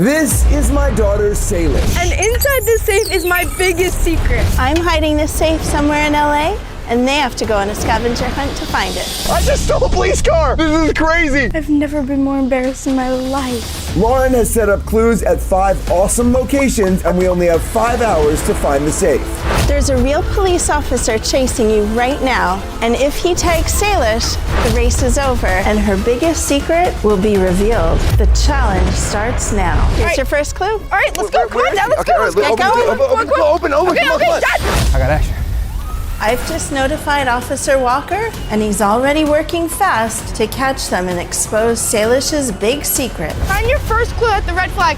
This is my daughter, Salish. And inside this safe is my biggest secret. I'm hiding this safe somewhere in LA, and they have to go on a scavenger hunt to find it. I just stole a police car. This is crazy. I've never been more embarrassed in my life. Lauren has set up clues at 5 awesome locations, and we only have 5 hours to find the safe. There's a real police officer chasing you right now, and if he tags Salish, the race is over, and her biggest secret will be revealed. The challenge starts now. Here's right. your first clue. All right, let's go. Come on, Dad, let's go. All right, Get going. Open, Okay, come on. Dad. I got action. I've just notified Officer Walker, and he's already working fast to catch them and expose Salish's big secret. Find your first clue at the red flag.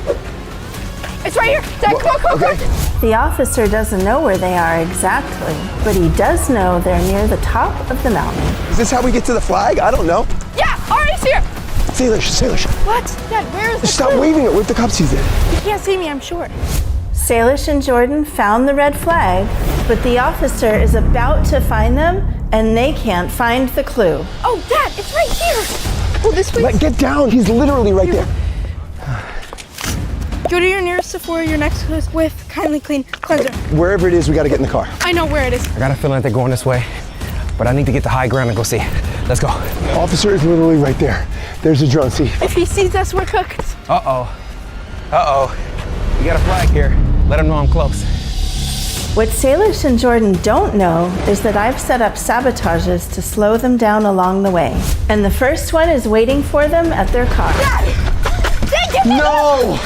It's right here. Dad, come on. The officer doesn't know where they are exactly, but he does know they're near the top of the mountain. Is this how we get to the flag? I don't know. Yeah, all right, it's here. Salish. What? Dad, where is the Stop clue? waving it with the cups he's in. You can't see me, I'm short. Salish and Jordan found the red flag, but the officer is about to find them, and they can't find the clue. Oh, Dad, it's right here. Oh, this way. Get down. He's literally right there. Go to your nearest Sephora, your next clue is with Kindly Clean Cleanser. Wherever it is, we got to get in the car. I know where it is. I got a feeling that they're going this way, but I need to get to high ground and go see. Let's go. Officer is literally right there. There's a drone. See? If he sees us, we're cooked. Uh-oh. You got a flag here. Let them know I'm close. What Salish and Jordan don't know is that I've set up sabotages to slow them down along the way. And the first one is waiting for them at their car. Dad, get me. No!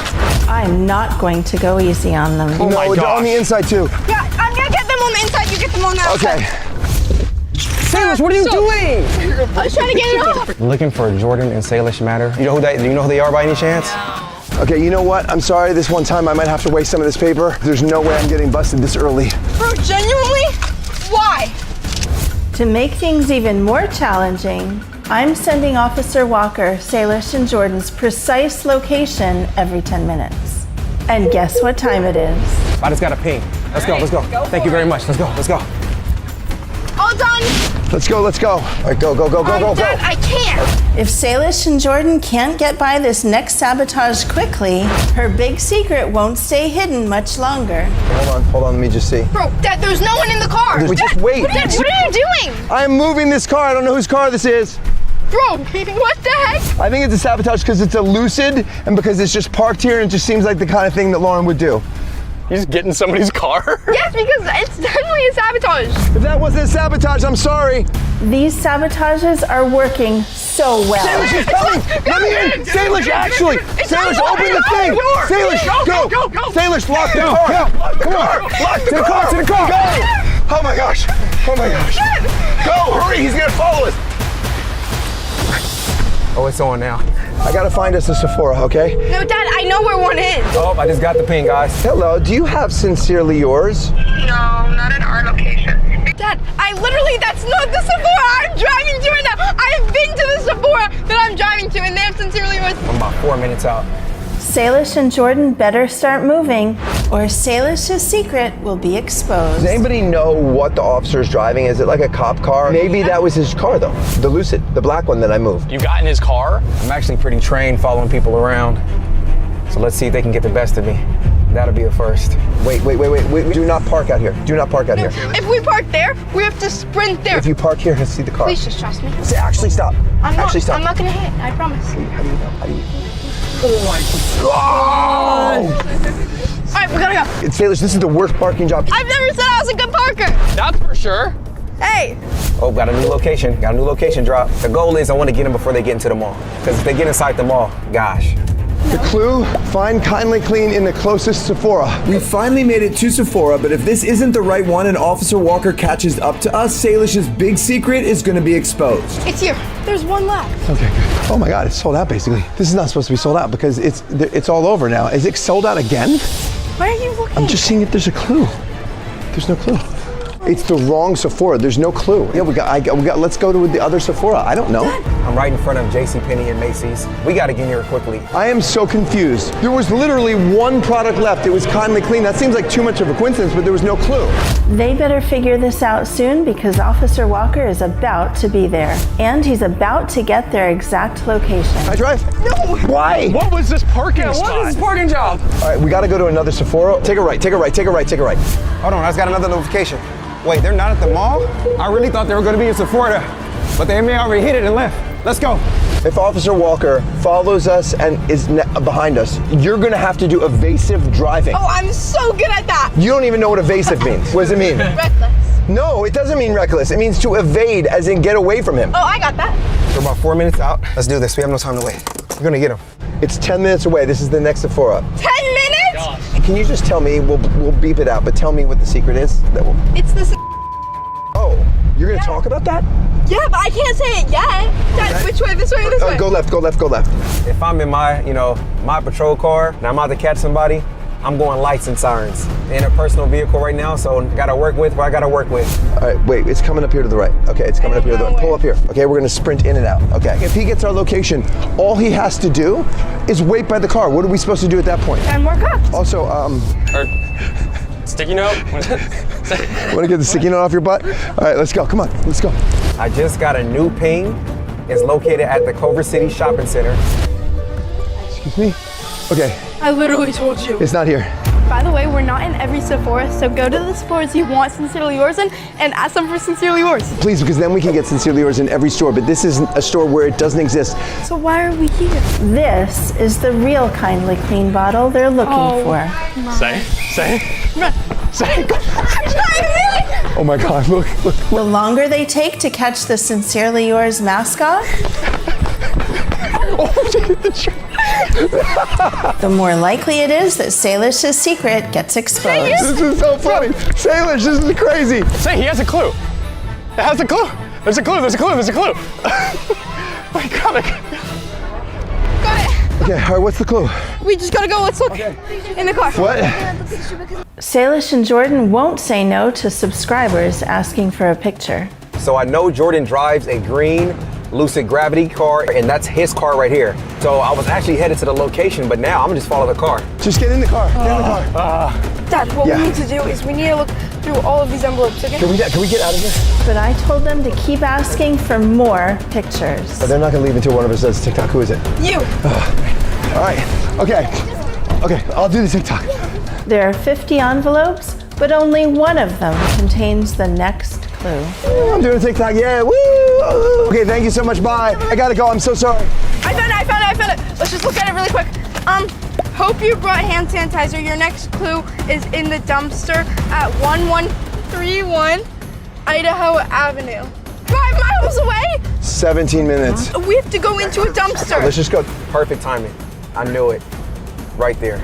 I'm not going to go easy on them. Oh my No, gosh. on the inside too. Yeah, I'm gonna get them on the inside, you get them on the outside. Okay. Salish, what are you doing? I was trying to get it off. Looking for Jordan and Salish matter. Do you know who they are by any chance? Okay, you know what? I'm sorry, this one time I might have to waste some of this paper. There's no way I'm getting busted this early. Bro, genuinely? Why? To make things even more challenging, I'm sending Officer Walker Salish and Jordan's precise location every 10 minutes. And guess what time it is? I just got a ping. Let's go. Thank you very much. Let's go. All done. Let's go. All right, go. Dad, I can't. If Salish and Jordan can't get by this next sabotage quickly, her big secret won't stay hidden much longer. Hold on, let me just see. Bro, Dad, there's no one in the car. Just wait. Dad, what are you doing? I'm moving this car. I don't know whose car this is. Bro, what the heck? I think it's a sabotage because it's a Lucid and because it's just parked here and it just seems like the kind of thing that Lauren would do. You just get in somebody's car? Yes, because it's definitely a sabotage. If that wasn't a sabotage, I'm sorry. These sabotages are working so well. Salish is coming! Let me in! Salish, actually! Salish, open the thing! Salish, go! Salish, lock the car! Come on! Lock the car! To the car! Go! Oh my gosh! Go! Hurry! He's gonna follow us! Oh, it's on now. I gotta find us a Sephora, okay? No, Dad, I know where one is. Oh, I just got the ping, guys. Hello, do you have Sincerely Yours? No, not at our location. Dad, that's not the Sephora I'm driving to right now. I have been to the Sephora that I'm driving to, and they have Sincerely Yours. I'm about 4 minutes out. Salish and Jordan better start moving, or Salish's secret will be exposed. Does anybody know what the officer's driving? Is it like a cop car? Maybe that was his car though. The Lucid, the black one that I moved. You got in his car? I'm actually pretty trained following people around. So let's see if they can get the best of me. That'll be a first. Wait. Do not park out here. Do not park out here. If we park there, we have to sprint there. If you park here, let's see the car. Please just trust me. Actually stop. I'm Stop. not gonna hit, I promise. How do you know? Oh my God! All right, we gotta go. It's Salish, this is the worst parking job. I've never said I was a good parker. That's for sure. Hey, Oh, got a new location. Got a new location drop. The goal is I want to get them before they get into the mall. Because if they get inside the mall, gosh. The clue, find Kindly Clean in the closest Sephora. We finally made it to Sephora, but if this isn't the right one and Officer Walker catches up to us, Salish's big secret is gonna be exposed. it's here. There's one left. Okay, good. Oh my God, it's sold out basically. This is not supposed to be sold out because it's all over now. Is it sold out again? Why are you looking? I'm just seeing if there's a clue. There's no clue. It's the wrong Sephora. There's no clue. Yeah, we got. Let's go to the other Sephora. I don't know. I'm right in front of JCPenney and Macy's. We gotta get here quickly. I am so confused. There was literally one product left. It was Kindly Clean. That seems like too much of a coincidence, but there was no clue. They better figure this out soon because Officer Walker is about to be there. And he's about to get their exact location. Can I drive? No. Why? What was this parking spot? What is this parking job? All right, we got to go to another Sephora. Take a right. Take a right. Take a right. Take a right. Hold on, I just got another notification. Wait, they're not at the mall? I really thought they were gonna be in Sephora, but they may already hit it and left. Let's go. If Officer Walker follows us and is behind us, you're gonna have to do evasive driving. Oh, I'm so good at that. You don't even know what evasive means. What does it mean? Reckless. No, it doesn't mean reckless. It means to evade, as in get away from him. Oh, I got that. We're about 4 minutes out. Let's do this. We have no time to wait. We're gonna get him. It's 10 minutes away. This is the next Sephora. 10 minutes? Can you just tell me? We'll beep it out, but tell me what the secret is. It's this. Oh, you're gonna talk about that? Yeah, but I can't say it yet. Dad, which way? This way or this way? Go left. Go left. Go left. If I'm in my, my patrol car and I'm out to catch somebody, I'm going lights and sirens. In a personal vehicle right now, so I gotta work with what I gotta work with. All right, wait. It's coming up here to the right. Okay, it's coming up here to the right. Pull up here. Okay, we're gonna sprint in and out. Okay. If he gets our location, all he has to do is wait by the car. What are we supposed to do at that point? And more cops. Also, Sticky note? Want to get the sticky note off your butt? All right, let's go. Come on, let's go. I just got a new ping. It's located at the Culver City Shopping Center. Excuse me? Okay, I literally told you. it's not here. By the way, we're not in every Sephora, so go to the Sephoras you want Sincerely Yours in and ask them for Sincerely Yours. Please, because then we can get Sincerely Yours in every store, but this is a store where it doesn't exist. So why are we here? This is the real Kindly Clean bottle they're looking for. Say. Oh my God, look. The longer they take to catch the Sincerely Yours mascot, the more likely it is that Salish's secret gets exposed. This is so funny. Salish, this is crazy. Say, he has a clue. It has a clue. There's a clue. Wait, come on. Got it. Okay, all right, what's the clue? We just gotta go. Let's look in the car. What? Salish and Jordan won't say no to subscribers asking for a picture. So I know Jordan drives a green Lucid Gravity car, and that's his car right here. So I was actually headed to the location, but now I'm gonna just follow the car. Just get in the car. Get in the car. Dad, what Yeah. we need to do is we need to look through all of these envelopes, okay? Can we get out of here? But I told them to keep asking for more pictures. Oh, they're not gonna leave until one of us does TikTok. Who is it? You. All right. Okay, I'll do the TikTok. There are 50 envelopes, but only one of them contains the next clue. I'm doing a TikTok. Yeah. Woo! Okay, thank you so much. Bye. I gotta go. I'm so sorry. I found it. Let's just look at it really quick. Hope you brought hand sanitizer. Your next clue is in the dumpster at 1131 Idaho Avenue. 5 miles away? 17 minutes. We have to go into a dumpster. Let's just go. Perfect timing. I knew it. Right there.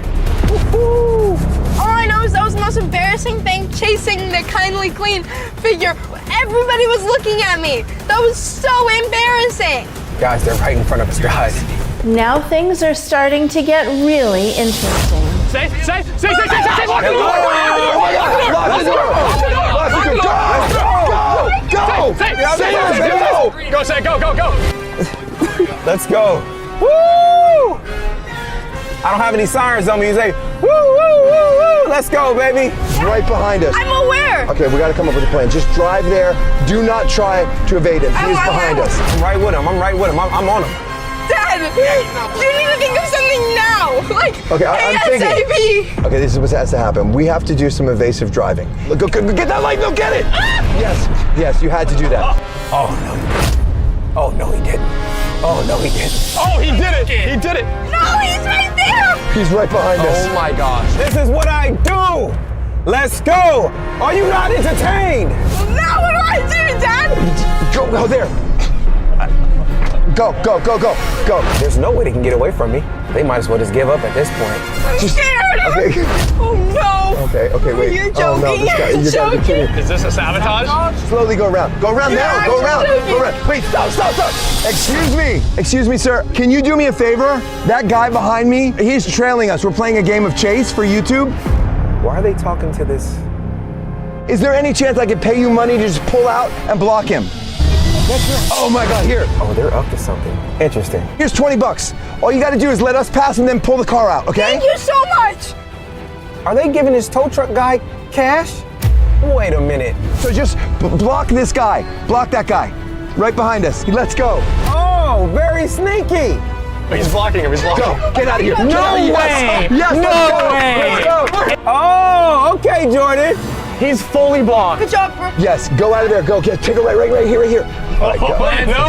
Woo-hoo. All I know is that was the most embarrassing thing, chasing the Kindly Clean figure. Everybody was looking at me. That was so embarrassing. Guys, they're right in front of us, guys. Now things are starting to get really interesting. Say. Lock the door. Lock the door. Lock the door. Go. Say Go, say, go. Let's go. Woo! I don't have any sirens on me. You say, woo, woo, woo, woo. Let's go, baby. Right behind us. I'm aware. Okay, we gotta come up with a plan. Just drive there. Do not try to evade him. He is behind us. I'm right with him. I'm on him. Dad, you need to think of something now. Like, Okay, I'm thinking. ASAP. Okay, this is what has to happen. We have to do some evasive driving. Look, go get that light. Go get it. Yes, you had to do that. Oh, no, he didn't. Oh, no, he didn't. Oh, he did it. No, he's right there. He's right behind us. Oh my gosh. This is what I do. Let's go. Are you not entertained? Now what do I do, Dad? Go there. Go. There's no way they can get away from me. They might as well just give up at this point. I'm scared. Okay. Oh no. Okay, wait. You're Oh no, joking. this guy, You're you gotta joking. continue. Is this a sabotage? Slowly go around. Go around now. Go around. Wait, stop. Excuse me, sir. Can you do me a favor? That guy behind me, he's trailing us. We're playing a game of chase for YouTube. Why are they talking to this Is there any chance I could pay you money to just pull out and block him? Oh my God, here. Oh, they're up to something. Interesting. Here's 20 bucks. All you gotta do is let us pass and then pull the car out, okay? Thank you so much. Are they giving this tow truck guy cash? Wait a minute. So just block this guy. Block that guy. Right behind us. Let's go. Oh, very sneaky. He's blocking him. He's blocking him. Go. Get out of here. No way. Yes, let's go. Let's go. Oh, okay, Jordan. He's fully blocked. Good job, bro. Yes, go out of there. Go. Take a right here, right here. All right, go. Let's go.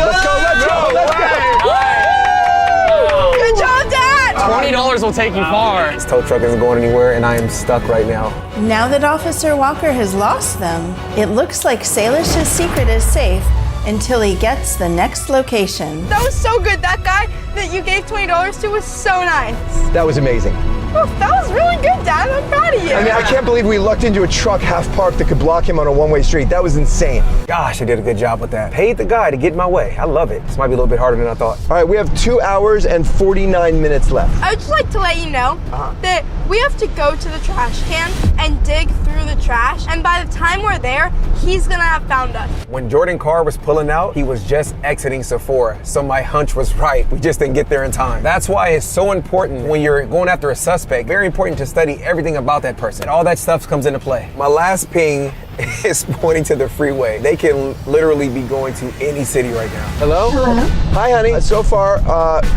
Good job, Dad. $20 will take you far. This tow truck isn't going anywhere, and I am stuck right now. Now that Officer Walker has lost them, it looks like Salish's secret is safe until he gets the next location. That was so good. That guy that you gave $20 to was so nice. That was amazing. Oh, that was really good, Dad. I'm proud of you. I mean, I can't believe we lucked into a truck half parked that could block him on a one-way street. That was insane. Gosh, I did a good job with that. Paid the guy to get in my way. I love it. This might be a little bit harder than I thought. All right, we have 2 hours and 49 minutes left. I would just like to let you know that we have to go to the trash can and dig through the trash. And by the time we're there, he's gonna have found us. When Jordan Carr was pulling out, he was just exiting Sephora. So my hunch was right. We just didn't get there in time. That's why it's so important when you're going after a suspect. Very important to study everything about that person. All that stuff comes into play. My last ping is pointing to the freeway. They can literally be going to any city right now. Hello? Hi, honey. So far,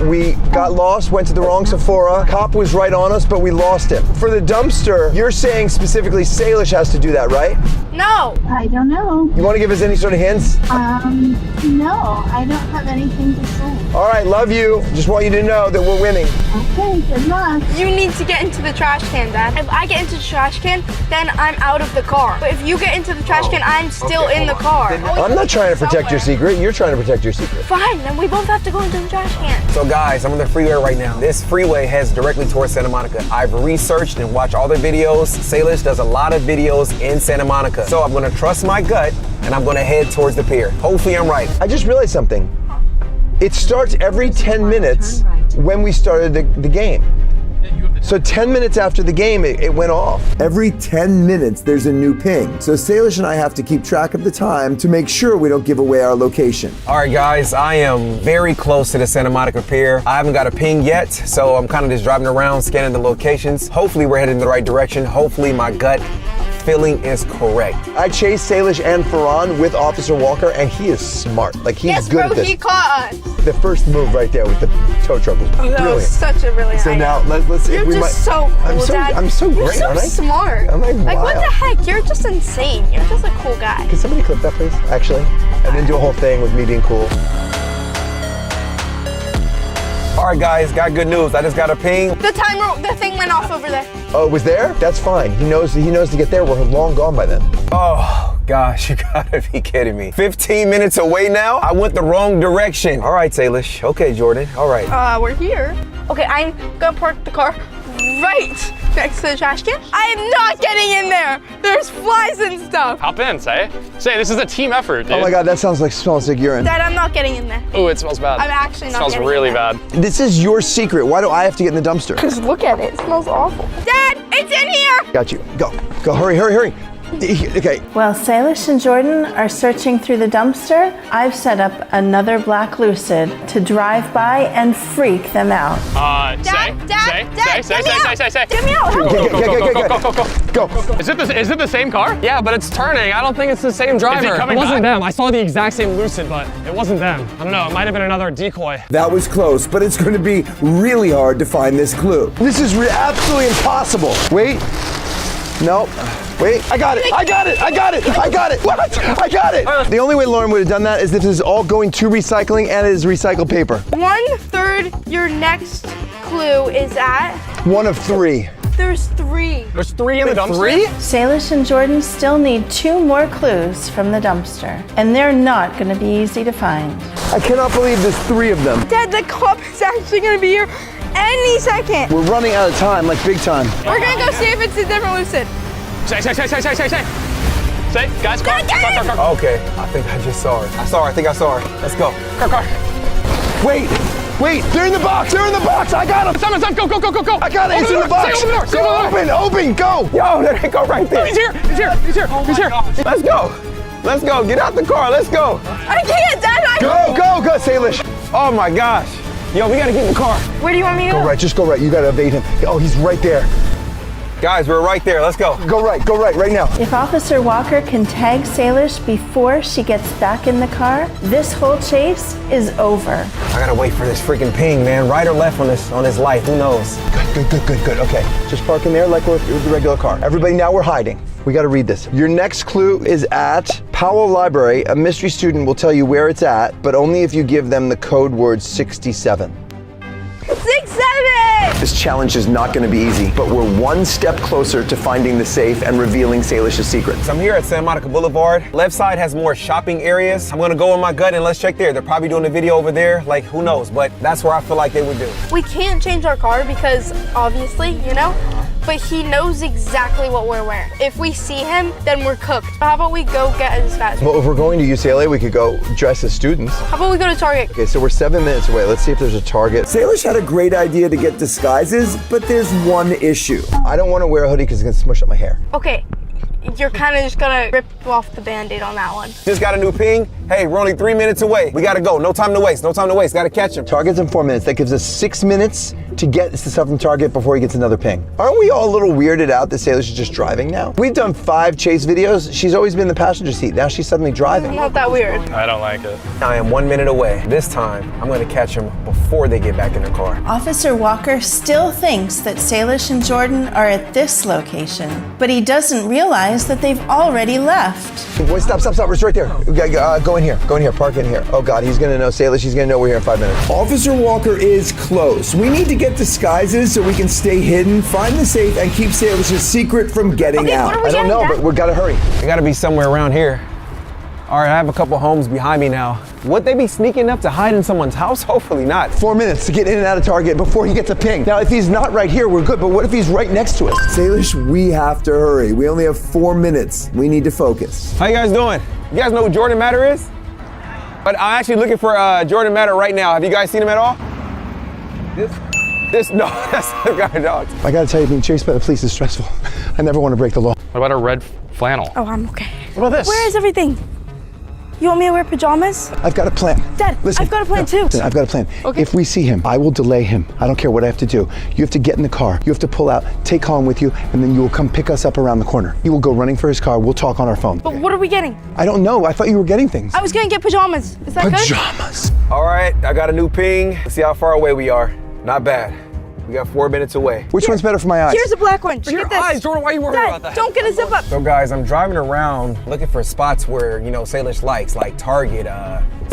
we got lost, went to the wrong Sephora. Cop was right on us, but we lost him. For the dumpster, you're saying specifically Salish has to do that, right? No. I don't know. You want to give us any sort of hints? No, I don't have anything to say. All right, love you. Just want you to know that we're winning. Okay, good luck. You need to get into the trash can, Dad. If I get into the trash can, then I'm out of the car. But if you get into the trash can, I'm still in the car. I'm not trying to protect your secret. You're trying to protect your secret. Fine, then we both have to go into the trash can. So guys, I'm on the freeway right now. This freeway heads directly towards Santa Monica. I've researched and watched all their videos. Salish does a lot of videos in Santa Monica. So I'm gonna trust my gut and I'm gonna head towards the pier. Hopefully I'm right. I just realized something. It starts every 10 minutes when we started the game. So 10 minutes after the game, it went off. Every 10 minutes, there's a new ping. So Salish and I have to keep track of the time to make sure we don't give away our location. All right, guys, I am very close to the Santa Monica Pier. I haven't got a ping yet, so I'm kind of just driving around, scanning the locations. Hopefully we're headed in the right direction. Hopefully my gut feeling is correct. I chased Salish and Farhan with Officer Walker, and he is smart. Like, he's Yes, good bro, at this. he caught us. The first move right there with the tow truck was That was brilliant. such a brilliant So idea. now let's see You're if we just might. so cool, Dad. I'm so You're great, so aren't I? smart. I'm like what wild. the heck? You're just insane. You're just a cool guy. Can somebody clip that, please? Actually, and then do a whole thing with me being cool. All right, guys, got good news. I just got a ping. The thing went off over there. Oh, it was there? That's fine. He knows to get there. We're long gone by then. Oh, gosh, you gotta be kidding me. 15 minutes away now? I went the wrong direction. All right, Salish. Okay, Jordan. All right. We're here. Okay, I'm gonna park the car right next to the trash can. I am not getting in there. There's flies and stuff. Hop in, Say. Say, this is a team effort, dude. Oh my God, that smells like urine. Dad, I'm not getting in there. Ooh, it smells bad. I'm actually not Smells getting really in there. bad. This is your secret. Why do I have to get in the dumpster? Just look at it. It smells awful. Dad, it's in here. Got you. Go. Hurry. Okay. While Salish and Jordan are searching through the dumpster, I've set up another black Lucid to drive by and freak them out. Say. Get me out. Go. Is it the same car? Yeah, but it's turning. I don't think it's the same driver. It wasn't them. I saw the exact same Lucid, but it wasn't them. I don't know. It might have been another decoy. That was close, but it's going to be really hard to find this clue. This is absolutely impossible. Wait. Nope. Wait, I got it. What? I got it. The only way Lauren would have done that is if this is all going to recycling and it is recycled paper. 1/3 your next clue is at. One of 3. There's 3. There's 3 in the dumpster? Salish and Jordan still need 2 more clues from the dumpster, and they're not going to be easy to find. I cannot believe there's 3 of them. Dad, the cop is actually gonna be here any second. We're running out of time, like big time. We're gonna go see if it's a different Lucid. Say. Say, guys, car. Okay, I think I just saw her. I think I saw her. Let's go. Car. Wait, Wait, they're in the box. They're in the box. I got him. Simon, go. I got it. It's in the box. Stay open the door. Go, open, go. Yo, there they go right there. He's here. Let's go. Let's go. Get out the car. Let's go. I can't, Dad. Go, Salish. Oh my gosh. Yo, we gotta get in the car. Where do you want me to go? Go right, just go right. You gotta evade him. Oh, he's right there. Guys, we're right there. Let's go. Go right now. If Officer Walker can tag Salish before she gets back in the car, this whole chase is over. I gotta wait for this freaking ping, man. Right or left on his life, who knows? Good. Okay, just park in there like with the regular car. Everybody, now we're hiding. We gotta read this. Your next clue is at Powell Library. A mystery student will tell you where it's at, but only if you give them the code word 67. 67! This challenge is not going to be easy, but we're one step closer to finding the safe and revealing Salish's secrets. So I'm here at Santa Monica Boulevard. Left side has more shopping areas. I'm gonna go with my gut and let's check there. They're probably doing a video over there, like who knows, but that's where I feel like they would do. We can't change our car because obviously, but he knows exactly what we're wearing. If we see him, then we're cooked. How about we go get his fast? Well, if we're going to UCLA, we could go dress as students. How about we go to Target? Okay, so we're 7 minutes away. Let's see if there's a Target. Salish had a great idea to get disguises, but there's one issue. I don't want to wear a hoodie because it's going to smush up my hair. Okay, you're kind of just gonna rip off the Band-Aid on that one. Just got a new ping. Hey, we're only 3 minutes away. We gotta go. No time to waste. Gotta catch him. Target's in 4 minutes. That gives us 6 minutes to get this stuff from Target before he gets another ping. Aren't we all a little weirded out that Salish is just driving now? We've done 5 chase videos. She's always been in the passenger seat. Now she's suddenly driving. Not that weird. I don't like it. I am 1 minute away. This time, I'm gonna catch him before they get back in their car. Officer Walker still thinks that Salish and Jordan are at this location, but he doesn't realize that they've already left. Boy, stop. It's right there. Go in here. Park in here. Oh God, he's gonna know Salish. He's gonna know we're here in 5 minutes. Officer Walker is close. We need to get disguises so we can stay hidden, find the safe, and keep Salish's secret from getting out. I don't know, but we gotta hurry. We gotta be somewhere around here. All right, I have a couple homes behind me now. Would they be sneaking up to hide in someone's house? Hopefully not. 4 minutes to get in and out of Target before he gets a ping. Now, if he's not right here, we're good, but what if he's right next to us? Salish, we have to hurry. We only have 4 minutes. We need to focus. How you guys doing? You guys know who Jordan Matter is? But I'm actually looking for Jordan Matter right now. Have you guys seen him at all? No, that's the guy, dog. I gotta tell you, being chased by the police is stressful. I never want to break the law. What about a red flannel? Oh, I'm okay. What about this? Where is everything? You want me to wear pajamas? I've got a plan. Dad, Listen, I've got a plan too. Listen, I've got a plan. Okay. If we see him, I will delay him. I don't care what I have to do. You have to get in the car. You have to pull out, take Colin with you, and then you will come pick us up around the corner. He will go running for his car. We'll talk on our phone. But what are we getting? I don't know. I thought you were getting things. I was gonna get pajamas. Is that good? Pajamas. All right, I got a new ping. Let's see how far away we are. Not bad. We got 4 minutes away. Which one's better for my eyes? Here's a black one. Just Your get this. eyes, Jordan, why are you worried Dad, about that? don't get a zip up. So guys, I'm driving around looking for spots where, Salish likes, like Target,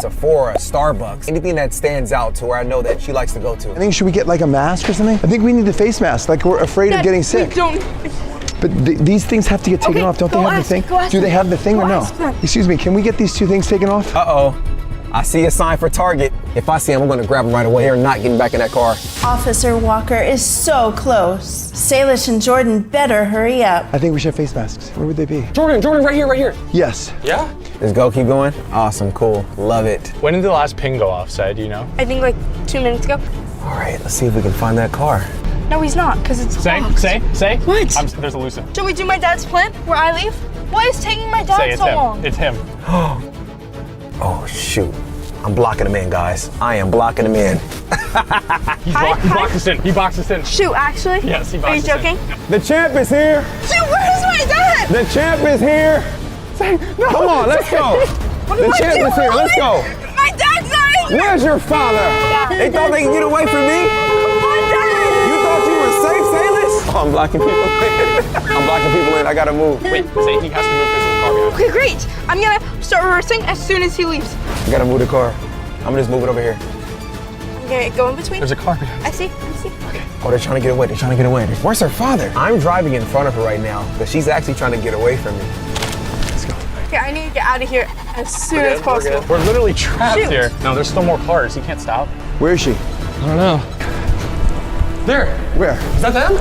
Sephora, Starbucks, anything that stands out to where I know that she likes to go to. I think, should we get like a mask or something? I think we need the face mask, like we're afraid Dad, of getting sick. We don't. But these things have to get taken Okay, off. Don't they go have ask, the thing? go ask Do they them. have the thing Go or no? ask them. Excuse me, can we get these 2 things taken off? Uh-oh. I see a sign for Target. If I see him, I'm gonna grab him right away. They're not getting back in that car. Officer Walker is so close. Salish and Jordan better hurry up. I think we should have face masks. Where would they be? Jordan, right here. Yes. Yeah? Let's go, keep going. Awesome, cool, love it. When did the last ping go off, Sai? Do you know? I think like 2 minutes ago. All right, let's see if we can find that car. No, he's not, because it's Say. What? There's a loose end. Should we do my dad's plan where I leave? Why is taking my dad Say, it's so him. long? It's him. Oh, shoot. I'm blocking him in, guys. I am blocking him in. He boxed us in. He boxed us in. Shoot, actually? Yes, he Are you boxed us in. joking? The champ is here. Dude, where's my dad? The champ is here. No, Come on, let's go. The champ is here, let's go. My dad's not in. Where's your father? They thought they could get away from me? My dad. You thought you were safe, Salish? Oh, I'm blocking people in. I'm blocking people in. I gotta move. Wait, say he has to move because of the car behind. Okay, great. I'm gonna start reversing as soon as he leaves. I gotta move the car. I'm gonna just move it over here. I'm gonna go in between. There's a car behind. I see. Oh, they're trying to get away. Where's her father? I'm driving in front of her right now, but she's actually trying to get away from me. Let's go. Okay, I need to get out of here as soon as possible. We're literally trapped Shoot. here. No, there's still more cars. He can't stop. Where is she? I don't know. There. Where? Is that them?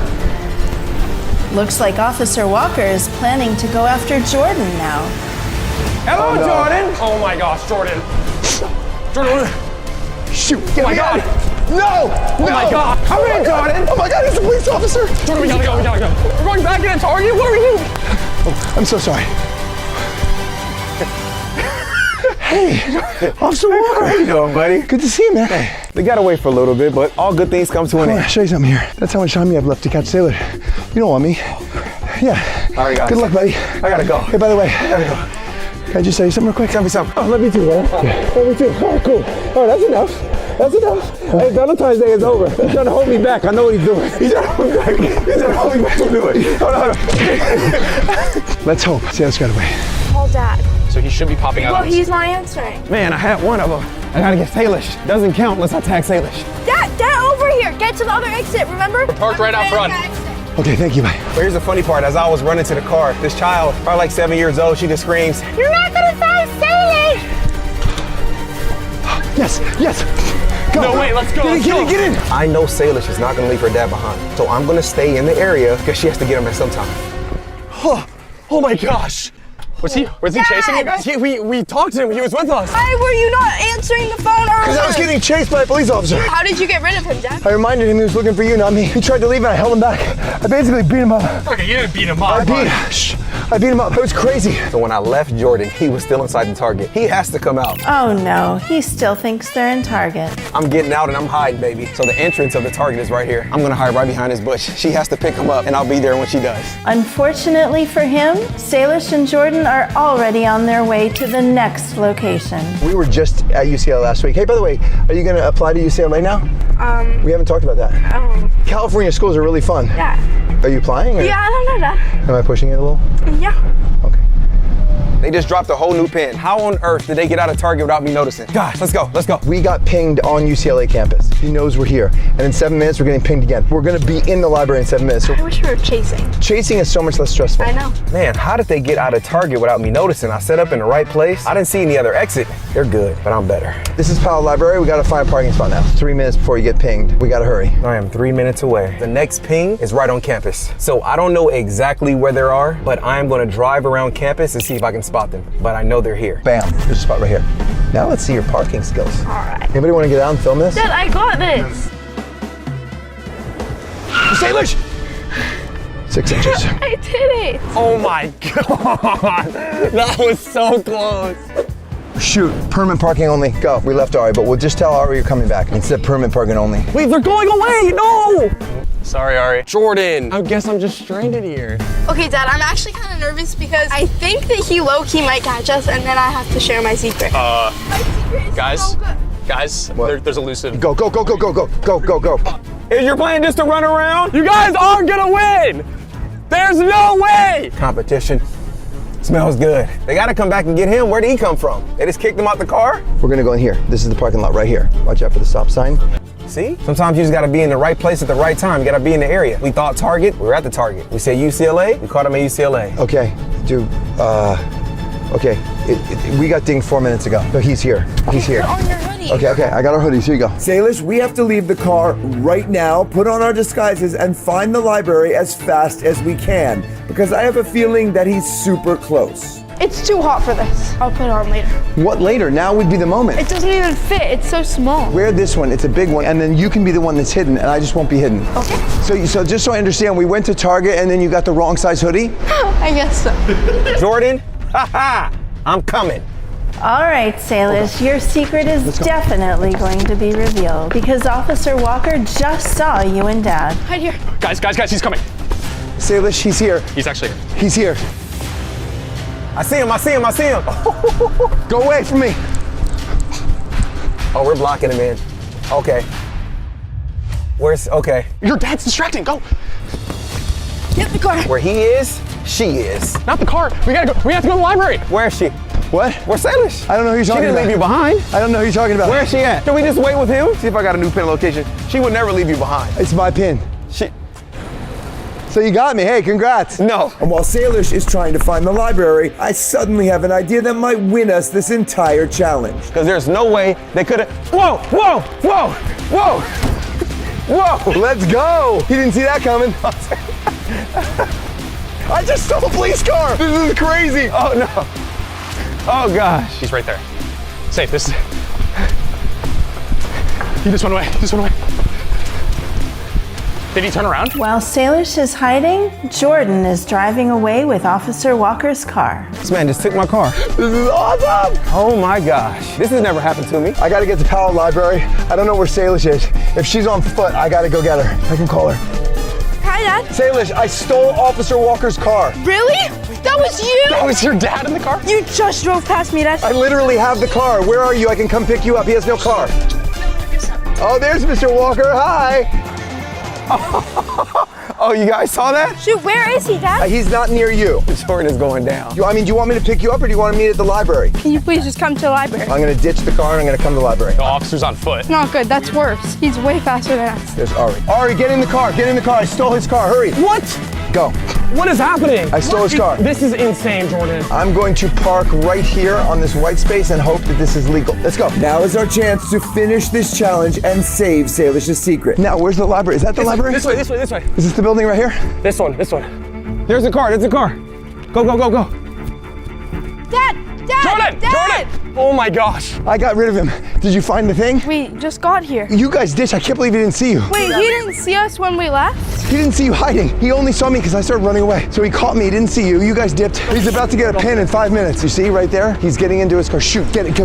Looks like Officer Walker is planning to go after Jordan now. Hello, Jordan. Oh my gosh, Jordan. Jordan, Shoot! oh my God. No! Oh my God! Come in, Jordan! Oh my God, he's a police officer! Jordan, we gotta go. We're going back into Target? What are we doing? Oh, I'm so sorry. Hey, Officer Walker. How you doing, buddy? Good to see you, man. We gotta wait for a little bit, but all good things come to an I want end. to show you something here. That's how much time you have left to catch Sailor. You don't want me. Yeah. All right, guys. Good luck, buddy. I gotta go. Hey, by the way, can I just tell you something real quick? Tell me something. Oh, love you too, man. Love you too. All right, cool. All right, that's enough. That's enough. Hey, Valentine's Day is over. He's trying to hold me back. I know what he's doing. He's trying to hold me back. He's trying to hold me back. Don't do it. Hold on. Let's hope. Sailor's got away. Call Dad. So he should be popping out. Well, he's not answering. Man, I had one of them. I gotta get Salish. Doesn't count unless I tag Salish. Dad, over here. Get to the other exit, remember? Parked right out front. Okay, thank you, bye. But here's the funny part. As I was running to the car, this child, probably like 7 years old, she just screams, You're not gonna find Salish! Yes, yes. Go. No, wait, let's go. Get in. I know Salish is not gonna leave her dad behind. So I'm gonna stay in the area because she has to get him at some time. Oh my gosh. Was he chasing you guys? We talked to him. He was with us. Why were you not answering the phone earlier? Because I was getting chased by a police officer. How did you get rid of him, Dad? I reminded him he was looking for you, not me. He tried to leave and I held him back. I basically beat him up. Okay, you didn't beat him up. I beat him up. It was crazy. So when I left Jordan, he was still inside the Target. He has to come out. Oh no, he still thinks they're in Target. I'm getting out and I'm hiding, baby. So the entrance of the Target is right here. I'm gonna hide right behind this bush. She has to pick him up and I'll be there when she does. Unfortunately for him, Salish and Jordan are already on their way to the next location. We were just at UCLA last week. Hey, by the way, are you going to apply to UCLA now? We haven't talked about that. California schools are really fun. Yeah. Are you applying? Or Yeah, I don't know, Dad. am I pushing it a little? Yeah. Okay. They just dropped a whole new pin. How on earth did they get out of Target without me noticing? Gosh, let's go. We got pinged on UCLA campus. He knows we're here. And in 7 minutes, we're getting pinged again. We're going to be in the library in 7 minutes. So I wish we were chasing. chasing is so much less stressful. I know. Man, how did they get out of Target without me noticing? I set up in the right place. I didn't see any other exit. They're good, but I'm better. This is Powell Library. We got to find a parking spot now. 3 minutes before you get pinged. We got to hurry. I am 3 minutes away. The next ping is right on campus. So I don't know exactly where they are, but I'm gonna drive around campus and see if I can spot them. But I know they're here. Bam. There's a spot right here. Now let's see your parking skills. All right. Anybody want to get out and film this? Dad, I got this. Salish! 6 inches. I did it. Oh my God. That was so close. Shoot, permanent parking only. Go. We left Ari, but we'll just tell Ari you're coming back. Instead, permanent parking only. Wait, they're going away. No. Sorry, Ari. Jordan. I guess I'm just stranded here. Okay, Dad, I'm actually kind of nervous because I think that he low-key might catch us and then I have to share my secret. My secret is guys? so good. Guys, there's elusive. Go. Is your plan just to run around? You guys aren't gonna win. There's no way. Competition smells good. They gotta come back and get him. Where did he come from? They just kicked him out the car? We're gonna go in here. This is the parking lot right here. Watch out for the stop sign. See? Sometimes you just gotta be in the right place at the right time. You gotta be in the area. We thought Target, we were at the Target. We said UCLA, we caught him at UCLA. Okay, dude, okay. We got dinged 4 minutes ago. No, he's here. He's here. Put on your hoodie. Okay, I got our hoodies. Here you go. Salish, we have to leave the car right now, put on our disguises, and find the library as fast as we can, because I have a feeling that he's super close. It's too hot for this. I'll put it on later. What later? Now would be the moment. It doesn't even fit. It's so small. Wear this one. It's a big one, and then you can be the one that's hidden, and I just won't be hidden. Okay. So just so I understand, we went to Target, and then you got the wrong size hoodie? I guess so. Jordan, haha, I'm coming. All right, Salish, your secret is definitely going to be revealed because Officer Walker just saw you and Dad. Right here. Guys, he's coming. Salish, he's here. He's actually here. He's here. I see him. Go away from me. Oh, we're blocking him in. Okay. Okay. Your dad's distracting. Go. Get in the car. Where he is, she is. Not the car. We have to go to the library. Where is she? What? Where's Salish? I don't know who you're She talking didn't about. leave you behind. I don't know who you're talking about. Where is she at? Can we just wait with him? See if I got a new pin location. She would never leave you behind. It's my pin. She. So you got me. Hey, congrats. No. And while Salish is trying to find the library, I suddenly have an idea that might win us this entire challenge. Because there's no way they could have. Whoa! Let's go. He didn't see that coming. I just stole a police car. This is crazy. Oh no. Oh gosh. He's right there. Safe. This is. He just went away. He just went away. Did he turn around? While Salish is hiding, Jordan is driving away with Officer Walker's car. This man just took my car. This is awesome. Oh my gosh. This has never happened to me. I gotta get to Powell Library. I don't know where Salish is. If she's on foot, I gotta go get her. I can call her. Hi, Dad. Salish, I stole Officer Walker's car. Really? That was you? That was your dad in the car? You just drove past me, Dad. I literally have the car. Where are you? I can come pick you up. He has no car. Oh, there's Mr. Walker. Hi. Oh, you guys saw that? Shoot, where is he, Dad? He's not near you. Jordan is going down. Do you want me to pick you up or do you want to meet at the library? Can you please just come to the library? I'm gonna ditch the car and I'm gonna come to the library. The officer's on foot. Not good, that's worse. He's way faster than us. There's Ari. Ari, get in the car. Get in the car. I stole his car. Hurry. What? Go. What is happening? I stole his car. This is insane, Jordan. I'm going to park right here on this white space and hope that this is legal. Let's go. Now is our chance to finish this challenge and save Salish's secret. Now, where's the library? Is that the library? This way, this way, this way. Is this the building right here? This one, this one. There's the car. There's the car. Go, go, go, go. Dad! Dad! Jordan! Dad! Jordan! Oh my gosh. I got rid of him. Did you find the thing? We just got here. You guys ditched. I can't believe he didn't see you. Wait, he didn't see us when we left? He didn't see you hiding. He only saw me because I started running away. So he caught me. He didn't see you. You guys dipped. He's about to get a pin in 5 minutes. You see right there? He's getting into his car. Shoot. Get it.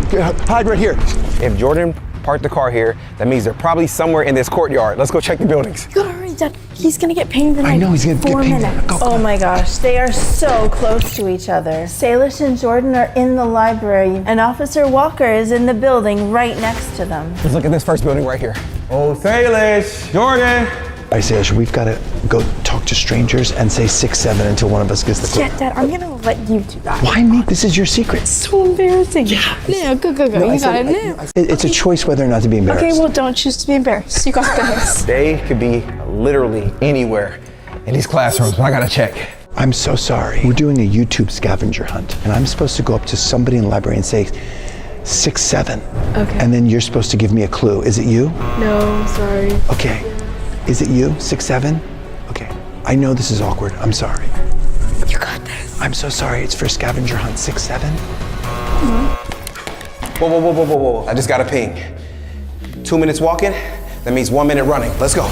Hide right here. If Jordan parked the car here, that means they're probably somewhere in this courtyard. Let's go check the buildings. You gotta hurry, Dad. He's gonna get pinged in I know he's gonna get 4 pinged. minutes. Go. Oh my gosh, they are so close to each other. Salish and Jordan are in the library, and Officer Walker is in the building right next to them. Let's look at this first building right here. Oh, Salish. Jordan. All right, Salish, we've got to go talk to strangers and say 6-7 until one of us gets the clue. Yeah, Dad, I'm gonna let you do that. Why me? This is your secret. So embarrassing. Yeah. No, go, go, go. No, I you said- got it. No. It's a choice whether or not to be embarrassed. Okay, well, don't choose to be embarrassed. You got this. They could be literally anywhere in these classrooms, but I gotta check. I'm so sorry. We're doing a YouTube scavenger hunt, and I'm supposed to go up to somebody in the library and say 6-7. Okay. And then you're supposed to give me a clue. Is it you? No, sorry. Okay. Is it you? 6-7? Okay. I know this is awkward. I'm sorry. You got this. I'm so sorry. It's for scavenger hunt. 6-7? Whoa, whoa, whoa, whoa, whoa, whoa. I just got a ping. 2 minutes walking, that means 1 minute running. Let's go.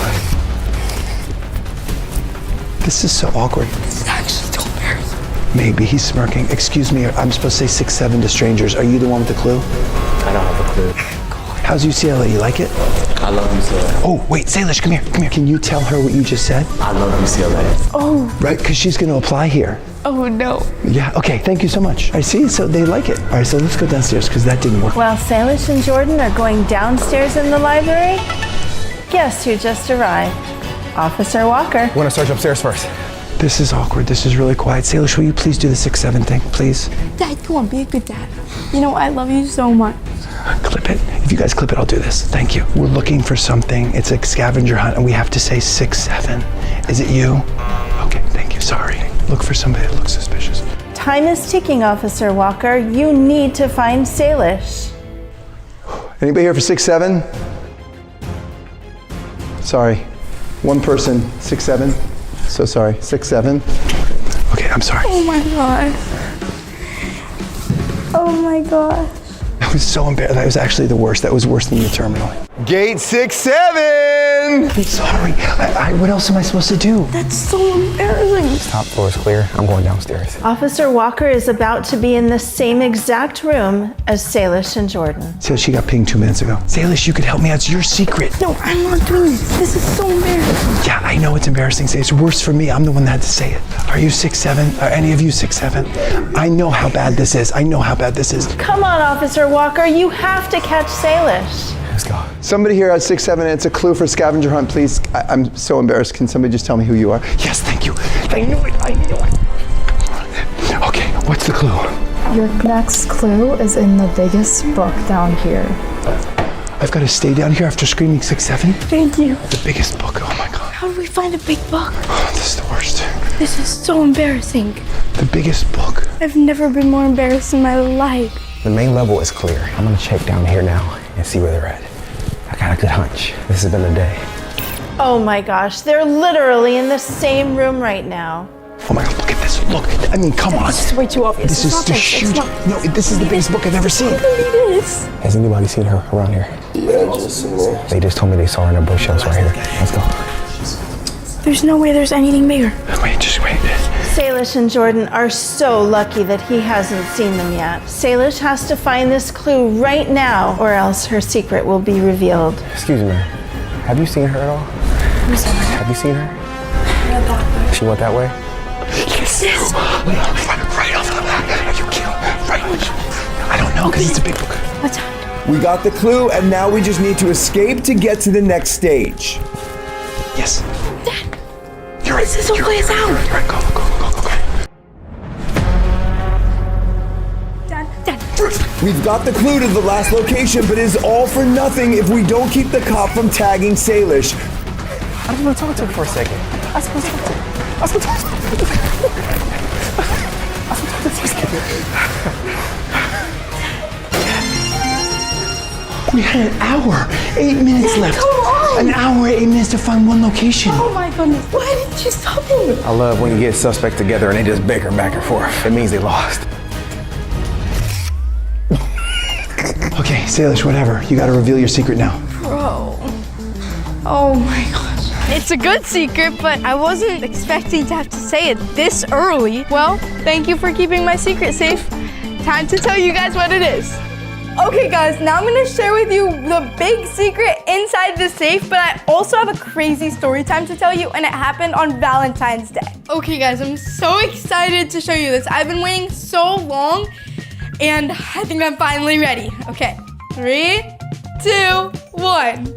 This is so awkward. This is actually so embarrassing. Maybe he's smirking. Excuse me, I'm supposed to say 6-7 to strangers. Are you the one with the clue? I don't have a clue. How's UCLA? You like it? I love UCLA. Oh, wait, Salish, come here, come here. Can you tell her what you just said? I love UCLA. Oh. Right, because she's going to apply here. Oh, no. Yeah, okay, thank you so much. I see, so they like it. All right, so let's go downstairs because that didn't work. While Salish and Jordan are going downstairs in the library, guess who just arrived? Officer Walker. We're gonna search upstairs first. This is awkward. This is really quiet. Salish, will you please do the 6-7 thing, please? Dad, come on, be a good dad. You know, I love you so much. Clip it. If you guys clip it, I'll do this. Thank you. We're looking for something. It's a scavenger hunt, and we have to say 6-7. Is it you? Okay, thank you. Sorry. Look for somebody that looks suspicious. Time is ticking, Officer Walker. You need to find Salish. Anybody here for 6-7? Sorry. One person, 6-7. So sorry, 6-7. Okay, I'm sorry. Oh my god. Oh my gosh. That was so embarrassing. That was actually the worst. That was worse than the terminal. Gate 6-7! I'm sorry. What else am I supposed to do? That's so embarrassing. Top floor is clear. I'm going downstairs. Officer Walker is about to be in the same exact room as Salish and Jordan. Salish, she got pinged 2 minutes ago. Salish, you could help me out. It's your secret. No, I'm not doing this. This is so embarrassing. Yeah, I know it's embarrassing. It's worse for me. I'm the one that had to say it. Are you 6-7? Are any of you 6-7? I know how bad this is. I know how bad this is. Come on, Officer Walker. You have to catch Salish. Let's go. Somebody here at 6-7, it's a clue for scavenger hunt, please. I'm so embarrassed. Can somebody just tell me who you are? Yes, thank you. I knew it. I knew it. Okay, what's the clue? Your next clue is in the biggest book down here. I've got to stay down here after screaming 6-7? Thank you. The biggest book. Oh my God. How do we find a big book? Oh, this is the worst. This is so embarrassing. The biggest book. I've never been more embarrassed in my life. The main level is clear. I'm gonna check down here now and see where they're at. I got a good hunch. This has been a day. Oh my gosh, they're literally in the same room right now. Oh my God, look at this. Guys, look, I mean, come on. This is way too obvious. This is too huge. No, this is the biggest book I've ever seen. Has anybody seen her around here? They just told me they saw her in a bookshelf right here. Let's go. There's no way there's anything bigger. Wait, just wait. Salish and Jordan are so lucky that he hasn't seen them yet. Salish has to find this clue right now, or else her secret will be revealed. Excuse me, have you seen her at all? Have you seen her? She went that way? Yes. Right off the back. Are you kidding? Right. I don't know, because it's a big book. What's happening? We got the clue, and now we just need to escape to get to the next stage. Yes. Dad, You're right. this is a way out. You're right. Go. Dad. We've got the clue to the last location, but it's all for nothing if we don't keep the cop from tagging Salish. I just want to talk to her for a second. I was supposed to talk to her. We had an hour, 8 minutes left. Come on. An hour, 8 minutes to find one location. Oh my goodness. Why didn't you stop me? I love when you get suspects together and they just bicker back and forth. It means they lost. Okay, Salish, whatever. You gotta reveal your secret now. Bro. Oh my gosh. It's a good secret, but I wasn't expecting to have to say it this early. Well, thank you for keeping my secret safe. Time to tell you guys what it is. Okay guys, now I'm gonna share with you the big secret inside the safe, but I also have a crazy story time to tell you, and it happened on Valentine's Day. Okay guys, I'm so excited to show you this. I've been waiting so long, and I think I'm finally ready. Okay, 3, 2, 1.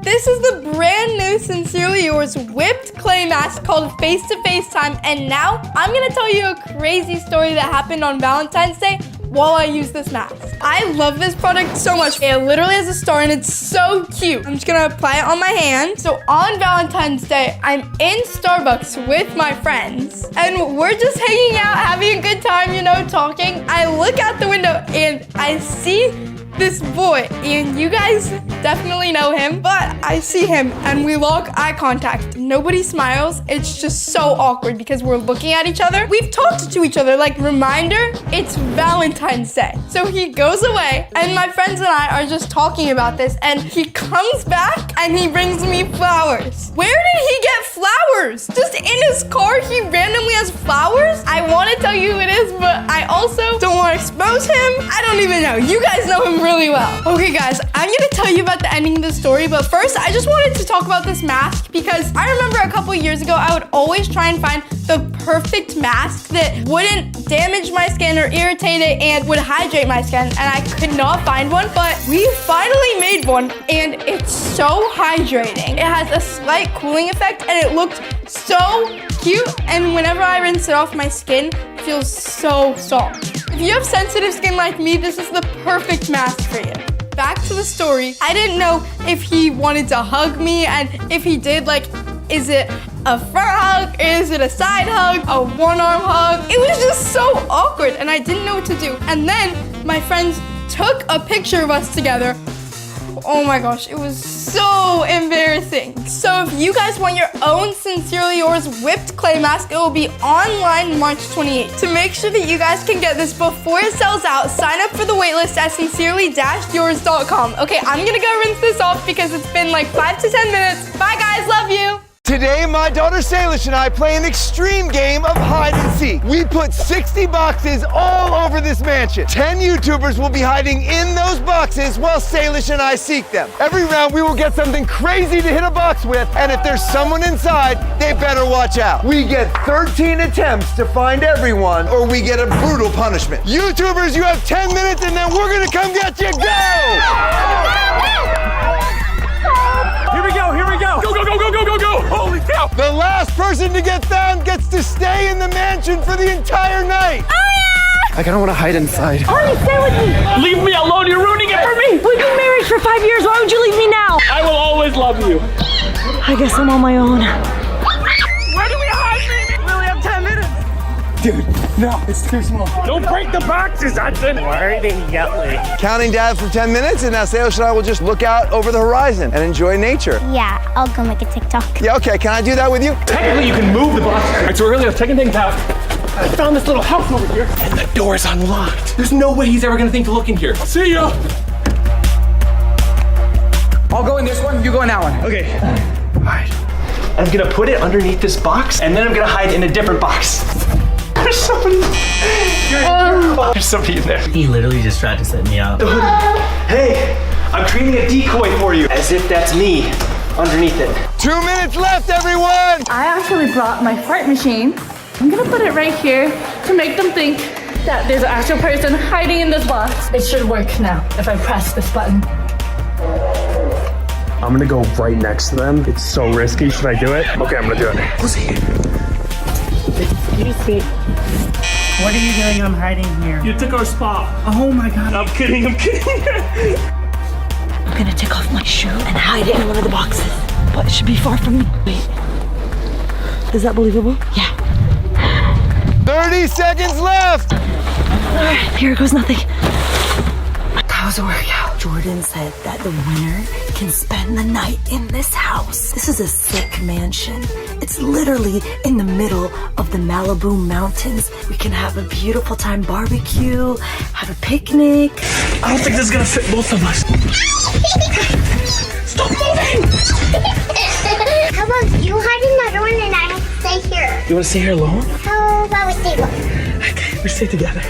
This is the brand new Sincerely Yours whipped clay mask called Face to Face Time, and now I'm gonna tell you a crazy story that happened on Valentine's Day while I use this mask. I love this product so much. It literally has a star and it's so cute. I'm just gonna apply it on my hand. So on Valentine's Day, I'm in Starbucks with my friends and we're just hanging out, having a good time, you know, talking. I look out the window and I see this boy, and you guys definitely know him, but I see him and we lock eye contact. Nobody smiles. It's just so awkward because we're looking at each other. We've talked to each other, like, reminder, it's Valentine's Day. So he goes away and my friends and I are just talking about this, and he comes back and he brings me flowers. Where did he get flowers? Just in his car, he randomly has flowers? I want to tell you who it is, but I also don't want to expose him. I don't even know. You guys know him really well. Okay guys, I'm gonna tell you about the ending of the story, but first I just wanted to talk about this mask because I remember a couple years ago I would always try and find the perfect mask that wouldn't damage my skin or irritate it and would hydrate my skin, and I could not find one, but we finally made one and it's so hydrating. It has a slight cooling effect and it looked so cute, and whenever I rinse it off, my skin feels so soft. If you have sensitive skin like me, this is the perfect mask for you. Back to the story. I didn't know if he wanted to hug me, and if he did, like, is it a front hug? Is it a side hug? A one-arm hug? It was just so awkward, and I didn't know what to do. And then my friends took a picture of us together. Oh my gosh, it was so embarrassing. So if you guys want your own Sincerely Yours whipped clay mask, it will be online March 28th. To make sure that you guys can get this before it sells out, sign up for the waitlist at sincerely-yours.com. Okay, I'm gonna go rinse this off because it's been like 5 to 10 minutes. Bye guys, love you. Today, my daughter Salish and I play an extreme game of hide and seek. We put 60 boxes all over this mansion. 10 YouTubers will be hiding in those boxes while Salish and I seek them. Every round, we will get something crazy to hit a box with, and if there's someone inside, they better watch out. We get 13 attempts to find everyone, or we get a brutal punishment. YouTubers, you have 10 minutes, and then we're gonna come get you. Go! Here we go. Go. Holy cow. The last person to get found gets to stay in the mansion for the entire night. I don't want to hide inside. Arnie, stay with me. Leave me alone. You're ruining it for me. We've been married for 5 years. Why would you leave me now? I will always love you. I guess I'm on my own. Where do we hide, baby? We only have 10 minutes. Dude, no, it's too small. Don't break the boxes, Hudson. Why are they yelling? Counting down for 10 minutes, and now Salish and I will just look out over the horizon and enjoy nature. Yeah, I'll go make a TikTok. Yeah, okay, can I do that with you? Technically, you can move the boxes. All right, so we're really taking things out. I found this little house over here, and the door's unlocked. There's no way he's ever gonna think to look in here. See ya! I'll go in this one, you go in that one. Okay. All right. I'm gonna put it underneath this box, and then I'm gonna hide in a different box. There's somebody. There's somebody in there. He literally just tried to set me up. Hey, I'm creating a decoy for you, as if that's me underneath it. 2 minutes left, everyone! I actually brought my fart machine. I'm gonna put it right here to make them think that there's an actual person hiding in this box. It should work now if I press this button. I'm gonna go right next to them. It's so risky. Should I do it? Okay, I'm gonna do it. Who's here? Excuse me. What are you doing? I'm hiding here. You took our spot. Oh my god. I'm kidding. I'm gonna take off my shoe and hide it in one of the boxes. But it should be far from me. Wait. Is that believable? Yeah. 30 seconds left! Alright, here goes nothing. That was a workout. Jordan said that the winner can spend the night in this house. This is a sick mansion. It's literally in the middle of the Malibu Mountains. We can have a beautiful time barbecue, have a picnic. I don't think this is gonna fit both of us. Stop moving! How about you hide in that one and I stay here? You wanna stay here alone? How about we stay alone? Okay, we stay together.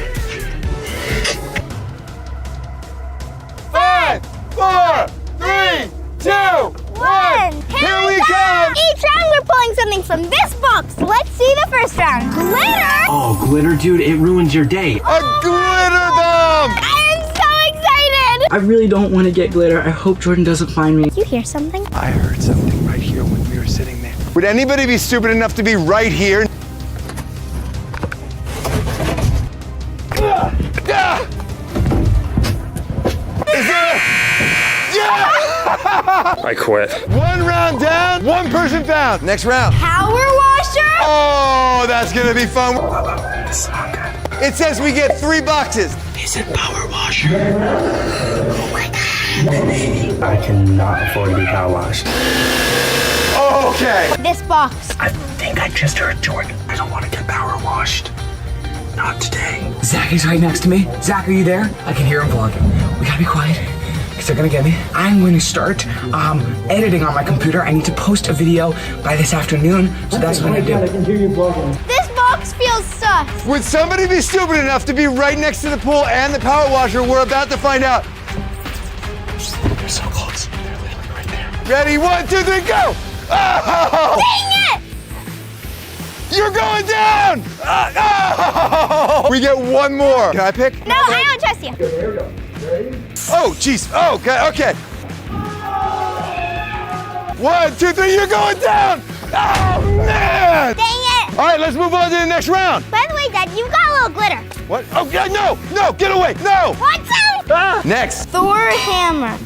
5, 4, 3, 2, 1. Here we come! Each round we're pulling something from this box. Let's see the first round. Glitter! Oh, glitter, dude, it ruins your day. A glitter bomb! I am so excited! I really don't want to get glitter. I hope Jordan doesn't find me. Did you hear something? I heard something right here when we were sitting there. Would anybody be stupid enough to be right here? Is there? Yeah! I quit. 1 round down, 1 person found. Next round. Power washer? Oh, that's gonna be fun. It's not good. It says we get 3 boxes. Is it power washer? Oh my god. I cannot afford to be power washed. Okay. This box. I think I just heard Jordan. I don't want to get power washed. Not today. Zach is right next to me. Zach, are you there? I can hear him vlogging. We gotta be quiet, because they're gonna get me. I'm going to start editing on my computer. I need to post a video by this afternoon, so that's what I do. I can hear you vlogging. This box feels sus. Would somebody be stupid enough to be right next to the pool and the power washer? We're about to find out. They're so close. They're literally right there. Ready? 1, 2, 3, go! Oh! Dang it! You're going down! Oh! We get 1 more. Can I pick? No, I don't trust you. Here we go. Ready? Oh, jeez. Oh, okay. 1, 2, 3, you're going down! Oh, man! Dang it! All right, let's move on to the next round. By the way, Dad, you got a little glitter. What? Oh, God, no, get away, no! What's out? Next. Thor hammer.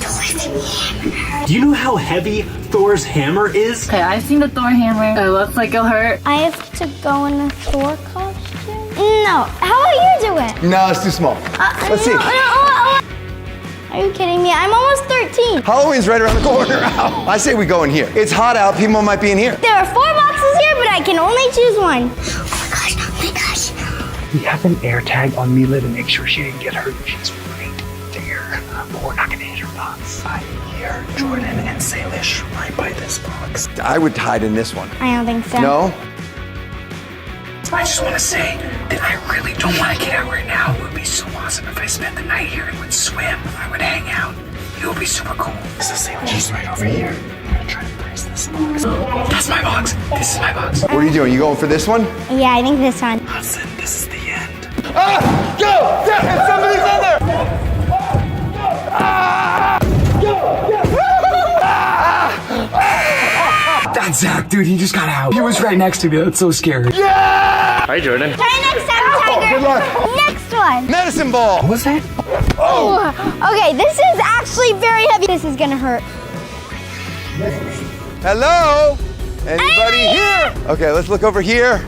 Do you know how heavy Thor's hammer is? Okay, I've seen the Thor hammer. It looks like it'll hurt. I have to go in a Thor costume? No. How about you do it? No, it's too small. Let's see. Are you kidding me? I'm almost 13. Halloween's right around the corner. I say we go in here. It's hot out. People might be in here. There are 4 boxes here, but I can only choose 1. Oh my gosh. We have an air tag on Mila to make sure she didn't get hurt. She's right there. But we're not gonna hit her box. I hear Jordan and Salish right by this box. I would hide in this one. I don't think so. No? I just want to say that I really don't want to get out right now. It would be so awesome if I spent the night here and would swim. I would hang out. It would be super cool. This is Salish. She's right over here. I'm gonna try to brace this box. That's my box. This is my box. What are you doing? You going for this one? Yeah, I think this one. Hudson, this is the end. Ah! Go! Damn, somebody's in there! Ah! That's Zach, dude. He just got out. He was right next to me. That's so scary. Yeah! Hi, Jordan. Try next time, Tiger. Good luck. Next one. Medicine ball. What's that? Oh! Okay, this is actually very heavy. This is gonna hurt. Hello? Anybody here? Okay, let's look over here.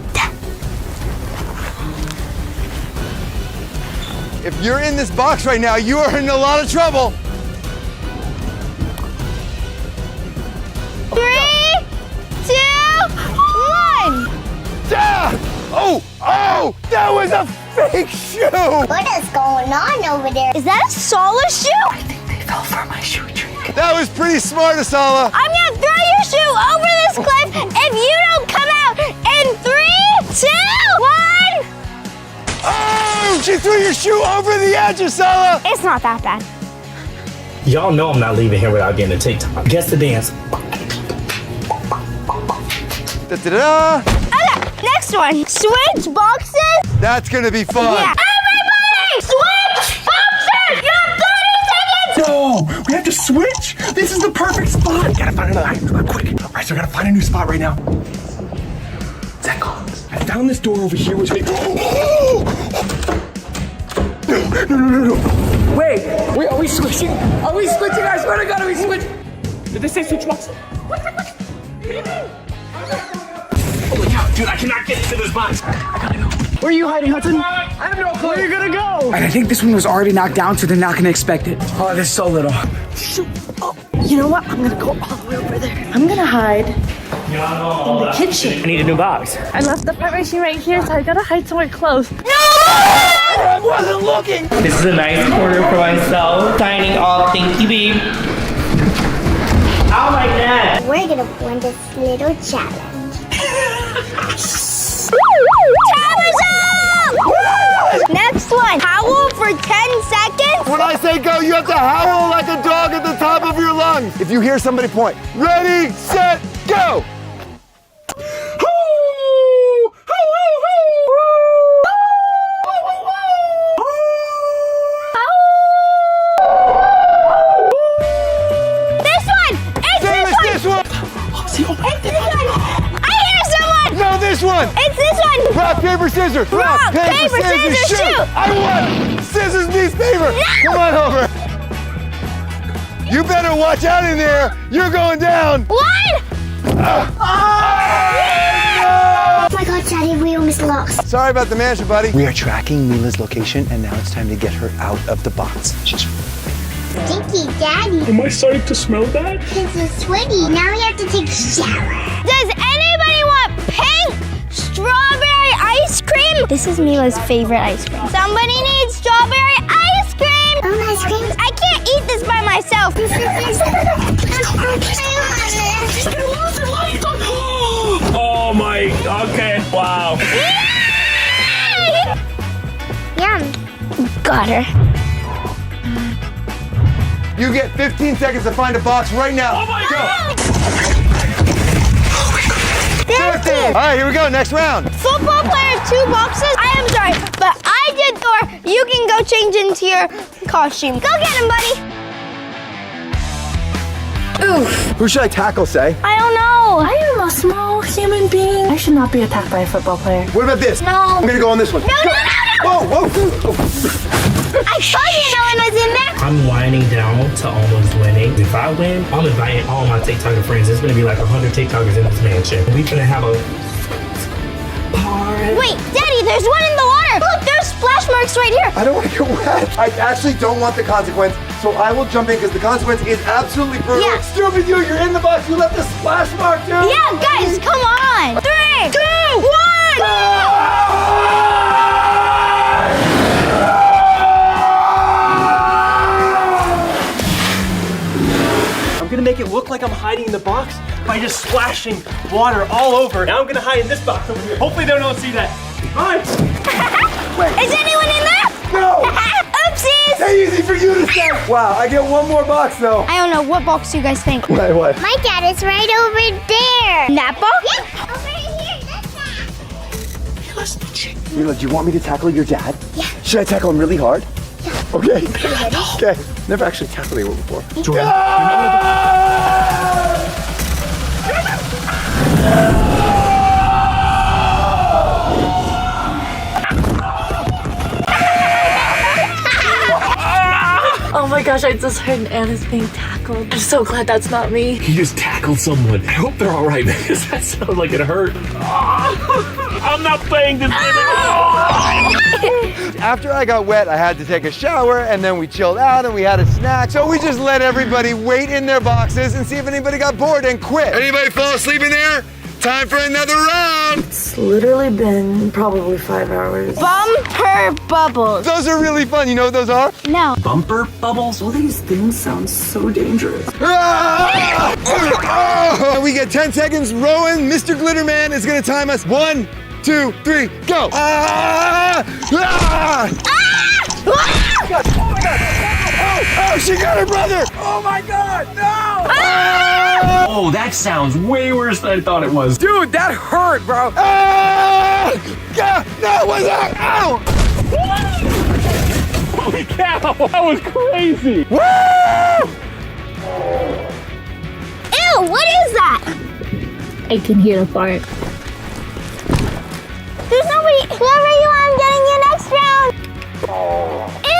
If you're in this box right now, you are in a lot of trouble. 3, 2, 1. Yeah! Oh! Oh, that was a fake shoe. What is going on over there? Is that a Salish shoe? I think they fell for my shoe trick. That was pretty smart, Asala. I'm gonna throw your shoe over this cliff if you don't come out in 3, 2, 1. Oh, she threw your shoe over the edge, Asala. It's not that bad. Y'all know I'm not leaving here without getting a TikTok. Guess the dance. Da-da-da. Okay, next one. Switch boxes. That's gonna be fun. Yeah. Everybody, switch boxes. You have 30 seconds. No, we have to switch. This is the perfect spot. We gotta find another item quick. All right, so we gotta find a new spot right now. Zach, I found this door over here, which makes. No. Wait, are we switching? Are we switching? I swear to God, are we switching? Did they say switch box? What? Holy cow, dude, I cannot get into this box. I gotta go. Where are you hiding, Hudson? I have no clue. Where are you gonna go? And I think this one was already knocked down, so they're not gonna expect it. Oh, there's so little. You know what? I'm gonna go all the way over there. I'm gonna hide in the kitchen. I need a new box. I left the fight machine right here, so I gotta hide somewhere close. I wasn't looking. This is a nice corner for myself. Signing off. Thank you, babe. I like that. We're gonna win this little challenge. Timer's up! Next one. Howl for 10 seconds. When I say go, you have to howl like a dog at the top of your lungs. If you hear somebody point, ready, set, go. This one. It's this one. It's this one. I hear someone. No, this one. It's this one. Rock, paper, scissors. Rock, paper, scissors, shoot. I won. Scissors beats paper. No. Come on over. You better watch out in there. You're going down. One. Oh my God, Daddy, we almost lost. Sorry about the mansion, buddy. We are tracking Mila's location, and now it's time to get her out of the box. She's Stinky Daddy. Am I starting to smell that? This is sweaty. Now we have to take a shower. Does anybody want pink strawberry ice cream? This is Mila's favorite ice cream. Somebody needs strawberry ice cream. Ice cream? I can't eat this by myself. Oh my, okay, wow. Yum. Got her. You get 15 seconds to find a box right now. Oh my God. 15. All right, here we go. Next round. Football player, 2 boxes. I am sorry, but I did Thor. You can go change into your costume. Go get him, buddy. Oof. Who should I tackle, say? I don't know. I am a small human being. I should not be attacked by a football player. What about this? No. I'm gonna go on this one. No. Whoa. I told you no one was in there. I'm winding down to almost winning. If I win, I'm inviting all my TikToker friends. There's gonna be like 100 TikTokers in this mansion. We gonna have a party. Wait, Daddy, there's one in the water. Look, there's splash marks right here. I don't want to get wet. I actually don't want the consequence, so I will jump in because the consequence is absolutely brutal. Yeah. Stupid you, you're in the box. You left the splash mark, dude. Yeah, guys, come on. 3, 2, 1. I'm gonna make it look like I'm hiding in the box by just splashing water all over. Now I'm gonna hide in this box over here. Hopefully they don't see that. All right. Is anyone in there? No. Oopsies. Hey, easy for you to say. Wow, I get one more box though. I don't know. What box do you guys think? What? My dad is right over there. That box? Yeah, over here. That's not. Mila, do you want me to tackle your dad? Yeah. Should I tackle him really hard? Yeah. Okay. Ready? Okay. Never actually tackled anyone before. Jordan, Oh my gosh, I just heard Anna's being tackled. I'm so glad that's not me. He just tackled someone. I hope they're all right because that sounded like it hurt. I'm not playing this After I got wet, I had to take a shower, and then we chilled out and we had a snack. So we just let everybody wait in their boxes and see if anybody got bored and quit. Anybody fall asleep in there? time for another round. It's literally been probably 5 hours. Bumper bubbles. Those are really fun. You know what those are? No. Bumper bubbles? All these things sound so dangerous. We get 10 seconds. Rowan, Mr. Glitterman is gonna time us. 1, 2, 3, go. Oh, she got her brother. Oh my God, no. Oh, that sounds way worse than I thought it was. Dude, that hurt, bro. No, what's that? Ow. Holy cow, that was crazy. Woo! Ew, what is that? I can hear a fart. There's nobody. Whoever you are, I'm getting you next round. Ew.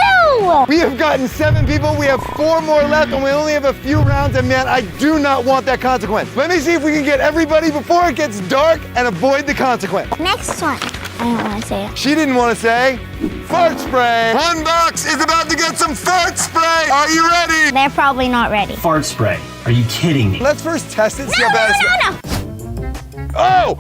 We have gotten 7 people. We have 4 more left, and we only have a few rounds. And man, I do not want that consequence. Let me see if we can get everybody before it gets dark and avoid the consequence. Next one. I don't want to say it. She didn't want to say fart spray. One box is about to get some fart spray. Are you ready? They're probably not ready. Fart spray. Are you kidding me? Let's first test it. See No, how bad no. Oh!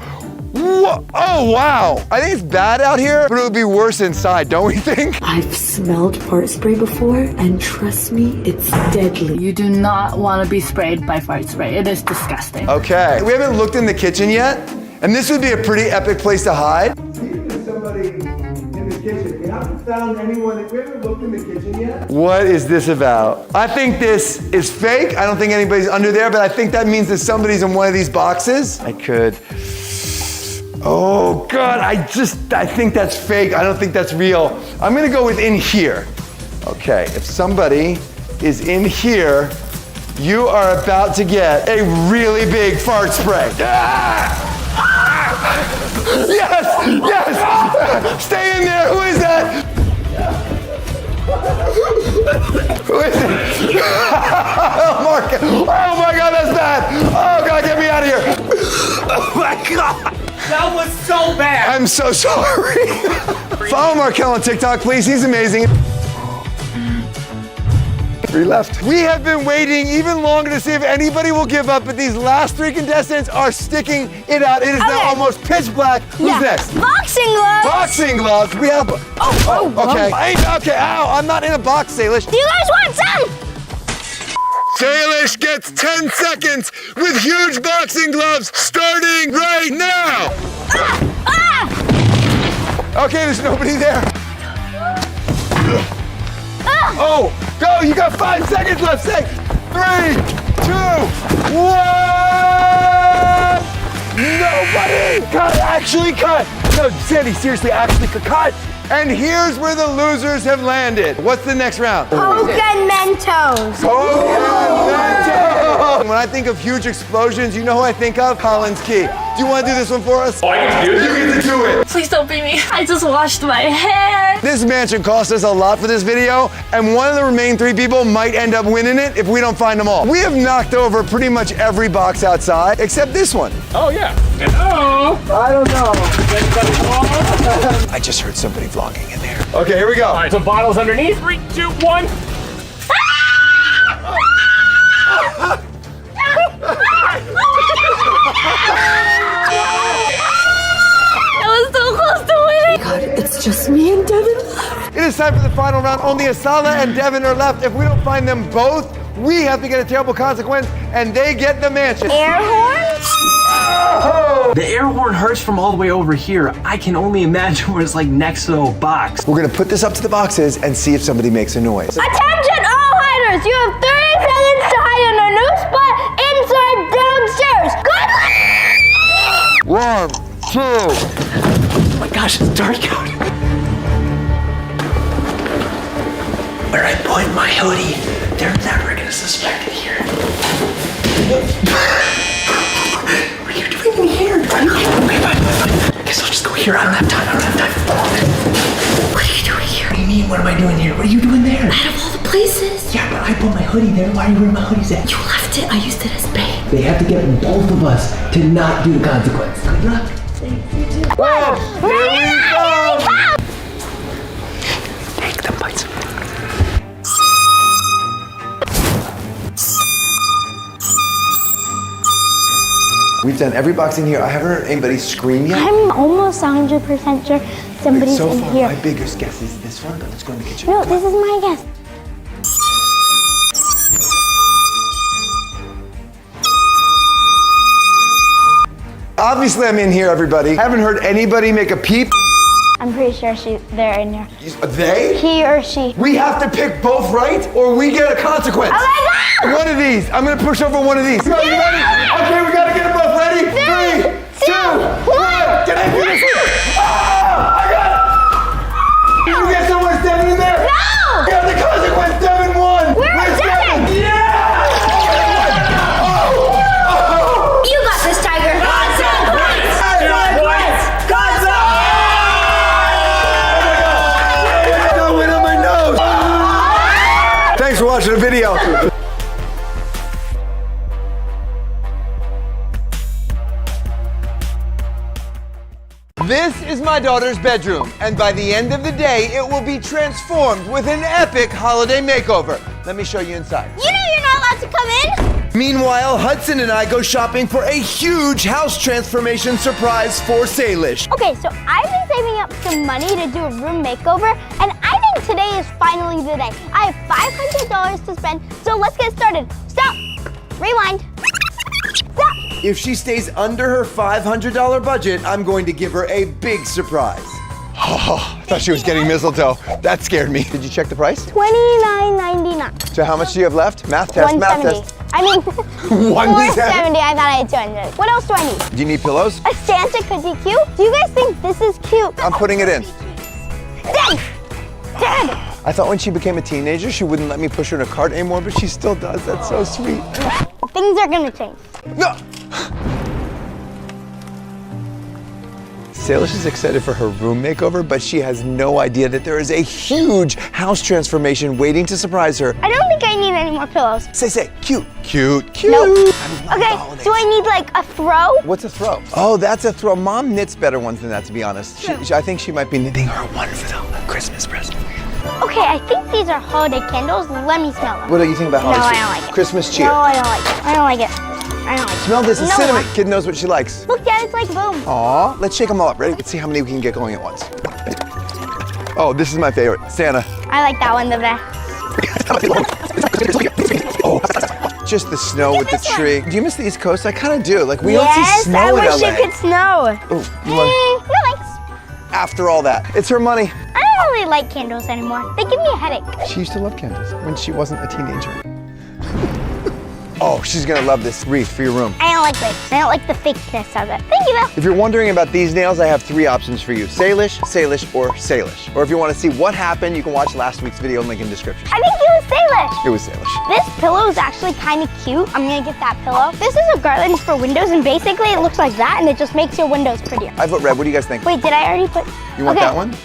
Oh, wow. I think it's bad out here, but it would be worse inside, don't we think? I've smelled fart spray before, and trust me, it's deadly. You do not want to be sprayed by fart spray. It is disgusting. Okay. We haven't looked in the kitchen yet, and this would be a pretty epic place to hide. See if there's somebody in the kitchen. We haven't found anyone. We haven't looked in the kitchen yet. What is this about? I think this is fake. I don't think anybody's under there, but I think that means that somebody's in one of these boxes. I could. Oh God, I think that's fake. I don't think that's real. I'm gonna go with in here. Okay, if somebody is in here, you are about to get a really big fart spray. Yes, yes, stay in there, who is that? Who is it? Oh my God, that's bad. Oh God, get me out of here. Oh my God. That was so bad. I'm so sorry. Follow Markel on TikTok, please. He's amazing. 3 left. We have been waiting even longer to see if anybody will give up, but these last 3 contestants are sticking it out. It is now almost pitch black. Who's next? Boxing gloves. Boxing gloves. We have. Okay. Okay. Ow! I'm not in a box, Salish. Do you guys want some? Salish gets 10 seconds with huge boxing gloves starting right now. Okay, there's nobody there. Oh, go, you got 5 seconds left. Say 3, 2, 1. Nobody. Cut, actually cut. No, Sandy, seriously, actually cut. And here's where the losers have landed. What's the next round? Coke and Mentos. Coke and Mentos. When I think of huge explosions, you know who I think of? Collins Key. Do you want to do this one for us? Oh, I get to do this? You get to do it. Please don't beat me. I just washed my hair. This mansion cost us a lot for this video, and one of the remaining 3 people might end up winning it if we don't find them all. We have knocked over pretty much every box outside, except this one. Oh, yeah. Hello? I don't know. I I just heard somebody vlogging in there. Okay, here we go. All right, some bottles underneath. 3, 2, 1. I was so close to winning. God, it's just me and Devin. It is time for the final round. Only Asala and Devin are left. If we don't find them both, we have to get a terrible consequence, and they get the mansion. Air horns? Oh! The air horn hurts from all the way over here. I can only imagine where it's like next to a box. We're gonna put this up to the boxes and see if somebody makes a noise. Attention all hiders! You have 30 seconds to hide in a new spot inside downstairs. Good luck! 1, 2. Oh my gosh, it's dark out. Where I put my hoodie, they're never gonna suspect it here. What are you doing in here? Okay, fine. Guess I'll just go here. I don't have time. What are you doing here? What do you mean, what am I doing here? What are you doing there? Out of all the places. Yeah, but I put my hoodie there. Why are you wearing my hoodies at? You left it. I used it as bait. They have to get both of us to not do the consequence. Good luck. Well, here we go! Take the bites. We We've done every box in here. I haven't heard anybody scream yet. I'm almost 100% sure somebody's so in far, here. my biggest guess is this one, but let's go in the kitchen. No, this is my guess. Obviously, I'm in here, everybody. Haven't heard anybody make a peep. I'm pretty sure they're in here. They? He or she. We have to pick both right, or we get a consequence. Oh my God! One of these. I'm gonna push over one of these. You ready? Okay, we gotta get them both ready. 3, 2, 1. Can I do this? Ah! I got it! You get someone Devin in there? No! We have the consequence. Devin won. Where's Devin? Yeah! You got this, Tiger. Consequence! Thanks for watching the video. This is my daughter's bedroom, and by the end of the day, it will be transformed with an epic holiday makeover. Let me show you inside. You know you're not allowed to come in. Meanwhile, Hudson and I go shopping for a huge house transformation surprise for Salish. Okay, so I've been saving up some money to do a room makeover, and I think today is finally the day. I have $500 to spend, so let's get started. Stop. Rewind. Stop. If she stays under her $500 budget, I'm going to give her a big surprise. Oh, I thought she was getting mistletoe. That scared me. Did you check the price? $29.99. So how much do you have left? Math test, math test. I mean, 170. I thought I had 200. What else do I need? Do you need pillows? A Santa could be cute. Do you guys think this is cute? I'm putting it in. Dad! Dad! I thought when she became a teenager, she wouldn't let me push her in a cart anymore, but she still does. That's so sweet. Things are gonna change. No! Salish is excited for her room makeover, but she has no idea that there is a huge house transformation waiting to surprise her. I don't think I need any more pillows. Say, cute. Cute, cute. Nope. I love the Okay, holidays. do I need like a throw? What's a throw? Oh, that's a throw. Mom knits better ones than that, to be honest. I think she might be knitting her one for the Christmas present. Okay, I think these are holiday candles. Let me smell them. What do you think about No, holiday? I don't like it. Christmas cheer. No, I don't like it. I don't like it. I don't like it. Smell this, it's No, cinnamon. I- Kid knows what she likes. Look, Dad, it's like boom. Aw, let's shake them all up. Ready? Let's see how many we can get going at once. Oh, this is my favorite. Santa. I like that one the best. Just the snow with the tree. Do you miss the East Coast? I kind of do. Like, we Yes, don't see snow I in wish LA. it could snow. Oh, you want, No thanks. after all that, it's her money. I don't really like candles anymore. They give me a headache. She used to love candles when she wasn't a teenager. Oh, she's gonna love this wreath for your room. I don't like this. I don't like the fakeness of it. Thank you, though. If you're wondering about these nails, I have 3 options for you. Salish, Salish, or Salish. Or if you want to see what happened, you can watch last week's video, link in description. I think it was Salish. It was Salish. This pillow is actually kind of cute. I'm gonna get that pillow. This is a garland for windows, and basically it looks like that, and it just makes your windows prettier. I vote red. What do you guys think? Wait, did I already put? You want Okay. that one?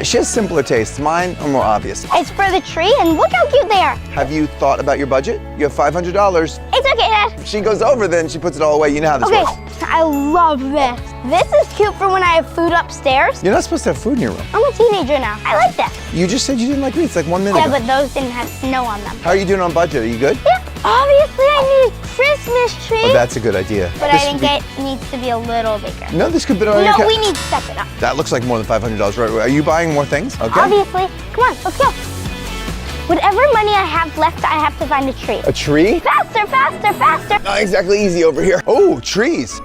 She has simpler tastes. Mine are more obvious. It's for the tree, and look how cute they are. Have you thought about your budget? You have $500. It's okay, Dad. If she goes over, then she puts it all away. You know how this Okay, works. I love this. This is cute for when I have food upstairs. You're not supposed to have food in your room. I'm a teenager now. I like that. You just said you didn't like wreaths like 1 minute Yeah, ago. but those didn't have snow on them. How are you doing on budget? Are you good? Yeah, obviously I need a Christmas tree. Oh, that's a good idea. But This I think would it needs to be a little bigger. be- No, this could be on your No, we need to step it up. That looks like more than $500, right? Are you buying more things? Okay. Obviously. Come on, let's go. Whatever money I have left, I have to find a tree. A tree? Faster, faster, faster. Not exactly easy over here. Oh, trees.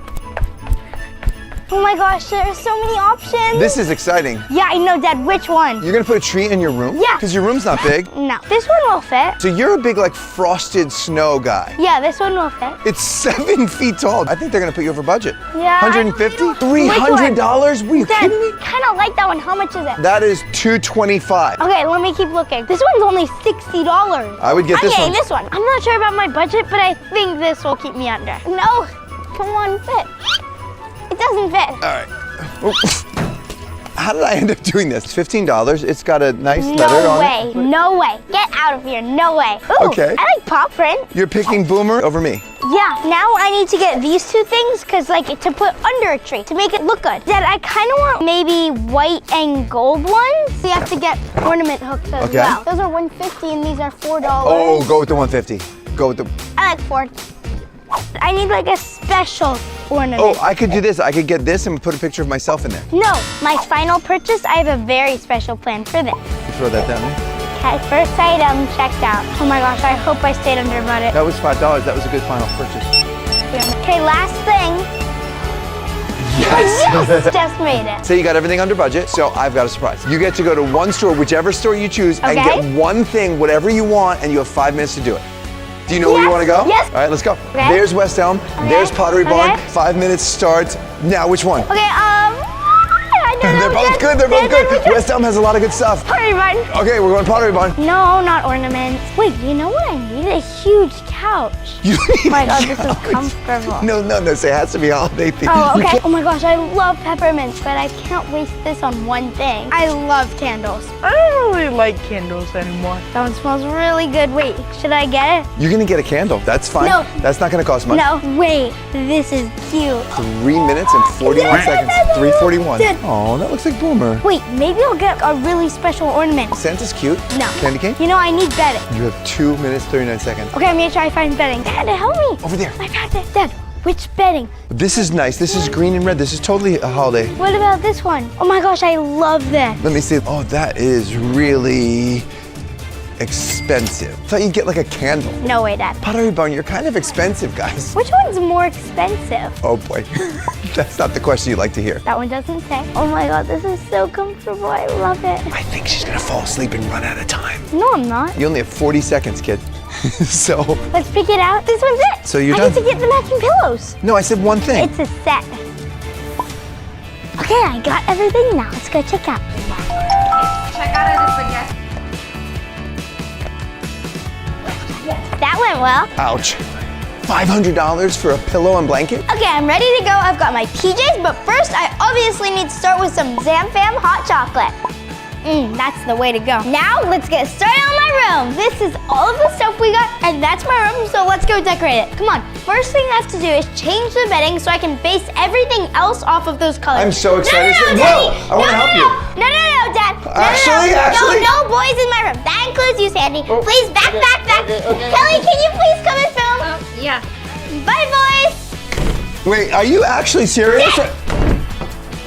Oh my gosh, there are so many options. This is exciting. Yeah, I know, Dad. Which one? You're gonna put a tree in your room? Yeah. Because your room's not big. No, this one will fit. So you're a big, like, frosted snow guy. Yeah, this one will fit. It's 7 feet tall. I think they're gonna put you over budget. Yeah. $150? Which $300? What are you Dad, kidding me? kind of like that one. How much is it? That is $225. Okay, let me keep looking. This one's only $60. I would get this Okay, one. this one. I'm not sure about my budget, but I think this will keep me under. No, come on, fit. It doesn't fit. All right. How did I end up doing this? It's $15. It's got a nice letter on it. No way. Get out of here. No way. Ooh, Okay. I like paw print. You're picking Boomer over me. Yeah, now I need to get these 2 things because like to put under a tree to make it look good. Dad, I kind of want maybe white and gold ones. So you have to get ornament hooks as Okay. well. Those are $150 and these are $4. Oh, go with the 150. Go with the... I like 4. I need like a special ornament. Oh, I could do this. I could get this and put a picture of myself in there. No, my final purchase, I have a very special plan for this. Throw that down there. Okay, first item checked out. Oh my gosh, I hope I stayed under budget. That was $5. That was a good final purchase. Okay, last thing. Yes! Just made it. So you got everything under budget, so I've got a surprise. You get to go to one store, whichever store you choose, and Okay. get one thing, whatever you want, and you have 5 minutes to do it. Do you know where you want to go? Yes. All right, let's go. Okay. There's West Elm. There's Pottery Barn. Okay. 5 minutes starts. Now, which one? Okay, I don't know. They're both good. They're both good. West Elm has a lot of good stuff. Pottery Barn. Okay, we're going Pottery Barn. No, not ornaments. Wait, you know what I need? A huge couch. You Oh need my a god, this is couch. comfortable. No, so it has to be a holiday theme. Oh, You okay. can't- Oh my gosh, I love peppermints, but I can't waste this on one thing. I love candles. I don't really like candles anymore. That one smells really good. Wait, should I get it? You're gonna get a candle. That's fine. No. That's not gonna cost much. No, wait, this is cute. 3 minutes and 41 seconds. 3:41. Dad. Oh, that looks like Boomer. Wait, maybe I'll get a really special ornament. Santa's cute. No. Candy cane? You know, I need bedding. You have 2 minutes, 39 seconds. Okay, I'm gonna try to find bedding. Dad, help me. Over there. I found it. Dad, which bedding? This is nice. This is green and red. This is totally a holiday. What about this one? Oh my gosh, I love this. Let me see. Oh, that is really expensive. Thought you'd get like a candle. No way, Dad. Pottery Barn, you're kind of expensive, guys. Which one's more expensive? Oh boy. That's not the question you like to hear. That one doesn't say. Oh my god, this is so comfortable. I love it. I think she's gonna fall asleep and run out of time. No, I'm not. You only have 40 seconds, kid. So, Let's pick it out. This one's it. So you're I done? need to get the matching pillows. no, I said one thing. It's a set. Okay, I got everything now. Let's go check out. Check out of the spaghetti. That went well. Ouch. $500 for a pillow and blanket? Okay, I'm ready to go. I've got my PJs, but first I obviously need to start with some Zamfam hot chocolate. That's the way to go. Now, let's get started on my room. This is all of the stuff we got, and that's my room, so let's go decorate it. Come on. First thing I have to do is change the bedding so I can base everything else off of those colors. I'm so excited. No, Whoa, Daddy. I wanna help you. No, Dad. Ashley. No boys in my room. That includes you, Sandy. Please, back. Kelly, can you please come and film? Yeah. Bye, boys. Wait, are you actually serious?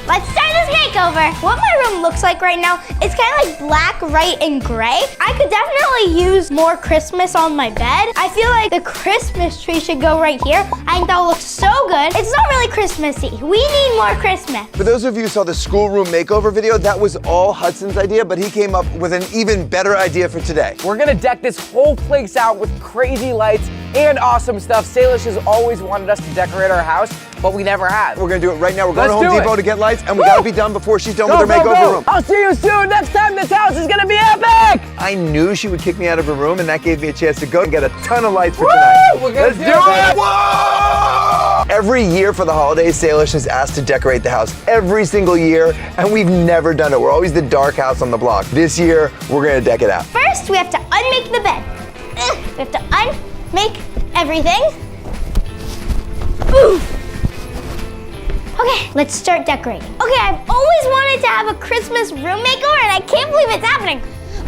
Let's start this makeover. What my room looks like right now, it's kind of like black, white, and gray. I could definitely use more Christmas on my bed. I feel like the Christmas tree should go right here. I think that looks so good. It's not really Christmassy. We need more Christmas. For those of you who saw the schoolroom makeover video, that was all Hudson's idea, but he came up with an even better idea for today. We're gonna deck this whole place out with crazy lights and awesome stuff. Salish has always wanted us to decorate our house, but we never have. We're gonna do it right now. We're going Let's to Home do Depot it. to get lights, and we gotta be done before she's done with her Go, makeover room. I'll see you soon. Next time, this house is gonna be epic. I knew she would kick me out of her room, and that gave me a chance to go and get a ton of lights for tonight. We're gonna Let's do it! Whoa! Every year for the holidays, Salish is asked to decorate the house every single year, and we've never done it. We're always the dark house on the block. This year, we're gonna deck it out. First, we have to unmake the bed. We have to unmake everything. Ooh. Okay, let's start decorating. Okay, I've always wanted to have a Christmas room makeover, and I can't believe it's happening.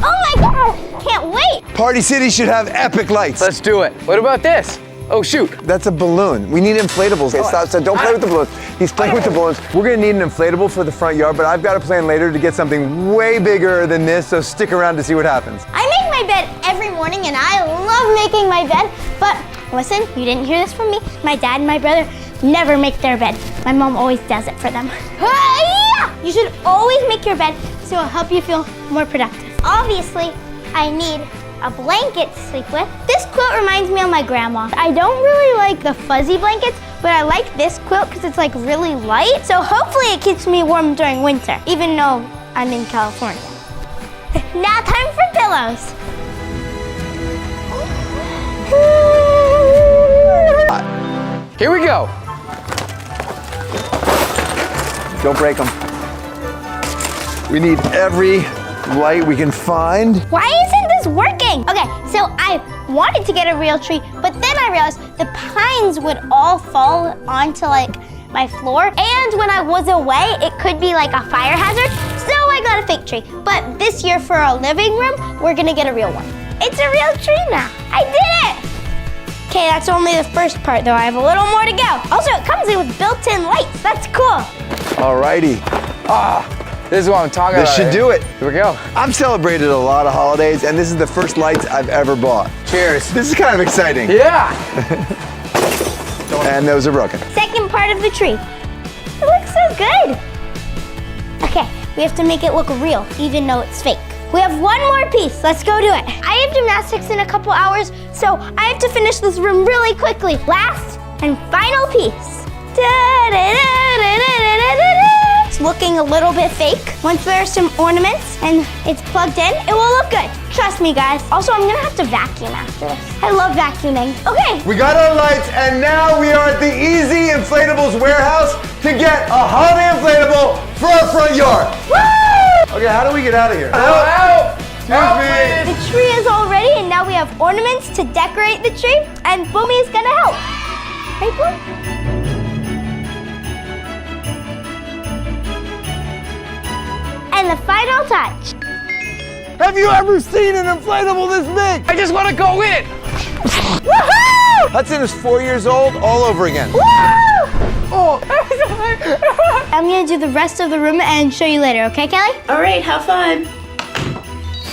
Oh my god, can't wait. Party City should have epic lights. Let's do it. What about this? Oh shoot. That's a balloon. We need inflatables. Okay, stop. Don't play with the balloons. He's playing with the balloons. We're gonna need an inflatable for the front yard, but I've got a plan later to get something way bigger than this, so stick around to see what happens. I make my bed every morning, and I love making my bed, but listen, you didn't hear this from me. My dad and my brother never make their bed. My mom always does it for them. You should always make your bed so it'll help you feel more productive. Obviously, I need a blanket to sleep with. This quilt reminds me of my grandma. I don't really like the fuzzy blankets, but I like this quilt because it's like really light. So hopefully it keeps me warm during winter, even though I'm in California. Now time for pillows. Here we go. Don't break them. We need every light we can find. Why isn't this working? Okay, so I wanted to get a real tree, but then I realized the pines would all fall onto like my floor, and when I was away, it could be like a fire hazard, so I got a fake tree. But this year for our living room, we're gonna get a real one. It's a real tree now. I did it! Okay, that's only the first part though. I have a little more to go. Also, it comes in with built-in lights. That's cool. Alrighty. This is what I'm talking This about. should do it. Here we go. I've celebrated a lot of holidays, and this is the first lights I've ever bought. Cheers. This is kind of exciting. Yeah. And those are broken. Second part of the tree. It looks so good. Okay, we have to make it look real, even though it's fake. We have one more piece. Let's go do it. I have gymnastics in a couple hours, so I have to finish this room really quickly. Last and final piece. It's looking a little bit fake. Once there are some ornaments and it's plugged in, it will look good. Trust me, guys. Also, I'm gonna have to vacuum after this. I love vacuuming. Okay. We got our lights, and now we are at the Easy Inflatables warehouse to get a holiday inflatable for our front yard. Woo! Okay, how do we get out of here? Help! Excuse me. The tree is all ready, and now we have ornaments to decorate the tree, and Boomy's gonna help. Right, Boom? And the final touch. Have you ever seen an inflatable this big? I just want to go in. Woohoo! Hudson is 4 years old, all over again. Woo! Oh. I'm gonna do the rest of the room and show you later, okay, Kelly? All right, have fun.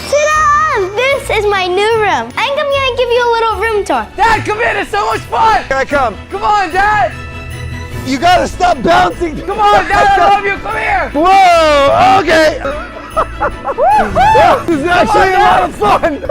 Ta-da! This is my new room. I think I'm gonna give you a little room tour. Dad, come in. It's so much fun. Here I come. Come on, Dad. You gotta stop bouncing. Come on, Dad. I love you. Come here. Whoa, okay. This is actually a lot of fun.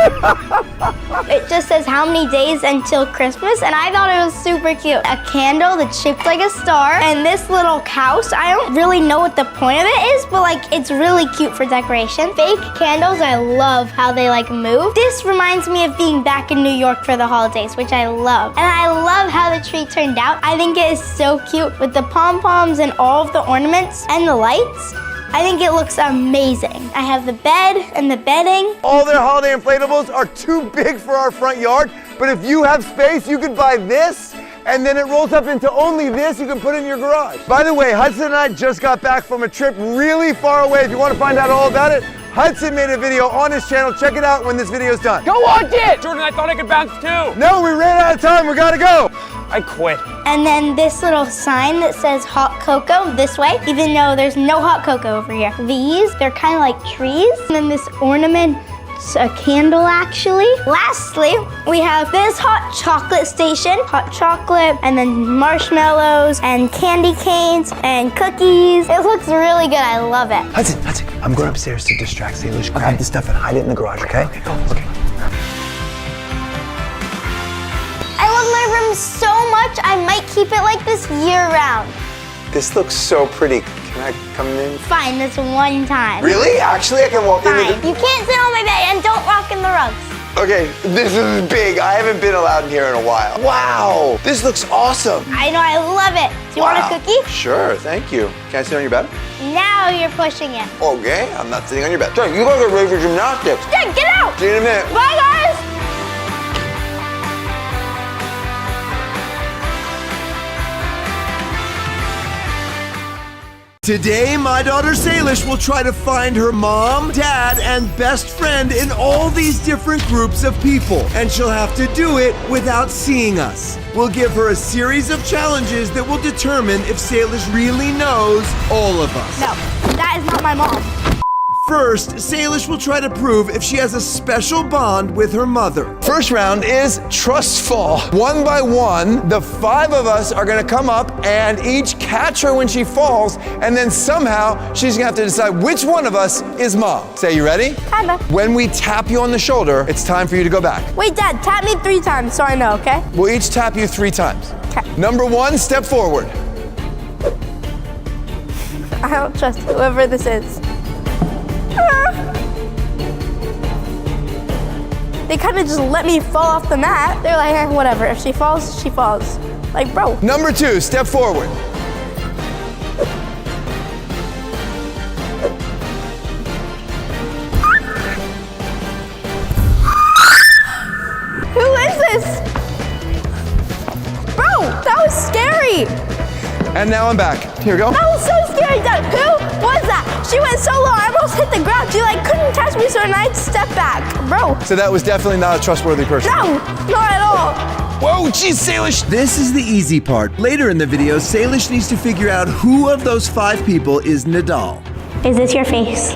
It just says how many days until Christmas, and I thought it was super cute. A candle that's shaped like a star, and this little house. I don't really know what the point of it is, but like it's really cute for decoration. Fake candles, I love how they like move. This reminds me of being back in New York for the holidays, which I love. And I love how the tree turned out. I think it is so cute with the pom-poms and all of the ornaments and the lights. I think it looks amazing. I have the bed and the bedding. All their holiday inflatables are too big for our front yard, but if you have space, you could buy this, and then it rolls up into only this you can put in your garage. By the way, Hudson and I just got back from a trip really far away. If you want to find out all about it, Hudson made a video on his channel. Check it out when this video's done. Go watch it. Jordan, I thought I could bounce too. No, we ran out of time. We gotta go. I quit. And then this little sign that says hot cocoa this way, even though there's no hot cocoa over here. These, they're kind of like trees. And then this ornament, it's a candle actually. Lastly, we have this hot chocolate station, hot chocolate, and then marshmallows and candy canes and cookies. It looks really good, I love it. Hudson, I'm going upstairs to distract Salish. Grab the stuff and hide it in the garage, okay? Okay, go. Okay. I love my room so much, I might keep it like this year-round. This looks so pretty. Can I come in? Fine, this one time. Really? Actually, I can walk in. Fine. You can't sit on my bed and don't rock in the rugs. Okay, this is big. I haven't been allowed in here in a while. Wow, this looks awesome. I know, I love it. Do you want a cookie? Sure, thank you. Can I sit on your bed? Now you're pushing it. Okay, I'm not sitting on your bed. Sorry, you gotta get ready for gymnastics. Dad, get out! See you in a minute. Bye, guys! Today, my daughter Salish will try to find her mom, dad, and best friend in all these different groups of people. And she'll have to do it without seeing us. We'll give her a series of challenges that will determine if Salish really knows all of us. No, that is not my mom. First, Salish will try to prove if she has a special bond with her mother. First round is trust fall. One by one, the 5 of us are gonna come up and each catch her when she falls, and then somehow she's gonna have to decide which one of us is mom. Say, you ready? Kinda. When we tap you on the shoulder, it's time for you to go back. Wait, Dad, tap me 3 times so I know, okay? We'll each tap you 3 times. Okay. Number 1, step forward. I don't trust whoever this is. They kind of just let me fall off the mat. They're like, eh, whatever. If she falls, she falls. Like, bro. Number 2, step forward. Who is this? Bro, that was scary. And now I'm back. Here we go. That was so scary, Dad. Who was that? She went so low, I almost hit the ground. She like couldn't catch me, so I had to step back. Bro. So that was definitely not a trustworthy person. No, not at all. Whoa, geez, Salish. This is the easy part. Later in the video, Salish needs to figure out who of those 5 people is Nadal. Is this your face?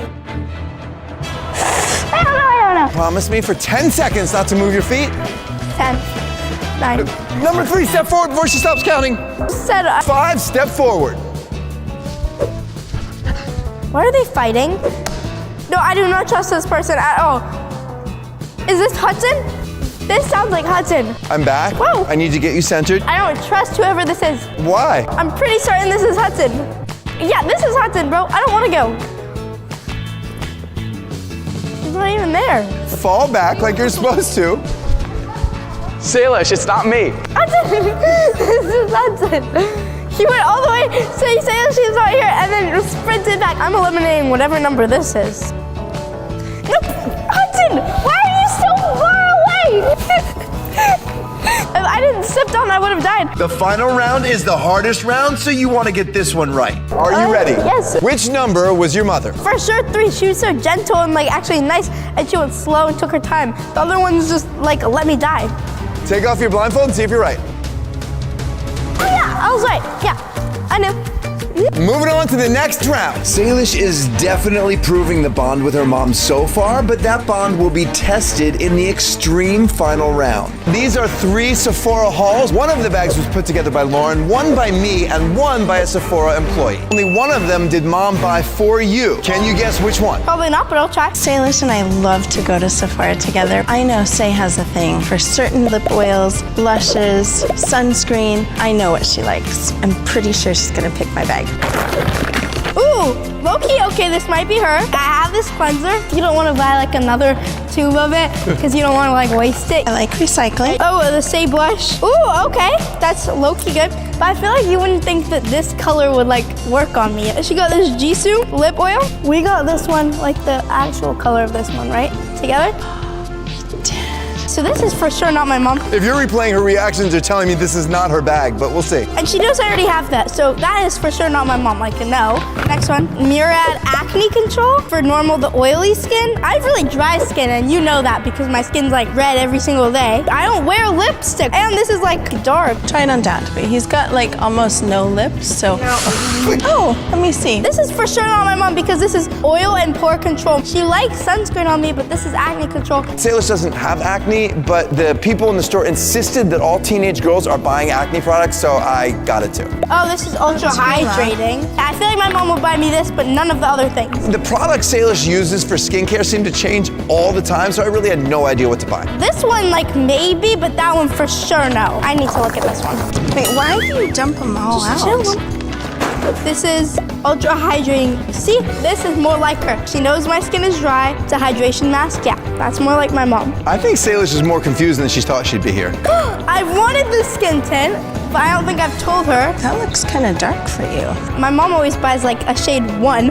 I don't know. Promise me for 10 seconds not to move your feet. 10, 9. Number 3, step forward before she stops counting. 5, step forward. Why are they fighting? No, I do not trust this person at all. Is this Hudson? This sounds like Hudson. I'm back. Whoa. I need to get you centered. I don't trust whoever this is. Why? I'm pretty certain this is Hudson. Yeah, this is Hudson, bro. I don't want to go. He's not even there. Fall back like you're supposed to. Salish, it's not me. Hudson! This is Hudson. He went all the way, saying she's not here, and then sprinted back. I'm eliminating whatever number this is. Nope! Hudson! Why are you so far away? If I didn't step down, I would have died. The final round is the hardest round, so you want to get this one right. Are you ready? Yes. Which number was your mother? For sure 3. She was so gentle and like actually nice, and she went slow and took her time. The other one's just like, let me die. Take off your blindfold and see if you're right. Oh yeah, I was right. Yeah, I knew. Moving on to the next round. Salish is definitely proving the bond with her mom so far, but that bond will be tested in the extreme final round. These are 3 Sephora hauls. One of the bags was put together by Lauren, one by me, and one by a Sephora employee. Only one of them did mom buy for you. Can you guess which one? Probably not, but I'll try. Salish and I love to go to Sephora together. I know Say has a thing for certain lip oils, blushes, sunscreen. I know what she likes. I'm pretty sure she's gonna pick my bag. Ooh, low-key, okay, this might be her. I have this cleanser. You don't want to buy like another tube of it because you don't want to like waste it. I like recycling. Oh, the Say blush. Ooh, okay, that's low-key good. But I feel like you wouldn't think that this color would like work on me. She got this Jisoo lip oil. We got this one, like the actual color of this one, right? Together? So this is for sure not my mom. If you're replaying her reactions, you're telling me this is not her bag, but we'll see. And she knows I already have that, so that is for sure not my mom, like a no. Next one, Murad Acne Control for normal, the oily skin. I have really dry skin, and you know that because my skin's like red every single day. I don't wear lipstick, and this is like dark. Try it on Dad, but he's got like almost no lips, so. No. Oh, let me see. This is for sure not my mom because this is oil and pore control. She likes sunscreen on me, but this is acne control. Salish doesn't have acne, but the people in the store insisted that all teenage girls are buying acne products, so I got it too. Oh, this is ultra hydrating. I feel like my mom would buy me this, but none of the other things. The products Salish uses for skincare seem to change all the time, so I really had no idea what to buy. This one, like maybe, but that one for sure no. I need to look at this one. Wait, why do you dump them all out? This is ultra hydrating. See, this is more like her. She knows my skin is dry. It's a hydration mask. Yeah, that's more like my mom. I think Salish is more confused than she thought she'd be here. I wanted the skin tint, but I don't think I've told her. That looks kind of dark for you. My mom always buys like a shade 1.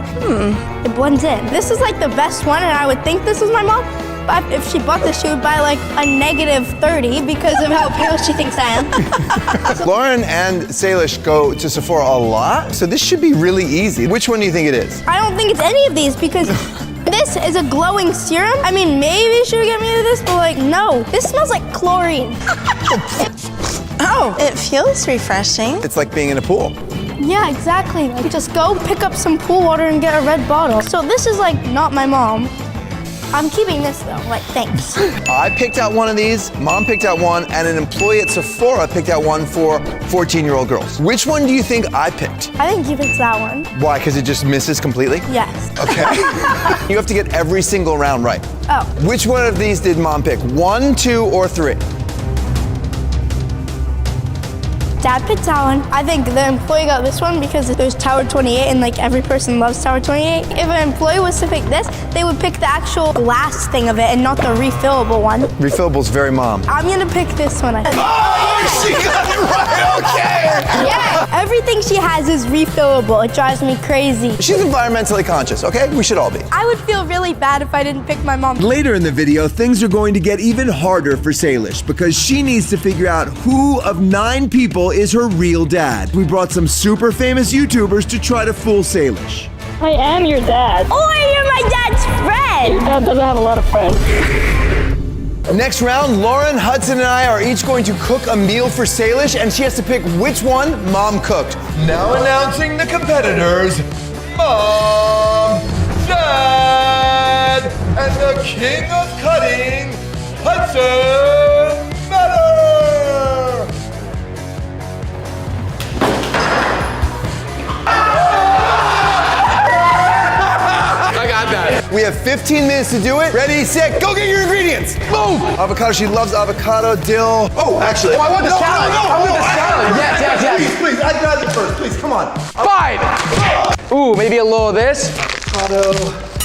It blends in. This is like the best one, and I would think this is my mom. But if she bought this, she would buy like a -30 because of how pale she thinks I am. Lauren and Salish go to Sephora a lot, so this should be really easy. Which one do you think it is? I don't think it's any of these because this is a glowing serum. I mean, maybe she would get me to this, but like, no. This smells like chlorine. Oh, it feels refreshing. It's like being in a pool. Yeah, exactly. Like, just go pick up some pool water and get a red bottle. So this is like not my mom. I'm keeping this though, like, thanks. I picked out one of these, mom picked out one, and an employee at Sephora picked out one for 14-year-old girls. Which one do you think I picked? I think you picked that one. Why, because it just misses completely? Yes. Okay. You have to get every single round right. Oh. Which one of these did mom pick? 1, 2, or 3? Dad picked that one. I think the employee got this one because there's Tower 28 and like every person loves Tower 28. If an employee was to pick this, they would pick the actual glass thing of it and not the refillable one. Refillable's very mom. I'm gonna pick this one. Oh, she got it right, okay! Yeah, everything she has is refillable. It drives me crazy. She's environmentally conscious, okay? We should all be. I would feel really bad if I didn't pick my mom. Later in the video, things are going to get even harder for Salish because she needs to figure out who of 9 people is her real dad. We brought some super famous YouTubers to try to fool Salish. I am your dad. Oh, you're my dad's friend. Your dad doesn't have a lot of friends. Next round, Lauren, Hudson, and I are each going to cook a meal for Salish, and she has to pick which one Mom cooked. Now announcing the competitors, Mom, Dad, and the king of cutting, Hudson Feather. I got that. We have 15 minutes to do it. Ready, set, go get your ingredients. Move! Avocado, she loves avocado, dill. Oh, actually. Oh, I want the salad. I want the salad. Yes. Please, I'd grab it first. Please, come on. Fine. Ooh, maybe a little of this. Avocado.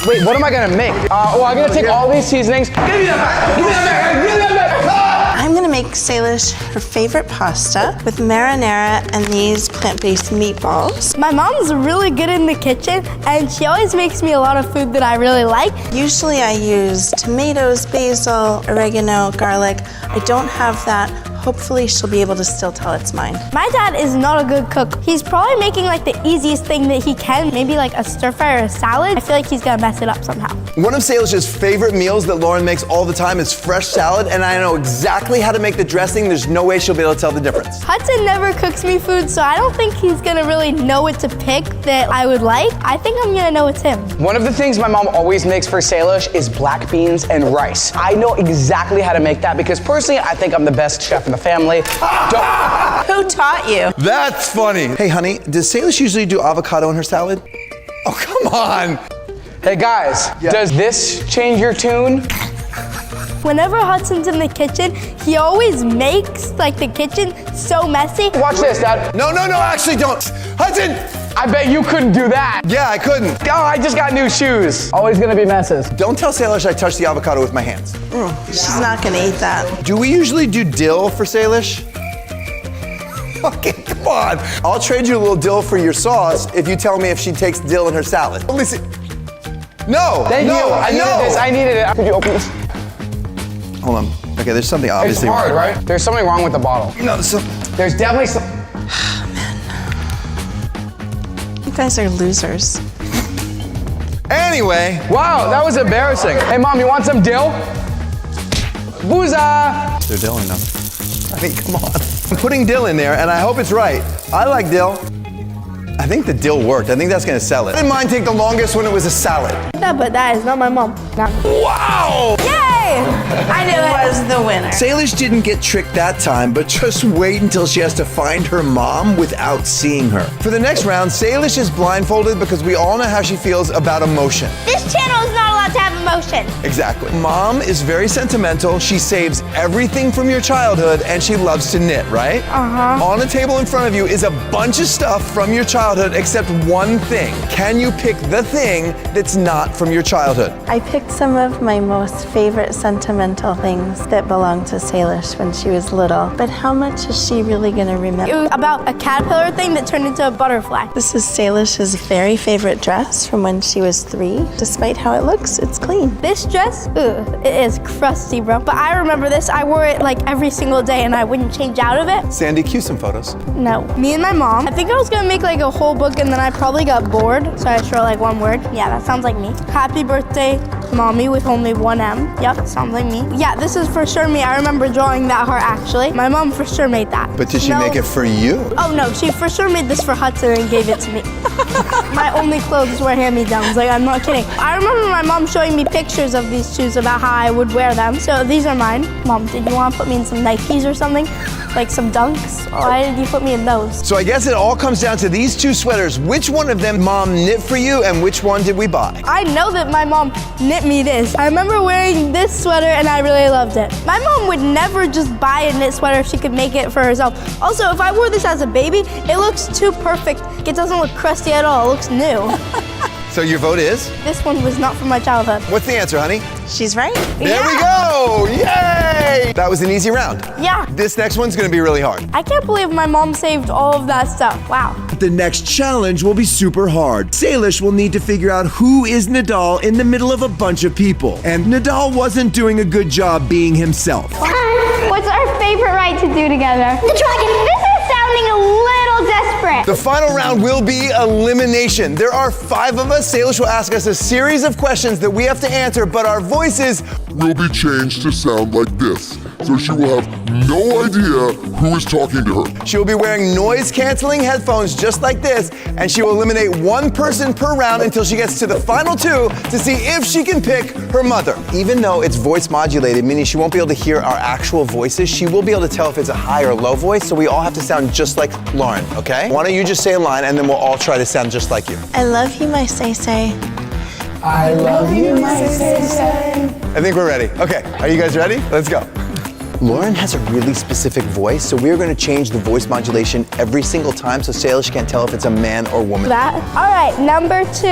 Wait, what am I gonna make? I'm gonna take all these seasonings. Give me that back! Give me that back! Give me that back! I'm gonna make Salish her favorite pasta with marinara and these plant-based meatballs. My mom's really good in the kitchen, and she always makes me a lot of food that I really like. Usually I use tomatoes, basil, oregano, garlic. I don't have that. Hopefully she'll be able to still tell it's mine. My dad is not a good cook. He's probably making like the easiest thing that he can, maybe like a stir fry or a salad. I feel like he's gonna mess it up somehow. One of Salish's favorite meals that Lauren makes all the time is fresh salad, and I know exactly how to make the dressing. There's no way she'll be able to tell the difference. Hudson never cooks me food, so I don't think he's gonna really know what to pick that I would like. I think I'm gonna know it's him. One of the things my mom always makes for Salish is black beans and rice. I know exactly how to make that because personally, I think I'm the best chef in the family. Who taught you? That's funny. Hey, honey, does Salish usually do avocado in her salad? Oh, come on. Hey guys, does this change your tune? Whenever Hudson's in the kitchen, he always makes like the kitchen so messy. Watch this, Dad. No, actually don't. Hudson! I bet you couldn't do that. Yeah, I couldn't. Oh, I just got new shoes. Always gonna be messes. Don't tell Salish I touched the avocado with my hands. She's not gonna eat that. Do we usually do dill for Salish? Okay, come on. I'll trade you a little dill for your sauce if you tell me if she takes dill in her salad. Listen. No, Thank you. I needed this. I needed it. Could you open this? Hold on. Okay, there's something obviously It's hard, wrong. right? There's something wrong with the bottle. No, there's definitely some. You guys are losers. Anyway. Wow, that was embarrassing. Hey, Mom, you want some dill? Booza! Is there dill or no? I mean, come on. I'm putting dill in there, and I hope it's right. I like dill. I think the dill worked. I think that's gonna sell it. I didn't mind take the longest when it was a salad. Yeah, but that is not my mom. Wow! Yay! I knew it. Was the winner. Salish didn't get tricked that time, but just wait until she has to find her mom without seeing her. For the next round, Salish is blindfolded because we all know how she feels about emotion. This channel is not allowed to have emotion. Exactly. Mom is very sentimental. She saves everything from your childhood, and she loves to knit, right? Uh-huh. On the table in front of you is a bunch of stuff from your childhood except one thing. Can you pick the thing that's not from your childhood? I picked some of my most favorite sentimental things that belonged to Salish when she was little, but how much is she really gonna remember? It was about a caterpillar thing that turned into a butterfly. This is Salish's very favorite dress from when she was 3. Despite how it looks, it's clean. This dress, it is crusty, bro. But I remember this. I wore it like every single day and I wouldn't change out of it. Sandy, cue some photos. No. Me and my mom, I think I was gonna make like a whole book and then I probably got bored. So I just wrote like one word. Yeah, that sounds like me. Happy birthday, mommy, with only one M. Yep, sounds like me. Yeah, this is for sure me. I remember drawing that heart actually. My mom for sure made that. But did she make it for you? Oh no, she for sure made this for Hudson and gave it to me. My only clothes were hand-me-downs, like I'm not kidding. I remember my mom showing me pictures of these shoes about how I would wear them. So these are mine. Mom, did you want to put me in some Nikes or something? Like some Dunks? Why did you put me in those? So I guess it all comes down to these 2 sweaters. Which one of them Mom knit for you and which one did we buy? I know that my mom knit me this. I remember wearing this sweater and I really loved it. My mom would never just buy a knit sweater if she could make it for herself. Also, if I wore this as a baby, it looks too perfect. It doesn't look crusty at all. It looks new. So your vote is? This one was not from my childhood. What's the answer, honey? She's right. There we go! Yay! That was an easy round. Yeah. This next one's gonna be really hard. I can't believe my mom saved all of that stuff. Wow. The next challenge will be super hard. Salish will need to figure out who is Nadal in the middle of a bunch of people. And Nadal wasn't doing a good job being himself. What's our favorite ride to do together? The dragon. This is sounding a little desperate. it. The final round will be elimination. There are 5 of us. Salish will ask us a series of questions that we have to answer, but our voices will be changed to sound like this. So she will have no idea who is talking to her. She will be wearing noise-canceling headphones just like this, and she will eliminate 1 person per round until she gets to the final 2 to see if she can pick her mother. Even though it's voice modulated, meaning she won't be able to hear our actual voices, she will be able to tell if it's a high or low voice, so we all have to sound just like Lauren, okay? Why don't you just say a line, and then we'll all try to sound just like you. I love you, my say-say. I love you, my say-say. I think we're ready. Okay, are you guys ready? Let's go. Lauren has a really specific voice, so we're going to change the voice modulation every single time so Salish can't tell if it's a man or woman. All right, number 2.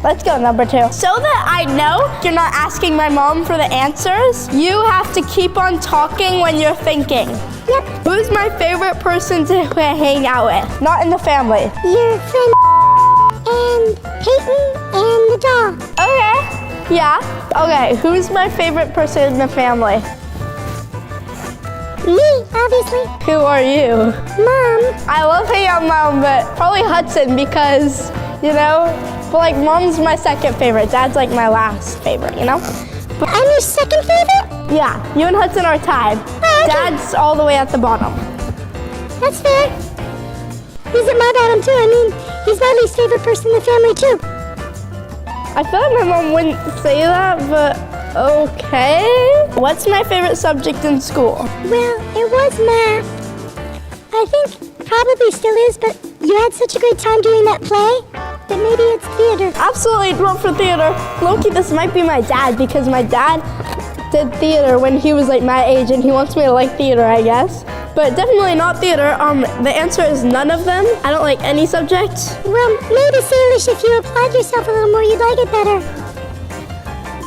Let's go, number 2. So that I know you're not asking my mom for the answers, you have to keep on talking when you're thinking. Yep. Who's my favorite person to hang out with? Not in the family. Your friend and Peyton and the dog. Okay. Yeah. Okay. Who's my favorite person in the family? Me, obviously. Who are you? Mom. I love hanging out with Mom, but probably Hudson because, you know, but like Mom's my second favorite. Dad's like my last favorite, you know? But I'm your second favorite? Yeah. You and Hudson are tied. Oh, okay. Dad's all the way at the bottom. That's fair. He's at my bottom too. I mean, he's my least favorite person in the family too. I feel like my mom wouldn't say that, but okay. What's my favorite subject in school? Well, it was math. I think probably still is, but you had such a great time doing that play that maybe it's theater. Absolutely not for theater. Loki, this might be my dad because my dad did theater when he was like my age and he wants me to like theater, I guess. But definitely not theater. The answer is none of them. I don't like any subject. Well, maybe Salish, if you applied yourself a little more, you'd like it better.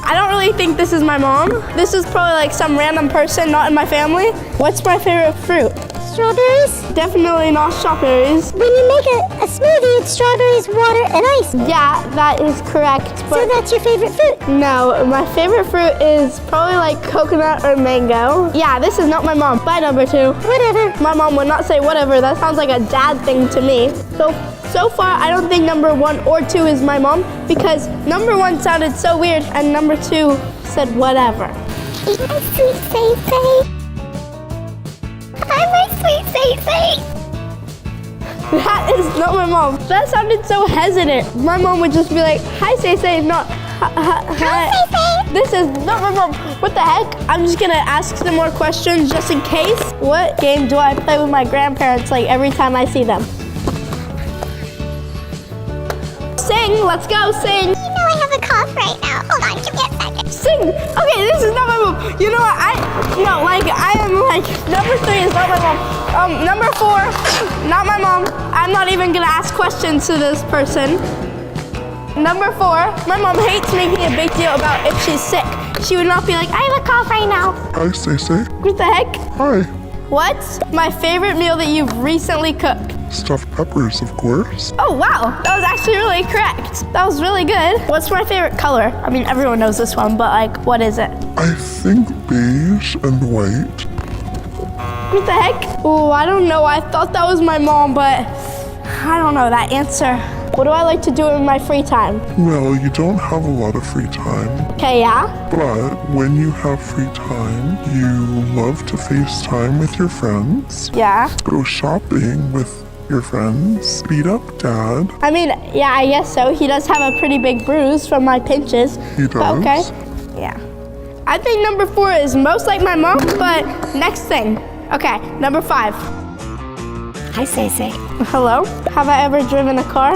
I don't really think this is my mom. This is probably like some random person not in my family. What's my favorite fruit? Strawberries? Definitely not strawberries. When you make a smoothie, it's strawberries, water, and ice. Yeah, that is correct. So that's your favorite fruit? No, my favorite fruit is probably like coconut or mango. Yeah, this is not my mom. Bye, number 2. Whatever. My mom would not say whatever. That sounds like a dad thing to me. So far, I don't think number 1 or 2 is my mom because number 1 sounded so weird and number 2 said whatever. It's my sweet say-say. Hi, my sweet say-say. That is not my mom. That sounded so hesitant. My mom would just be like, hi, say-say, not hi, say-say. This is not my mom. What the heck? I'm just gonna ask some more questions just in case. What game do I play with my grandparents like every time I see them? Sing, let's go, sing. You know I have a cough right now. Hold on, give me a second. Sing. Okay, this is not my mom. You know what? I am like, number 3 is not my mom. Number 4, not my mom. I'm not even gonna ask questions to this person. Number 4, my mom hates making a big deal about if she's sick. She would not be like, I have a cough right now. Hi, say-say. What the heck? Hi. What's my favorite meal that you've recently cooked? Stuffed peppers, of course. Oh, wow. That was actually really correct. That was really good. What's my favorite color? I mean, everyone knows this one, but like, what is it? I think beige and white. What the heck? Oh, I don't know. I thought that was my mom, but I don't know that answer. What do I like to do in my free time? Well, you don't have a lot of free time. Okay, yeah? But when you have free time, you love to FaceTime with your friends. Yeah. Go shopping with your friends. Beat up Dad. I mean, yeah, I guess so. He does have a pretty big bruise from my pinches. He does? But okay. Yeah. I think number 4 is most like my mom, but next thing. Okay, number 5. Hi, say-say. Hello? Have I ever driven a car?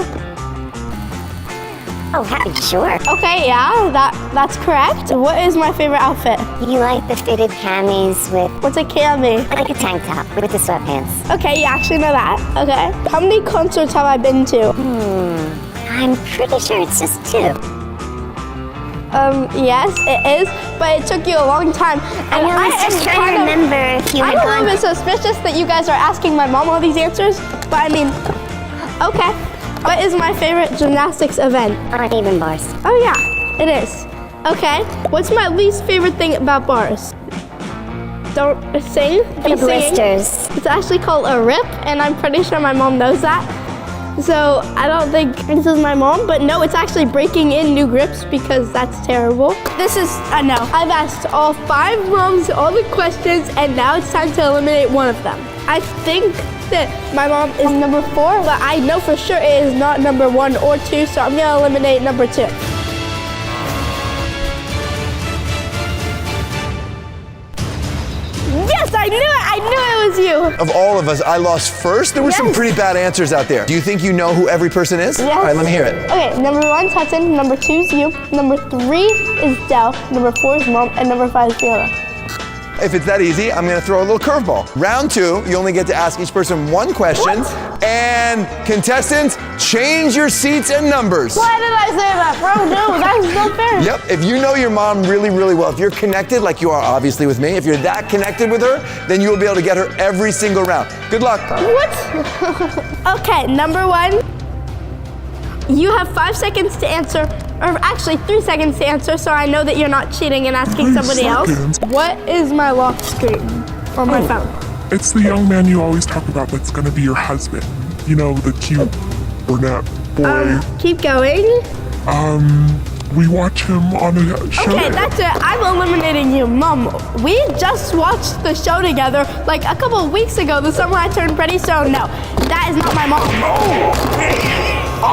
Oh, sure. Okay, yeah, that's correct. What is my favorite outfit? You like the fitted camis with... What's a cami? Like a tank top with the sweatpants. Okay, you actually know that. Okay. How many concerts have I been to? I'm pretty sure it's just 2. Yes, it is, but it took you a long time. And I was just trying to remember if you had gone... I'm a little bit suspicious that you guys are asking my mom all these answers, but I mean, okay. What is my favorite gymnastics event? Uneven bars. Oh yeah, it is. Okay, what's my least favorite thing about bars? don't sing. Be blisters. It's actually called a rip, and I'm pretty sure my mom knows that. So I don't think this is my mom, but no, it's actually breaking in new grips because that's terrible. This is a no. I've asked all 5 moms all the questions, and now it's time to eliminate one of them. I think that my mom is number 4, but I know for sure it is not number 1 or 2, so I'm gonna eliminate number 2. Yes, I knew it! I knew it was you! Of all of us, I lost first. There were some pretty bad answers out there. Do you think you know who every person is? Yes. All right, let me hear it. Okay, number 1 Hudson, number 2 is you, number 3 is Dell, number 4 is Mom, and number 5 is Fiona. If it's that easy, I'm gonna throw a little curveball. Round 2, you only get to ask each person 1 question. What? And contestants, change your seats and numbers. Why did I say that, bro? No, that's not fair. Yep, if you know your mom really, really well, if you're connected like you are obviously with me, if you're that connected with her, then you'll be able to get her every single round. Good luck. What? Okay, number 1, you have 5 seconds to answer, or actually 3 seconds to answer, so I know that you're not cheating and asking somebody else. What is my lock screen on my phone? It's the young man you always talk about that's gonna be your husband. You know, the cute brunette boy. Keep going. We watch him on a show. Okay, that's it. I'm eliminating you. Mom, we just watched the show together like a couple of weeks ago, the summer I turned pretty, so no. That is not my mom.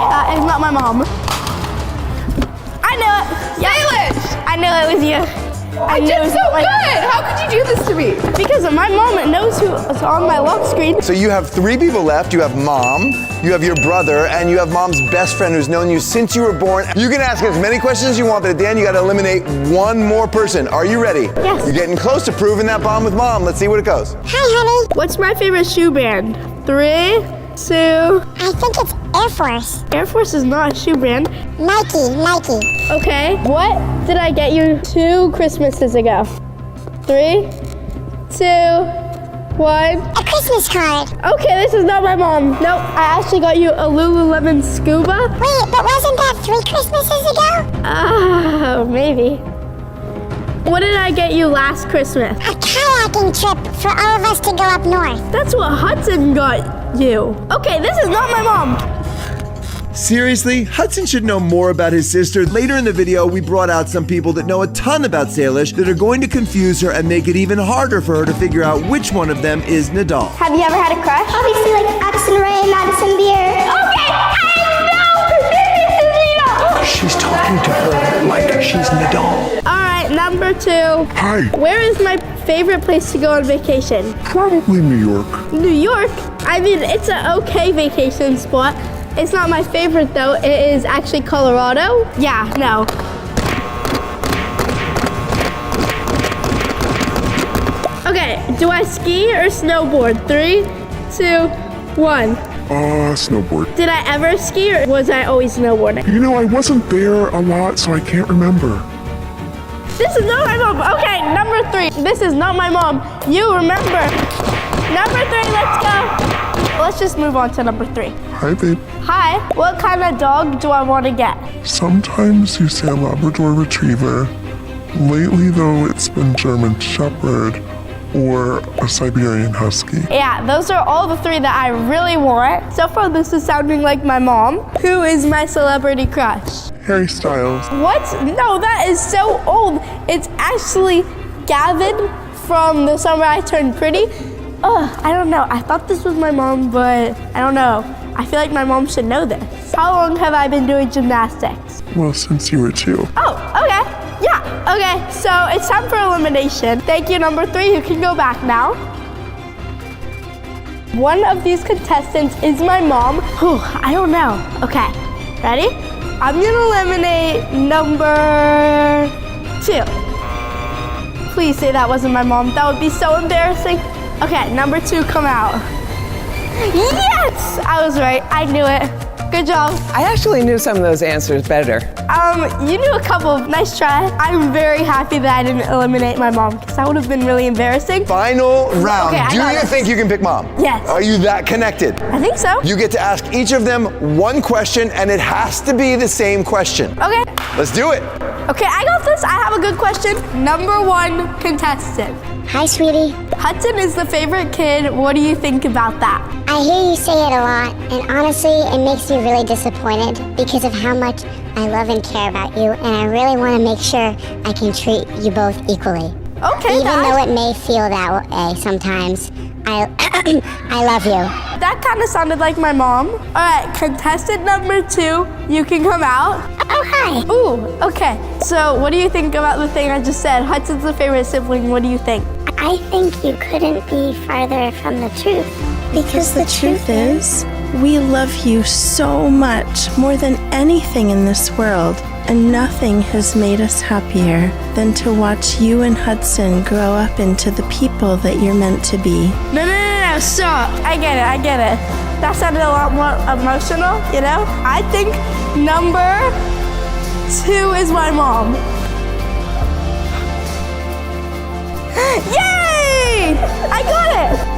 That is not my mom. I knew it. Salish! I knew it was you. I did so good! How could you do this to me? Because my mom knows who's on my lock screen. So you have 3 people left. You have Mom, you have your brother, and you have Mom's best friend who's known you since you were born. You can ask as many questions as you want, but at the end you gotta eliminate 1 more person. Are you ready? Yes. You're getting close to proving that bond with Mom. Let's see what it goes. Hi, honey. What's my favorite shoe brand? 3, 2. I think it's Air Force. Air Force is not a shoe brand. Nike. Okay. What did I get you 2 Christmases ago? 3, 2, 1. A Christmas card. Okay, this is not my mom. Nope, I actually got you a Lululemon Scuba. Wait, but wasn't that 3 Christmases ago? Oh, maybe. What did I get you last Christmas? A kayaking trip for all of us to go up north. That's what Hudson got you. Okay, this is not my mom. Seriously, Hudson should know more about his sister. Later in the video, we brought out some people that know a ton about Salish that are going to confuse her and make it even harder for her to figure out which one of them is Nadal. Have you ever had a crush? Obviously, like Addison Rae and Madison Beer. Okay, I know! She's talking to her like she's Nadal. All right, number 2. Hi. Where is my favorite place to go on vacation? Probably New York. New York? I mean, it's an okay vacation spot. It's not my favorite though. It is actually Colorado. Yeah, no. Okay, do I ski or snowboard? 3, 2, 1. Snowboard. Did I ever ski or was I always snowboarding? You know, I wasn't there a lot, so I can't remember. This is not my mom. Okay, number 3. This is not my mom. You remember. Number 3, let's go. Let's just move on to number 3. Hi, babe. Hi, what kind of dog do I want to get? Sometimes you say a Labrador Retriever. Lately, though, it's been German Shepherd or a Siberian Husky. Yeah, those are all the 3 that I really want. So far, this is sounding like my mom. Who is my celebrity crush? Harry Styles. What? No, that is so old. It's actually Gavin from The Summer I Turned Pretty. Ugh, I don't know. I thought this was my mom, but I don't know. I feel like my mom should know this. How long have I been doing gymnastics? Well, since you were 2. Oh, okay. Yeah, okay. So it's time for elimination. Thank you, number 3. You can go back now. One of these contestants is my mom. Whew, I don't know. Okay, ready? I'm gonna eliminate number 2. Please say that wasn't my mom. That would be so embarrassing. Okay, number 2, come out. Yes! I was right. I knew it. Good job. I actually knew some of those answers better. You knew a couple. Nice try. I'm very happy that I didn't eliminate my mom because that would have been really embarrassing. Final round. Okay, Do you think you can pick Mom? Yes. Are you that connected? I think so. You get to ask each of them 1 question, and it has to be the same question. Okay. Let's do it. Okay, I got this. I have a good question. Number 1 contestant. Hi, sweetie. Hudson is the favorite kid. What do you think about that? I hear you say it a lot, and honestly, it makes me really disappointed because of how much I love and care about you, and I really want to make sure I can treat you both equally. Okay, Even though it may feel that way sometimes, I love you. That kind of sounded like my mom. All right, contestant number 2, you can come out. Oh, hi. Ooh, okay. So what do you think about the thing I just said? Hudson's the favorite sibling. What do you think? I think you couldn't be farther from the truth. Because the truth is, we love you so much, more than anything in this world. And nothing has made us happier than to watch you and Hudson grow up into the people that you're meant to be. No, stop. I get it. That sounded a lot more emotional, you know? I think number 2 is my mom. Yay! I got it!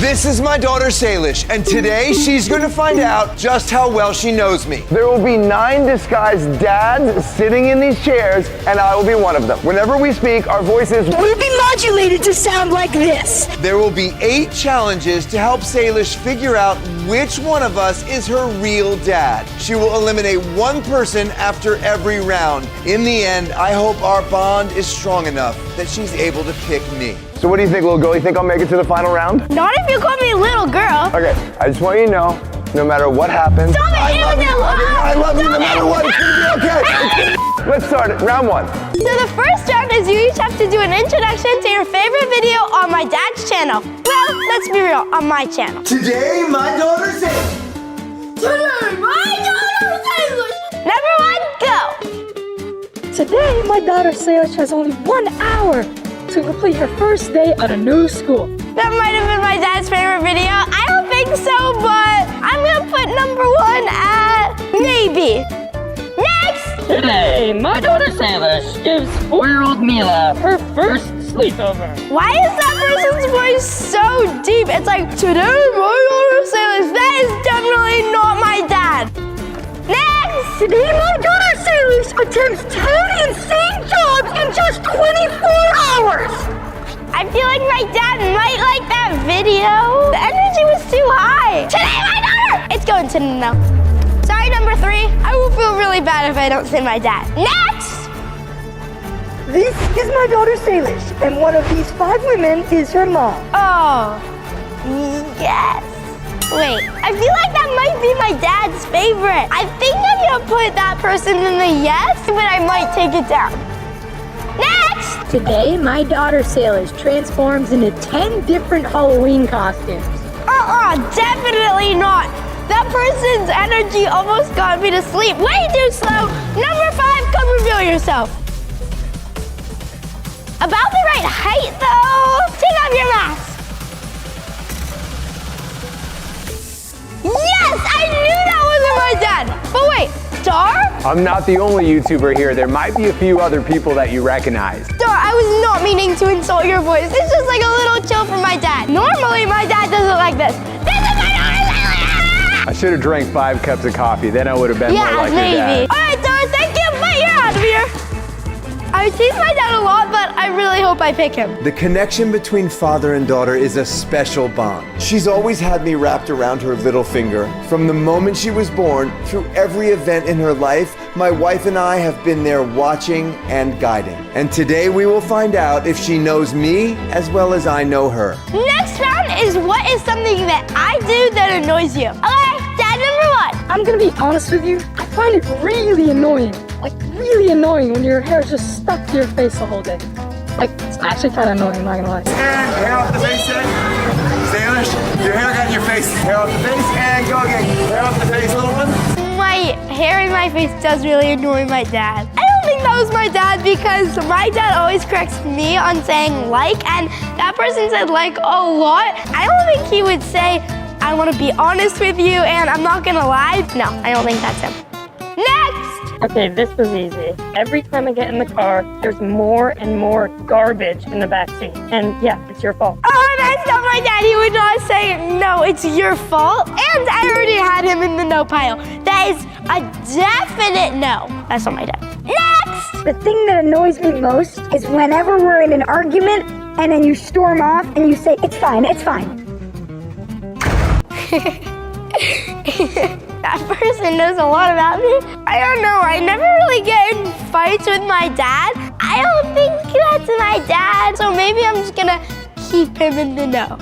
This is my daughter Salish, and today she's going to find out just how well she knows me. There will be 9 disguised dads sitting in these chairs, and I will be one of them. Whenever we speak, our voices will be modulated to sound like this. There will be 8 challenges to help Salish figure out which one of us is her real dad. She will eliminate 1 person after every round. In the end, I hope our bond is strong enough that she's able to pick me. So what do you think, little girl? You think I'll make it to the final round? Not if you call me little girl. Okay, I just want you to know, no matter what happens, I love you no matter what. It's gonna be okay. Let's start it. Round 1. So the first round is you each have to do an introduction to your favorite video on my dad's channel. Well, let's be real, on my channel. Today, my daughter Salish. Number 1, go. Today, my daughter Salish has only 1 hour to complete her first day at a new school. That might have been my dad's favorite video. I don't think so, but I'm gonna put number 1 at maybe. Next! Today, my daughter Salish gives 4-year-old Mila her first sleepover. Why is that person's voice so deep? It's like, today, my daughter Salish. That is definitely not my dad. Next! Today, my daughter Salish attempts 10 insane jobs in just 24 hours. I feel like my dad might like that video. The energy was too high. Today, my daughter! It's going to no. Sorry, number 3. I will feel really bad if I don't say my dad. Next! This is my daughter Salish, and one of these 5 women is her mom. Oh, yes. Wait, I feel like that might be my dad's favorite. I think I'm gonna put that person in the yes, but I might take it down. Next! Today, my daughter Salish transforms into 10 different Halloween costumes. Definitely not. That person's energy almost got me to sleep. Way too slow. Number 5, come reveal yourself. About the right height, though. Take off your mask. Yes, I knew that wasn't my dad. But wait, Dar? I'm not the only YouTuber here. There might be a few other people that you recognize. Dar, I was not meaning to insult your voice. It's just like a little chill from my dad. Normally, my dad doesn't like this. This is my daughter, Salish! I should have drank 5 cups of coffee. Then I would have been more like your dad. All right, Dar, thank you, but you're out of here. I tease my dad a lot, but I really hope I pick him. The connection between father and daughter is a special bond. She's always had me wrapped around her little finger. From the moment she was born, through every event in her life, my wife and I have been there watching and guiding. And today we will find out if she knows me as well as I know her. Next round is what is something that I do that annoys you. Okay, dad number 1. I'm gonna be honest with you, I find it really annoying. Like, really annoying when your hair is just stuck to your face the whole day. Like, it's actually kind of annoying, I'm not gonna lie. And hair off the face, Salish, your hair got in your face. Hair off the face, and go again. Hair off the face, little one. My hair in my face does really annoy my dad. I don't think that was my dad because my dad always corrects me on saying like, and that person said like a lot. I don't think he would say, I want to be honest with you and I'm not gonna lie. No, I don't think that's him. Next! Okay, this was easy. Every time I get in the car, there's more and more garbage in the backseat. And yeah, it's your fault. Oh, that's not my dad. He would not say, no, it's your fault. And I already had him in the no pile. That is A definite no. That's not my dad. Next! The thing that annoys me most is whenever we're in an argument and then you storm off and you say, it's fine, it's fine. That person knows a lot about me. I don't know, I never really get in fights with my dad. I don't think that's my dad, so maybe I'm just gonna keep him in the know.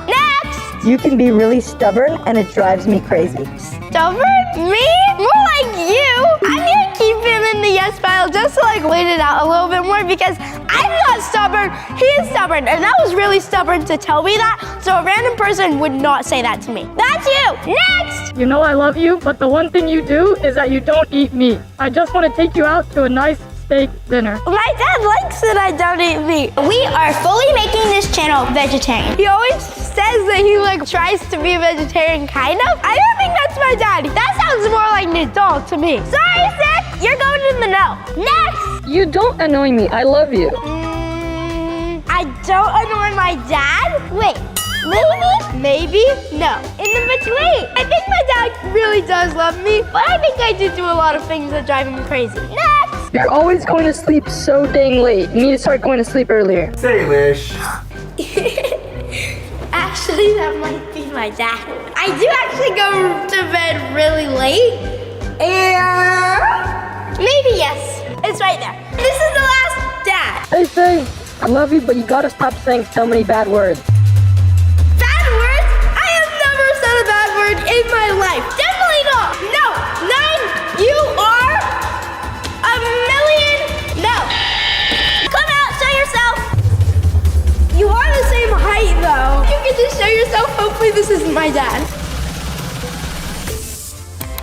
Next! You can be really stubborn and it drives me crazy. Stubborn? Me? More like you. I'm gonna keep him in the yes pile just to like wait it out a little bit more because I'm not stubborn, he is stubborn, and that was really stubborn to tell me that, so a random person would not say that to me. That's you! Next! You know I love you, but the one thing you do is that you don't eat meat. I just want to take you out to a nice steak dinner. My dad likes that I don't eat meat. We are fully making this channel vegetarian. He always says that he like tries to be vegetarian, kind of. I don't think that's my dad. That sounds more like Nadal to me. Sorry, Sick, you're going in the no. Next! You don't annoy me, I love you. I don't annoy my dad? Wait, maybe, no. In the between. I think my dad really does love me, but I think I do a lot of things that drive him crazy. Next! You're always going to sleep so dang late. You need to start going to sleep earlier. Salish. Actually, that might be my dad. I do actually go to bed really late. And maybe yes. It's right there. This is the last dad. Hey, Faye, I love you, but you gotta stop saying so many bad words. Bad words? I have never said a bad word in my life. Definitely not. No, none. You are a million. No. Come out, show yourself. You are the same height, though. You can just show yourself. Hopefully, this isn't my dad.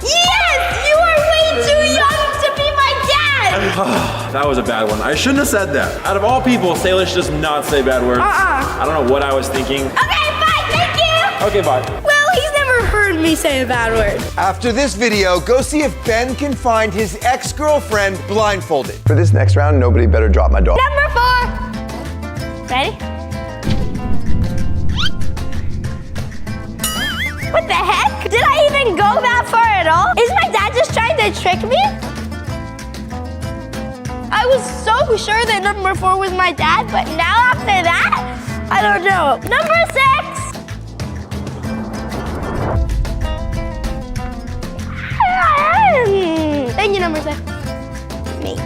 Yes, you are way too young to be my dad. That was a bad one. I shouldn't have said that. Out of all people, Salish does not say bad words. I don't know what I was thinking. Okay, bye. Thank you. Okay, bye. Well, he's never heard me say a bad word. After this video, go see if Ben can find his ex-girlfriend blindfolded. For this next round, nobody better drop my dog. Number 4. Ready? What the heck? Did I even go that far at all? Is my dad just trying to trick me? I was so sure that number 4 was my dad, but now after that, I don't know. Number 6. Thank you, number 6. Maybe.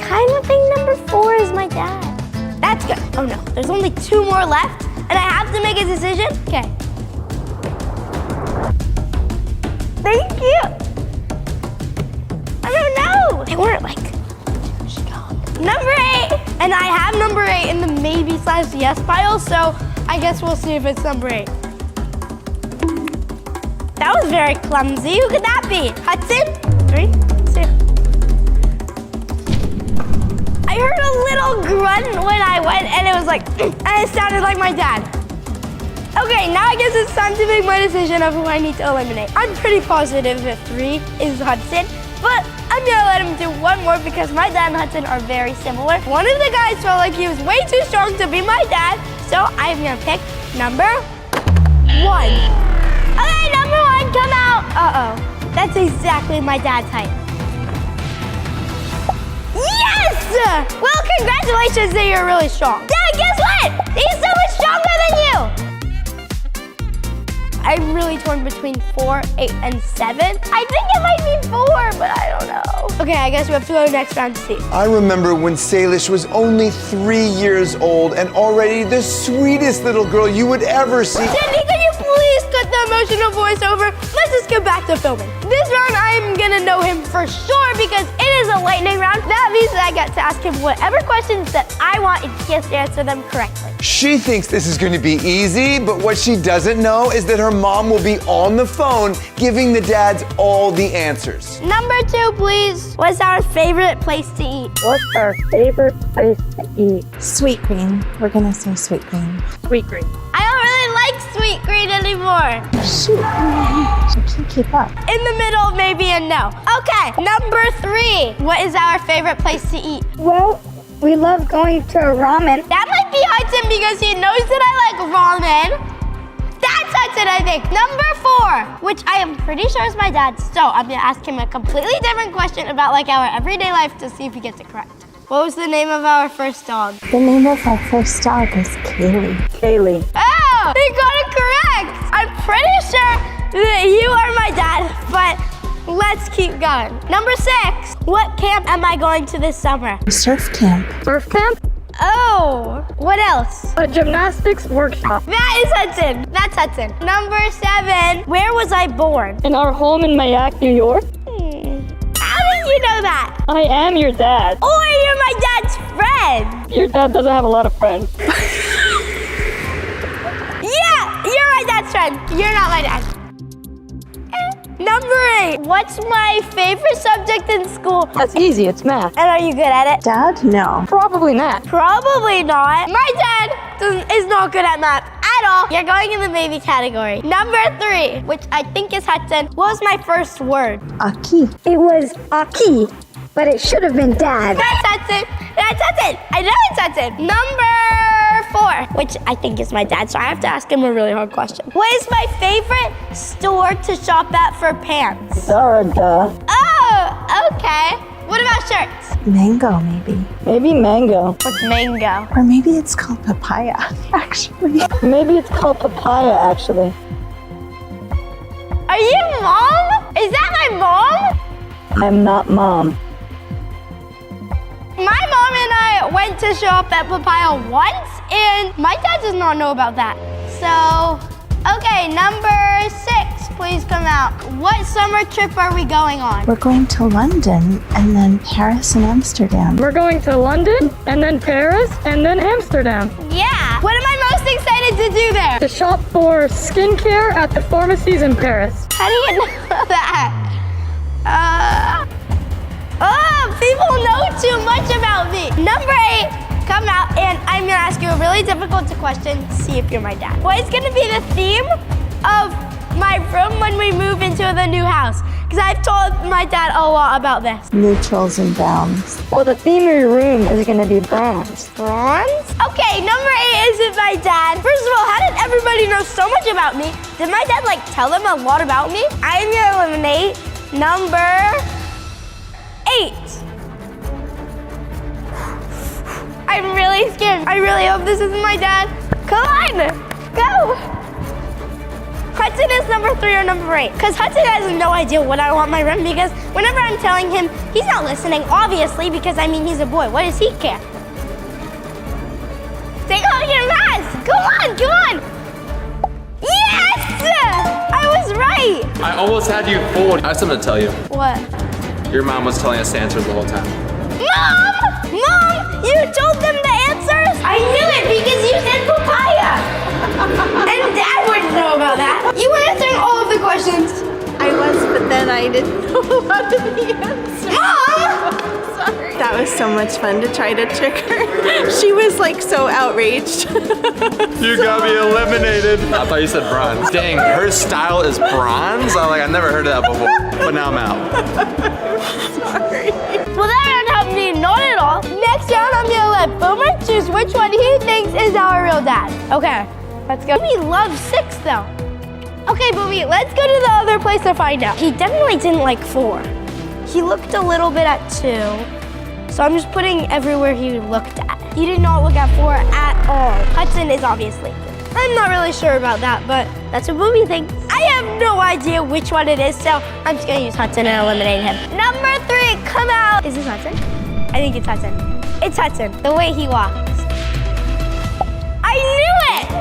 Kind of think number 4 is my dad. That's good. Oh no, there's only 2 more left, and I have to make a decision. Okay. Thank you. I don't know. They weren't like strong. Number 8, and I have number 8 in the maybe/yes pile, so I guess we'll see if it's number 8. That was very clumsy. Who could that be? Hudson? 3, 2. I heard a little grunt when I went, and it was like, and it sounded like my dad. Okay, now I guess it's time to make my decision of who I need to eliminate. I'm pretty positive that 3 is Hudson, but I'm gonna let him do one more because my dad and Hudson are very similar. One of the guys felt like he was way too strong to be my dad, so I'm gonna pick number 1. Okay, number 1, come out. Uh-oh, that's exactly my dad's height. Yes! Well, congratulations that you're really strong. Dad, guess what? He's so much stronger than you. I'm really torn between 4, 8, and 7. I think it might be 4, but I don't know. Okay, I guess we have to go to the next round to see. I remember when Salish was only 3 years old and already the sweetest little girl you would ever see. Cindy, can you please cut the emotional voiceover? Let's just get back to filming. This round, I'm gonna know him for sure because it is a lightning round. That means that I get to ask him whatever questions that I want and he has to answer them correctly. She thinks this is going to be easy, but what she doesn't know is that her mom will be on the phone giving the dads all the answers. Number 2, please. What's our favorite place to eat? What's our favorite place to eat? Sweet green. We're gonna say sweet green. Sweet green. I don't really like sweet green anymore. Shoot, I can't keep up. In the middle, maybe a no. Okay, number 3. What is our favorite place to eat? Well, we love going to ramen. That might be Hudson because he knows that I like ramen. That's Hudson. Hudson, I think. Number 4, which I am pretty sure is my dad's. So I'm gonna ask him a completely different question about like our everyday life to see if he gets it correct. What was the name of our first dog? The name of our first dog is Kaylee. Kaylee. Oh, he got it correct. I'm pretty sure that you are my dad, but let's keep going. Number 6, what camp am I going to this summer? Surf camp. Surf camp? Oh, what else? A gymnastics workshop. That is Hudson. That's Hudson. Number 7, where was I born? In our home in Mayak, New York. How did you know that? I am your dad. Or you're my dad's friend. Your dad doesn't have a lot of friends. Yeah, you're my dad's friend. You're not my dad. Number 8, what's my favorite subject in school? That's easy, it's math. And are you good at it? Dad? No. Probably not. Probably not. My dad is not good at math at all. You're going in the baby category. Number 3, which I think is Hudson. What was my first word? Aki. It was Aki, but it should have been dad. That's Hudson. That's Hudson. I know it's Hudson. Number 4, which I think is my dad, so I have to ask him a really hard question. What is my favorite store to shop at for pants? Zara, duh. Oh, okay. What about shirts? Mango, maybe. Maybe mango. What's mango? Or maybe it's called papaya, actually. Maybe it's called papaya, actually. Are you mom? Is that my mom? I'm not mom. My mom and I went to shop at Papaya once, and my dad does not know about that. So, okay, number 6, please come out. What summer trip are we going on? We're going to London and then Paris and Amsterdam. We're going to London, and then Paris, and then Amsterdam. Yeah. What am I most excited to do there? To shop for skincare at the pharmacies in Paris. How do you know that? People know too much about me. Number 8, come out, and I'm gonna ask you a really difficult question, see if you're my dad. What is gonna be the theme of my room when we move into the new house? Because I've told my dad a lot about this. Neutrals and browns. Well, the theme of your room is gonna be bronze. Bronze? Okay, number 8 isn't my dad. First of all, how did everybody know so much about me? Did my dad like tell them a lot about me? I'm gonna eliminate number 8. I'm really scared. I really hope this isn't my dad. Come on, go. Hudson is number 3 or number 8. Because Hudson has no idea what I want my room, because whenever I'm telling him, he's not listening, obviously, because I mean, he's a boy. What does he care? Take off your mask. Come on, come on. Yes! I was right. I almost had you fooled. I have something to tell you. What? Your mom was telling us the answers the whole time. Mom! Mom! You told them the answers? I knew it because you said papaya. And Dad wouldn't know about that. You were answering all of the questions. I was, but then I didn't know a lot of the answers. Mom! Sorry. That was so much fun to try to trick her. She was like so outraged. You got me eliminated. I thought you said bronze. Dang, her style is bronze? I never heard of that before. But now I'm out. Sorry. Well, that round helped me not at all. Next round, I'm gonna let Boomer choose which one he thinks is our real dad. Okay, let's go. Boomy loves 6 though. Okay, Boomy, let's go to the other place to find out. He definitely didn't like 4. He looked a little bit at 2. So I'm just putting everywhere he looked at. He did not look at 4 at all. Hudson is obviously. I'm not really sure about that, but that's what Boomy thinks. I have no idea which one it is, so I'm just gonna use Hudson and eliminate him. Number 3, come out. Is this Hudson? I think it's Hudson. It's Hudson, the way he walks. I knew it!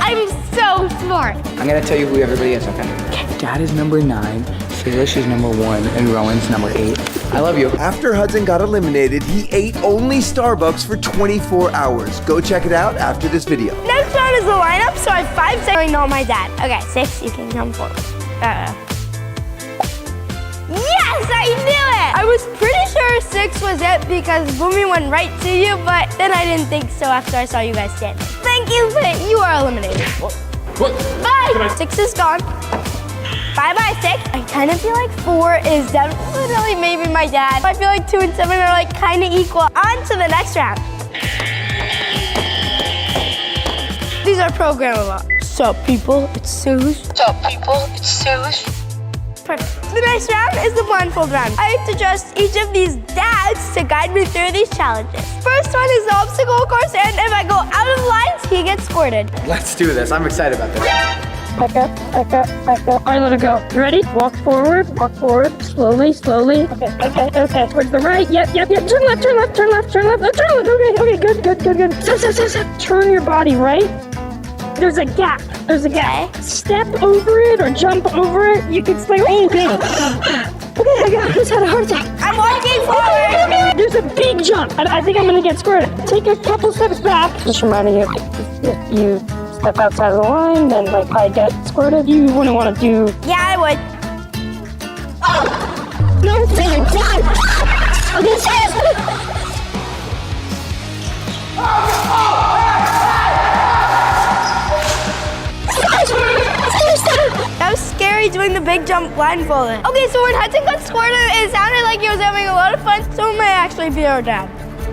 I'm so smart. I'm gonna tell you who everybody is, okay? Dad is number 9, Salish is number 1, and Rowan's number 8. I love you. After Hudson got eliminated, he ate only Starbucks for 24 hours. Go check it out after this video. Next round is the lineup, so I have 5 seconds. Not my dad. Okay, 6, you can come forward. Yes, I knew it! I was pretty sure 6 was it because Boomy went right to you, but then I didn't think so after I saw you guys standing. Thank you, but you are eliminated. What? Bye! 6 is gone. Bye-bye, 6. I kind of feel like 4 is definitely maybe my dad. I feel like 2 and 7 are like kind of equal. On to the next round. These are programmable. Sup, people? It's Salish. Sup, people? It's Salish. Perfect. The next round is the blindfold round. I have to trust each of these dads to guide me through these challenges. First one is the obstacle course, and if I go out of lines, he gets squirted. Let's do this. I'm excited about this. Back up, back up, back up. All right, let it go. You ready? Walk forward, slowly, slowly. Okay. Towards the right. Yep. Turn left. Okay, good. Stop. Turn your body right. There's a gap. Step over it or jump over it. You can slay. Oh, God. Okay, I just had a heart attack. I'm walking forward. There's a big jump. I think I'm gonna get squirted. Take a couple steps back. Just reminding you, if you step outside of the line, then like I get squirted. You wouldn't want to do. Yeah, I would. No, That was scary doing the big jump blindfolded. Okay, so when Hudson got squirted, it sounded like he was having a lot of fun, so it might actually be our dad.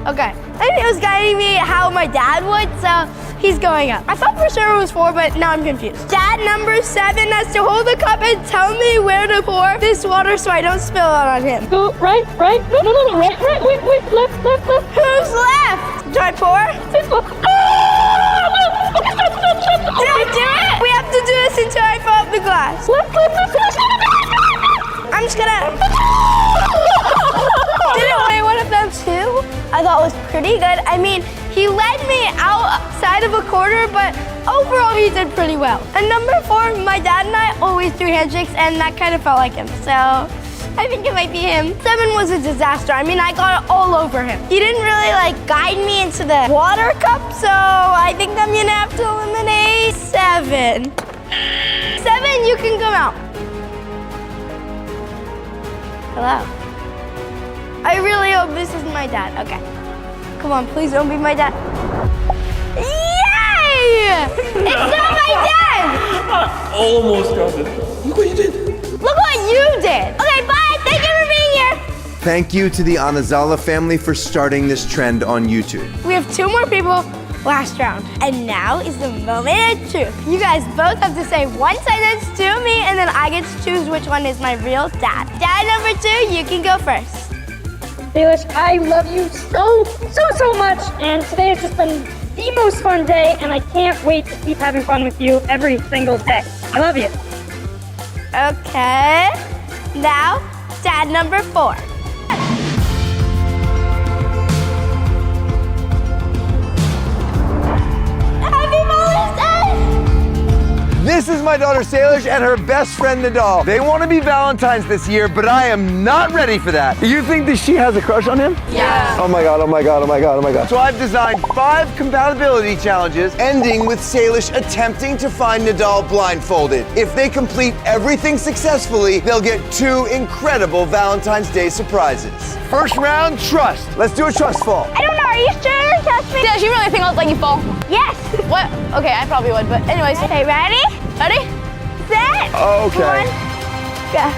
Okay, I think he was guiding me how my dad would, so he's going up. I thought for sure it was 4, but now I'm confused. Dad number 7 has to hold the cup and tell me where to pour this water so I don't spill it on him. Go right. No, right. Wait, left. Who's left? Do I pour? Did I do it? We have to do this until I fill up the glass. I'm just gonna... Didn't weigh one of them too? I thought it was pretty good. I mean, he led me outside of a quarter, but overall he did pretty well. And number 4, my dad and I always do handshakes, and that kind of felt like him. So I think it might be him. 7 was a disaster. I mean, I got it all over him. He didn't really guide me into the water cup, so I think I'm gonna have to eliminate 7. 7, you can come out. Hello. I really hope this is my dad. Okay. Come on, please don't be my dad. Yay! It's not my dad! Almost got it. Look what you did. Look what you did. Okay, bye. Thank you for being here. Thank you to the Anazala family for starting this trend on YouTube. We have 2 more people last round. And now is the moment of truth. You guys both have to say one sentence to me, and then I get to choose which one is my real dad. Dad number 2, you can go first. Salish, I love you so much, and today has just been the most fun day, and I can't wait to keep having fun with you every single day. I love you. Okay. Now, dad number 4. Happy Mother's Day! This is my daughter Salish and her best friend Nadal. They want to be Valentine's this year, but I am not ready for that. You think that she has a crush on him? Yeah. Oh my god. So I've designed 5 compatibility challenges, ending with Salish attempting to find Nadal blindfolded. If they complete everything successfully, they'll get 2 incredible Valentine's Day surprises. First round, trust. Let's do a trust fall. I don't know, are you sure? Trust me. Does she really think I'll let you fall? Yes. What? Okay, I probably would, but anyways. Okay, ready? Ready? Set. Okay. 1, go.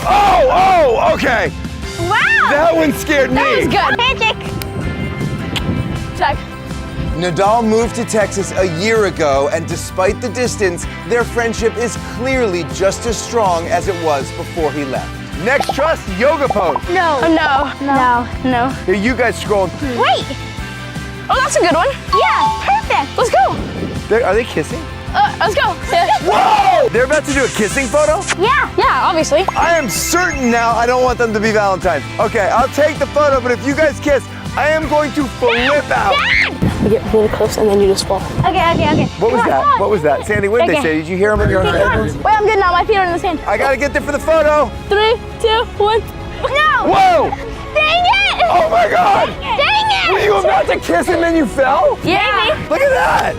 Oh, okay. Wow. That one scared me. That was good. Magic. Check. Nadal moved to Texas a year ago, and despite the distance, their friendship is clearly just as strong as it was before he left. Next trust, yoga pose. No. Oh, no. Here, you guys scroll. Wait. Oh, that's a good one. Yeah, perfect. Let's go. Are they kissing? Let's go. Yeah. Whoa! They're about to do a kissing photo? Yeah, obviously. I am certain now I don't want them to be Valentine's. Okay, I'll take the photo, but if you guys kiss, I am going to flip out. You get really close and then you just fall. Okay. What was that? What was that? Sandy, what did they say? Did you hear them in your headphones? Wait, I'm good now. My feet are in the sand. I gotta get there for the photo. 3, 2, 1. No! Whoa! Dang it! Oh my god! Dang it! Were you about to kiss and then you fell? Yeah. Look at that!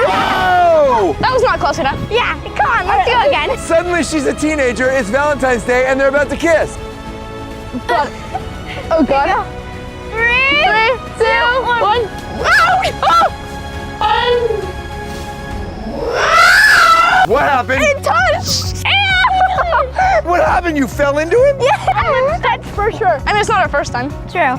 Whoa! That was not close enough. Yeah, come on, let's do it again. Suddenly she's a teenager, it's Valentine's Day, and they're about to kiss. Oh god. 3, 2, 1. What happened? It touched! What happened? You fell into it? Yeah, that's for sure. I mean, it's not our first time. True.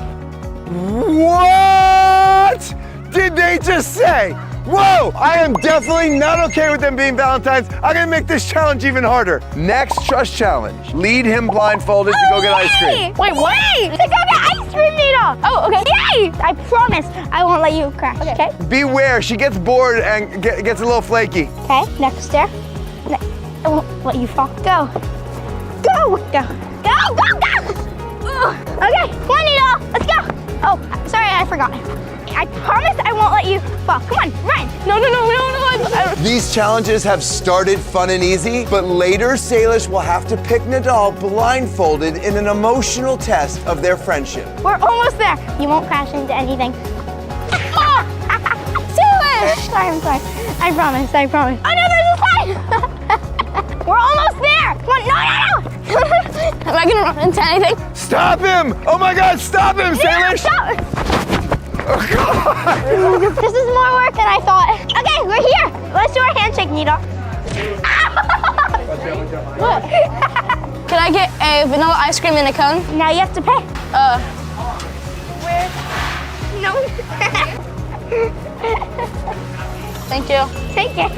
What did they just say? Whoa! I am definitely not okay with them being Valentines. I'm gonna make this challenge even harder. Next trust challenge. Lead him blindfolded to go get ice cream. Wait, what? To go get ice cream, Nita. Oh, okay. Yay! I promise I won't let you crash, okay? Beware, she gets bored and gets a little flaky. Okay, next stair. I won't let you fall. Go. Go! Go! Go! Go! Go! Okay, come on, Nita. Let's go. Oh, sorry, I forgot. I promise I won't let you fall. Come on, run. No. These challenges have started fun and easy, but later Salish will have to pick Nadal blindfolded in an emotional test of their friendship. We're almost there. You won't crash into anything. Salish! Sorry, I'm sorry. I promise. Oh no, there's a slide! We're almost there. Come on, no. Am I gonna run into anything? Stop him! Oh my God, stop him, Salish! Stop. Oh God! This is more work than I thought. Okay, we're here. Let's do our handshake, Nita. What? Can I get a vanilla ice cream in a cone? Now you have to pay. Where? No. Thank you. Take it.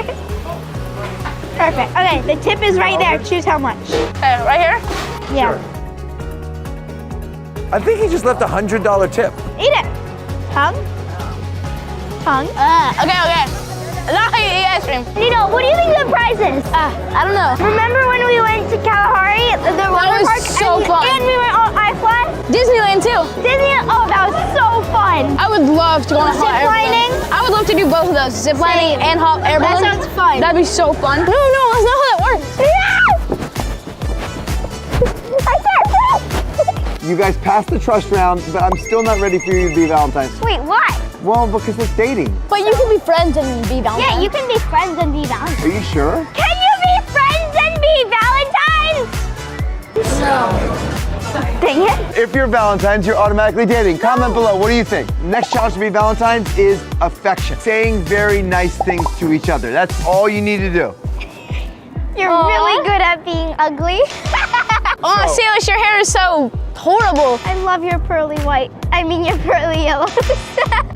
Perfect. Okay, the tip is right there. Choose how much. Okay, right here? Yeah. I think he just left a $100 tip. Eat it. Tongue. Okay. Now I eat ice cream. Nita, what do you think the prize is? I don't know. Remember when we went to Kalahari, the water was park? so fun. And we went on iFly? Disneyland too. Disneyland? Oh, that was so fun. I would love to go on a hot air balloon. Ziplining? I would love to do both of those, ziplining and hot air balloon. That sounds fun. That'd be so fun. No, that's not how that works. Right there. You guys passed the trust round, but I'm still not ready for you to be Valentine's. Wait, why? Well, because it's dating. But you can be friends and be Valentine's. Yeah, you can be friends and be Valentine's. Are you sure? Can you be friends and be Valentine's? No. Dang it. If you're Valentine's, you're automatically dating. Comment below, what do you think? Next challenge to be Valentine's is affection. Saying very nice things to each other. That's all you need to do. You're really good at being ugly. Oh, Salish, your hair is so horrible. I love your pearly white. I mean your pearly yellow.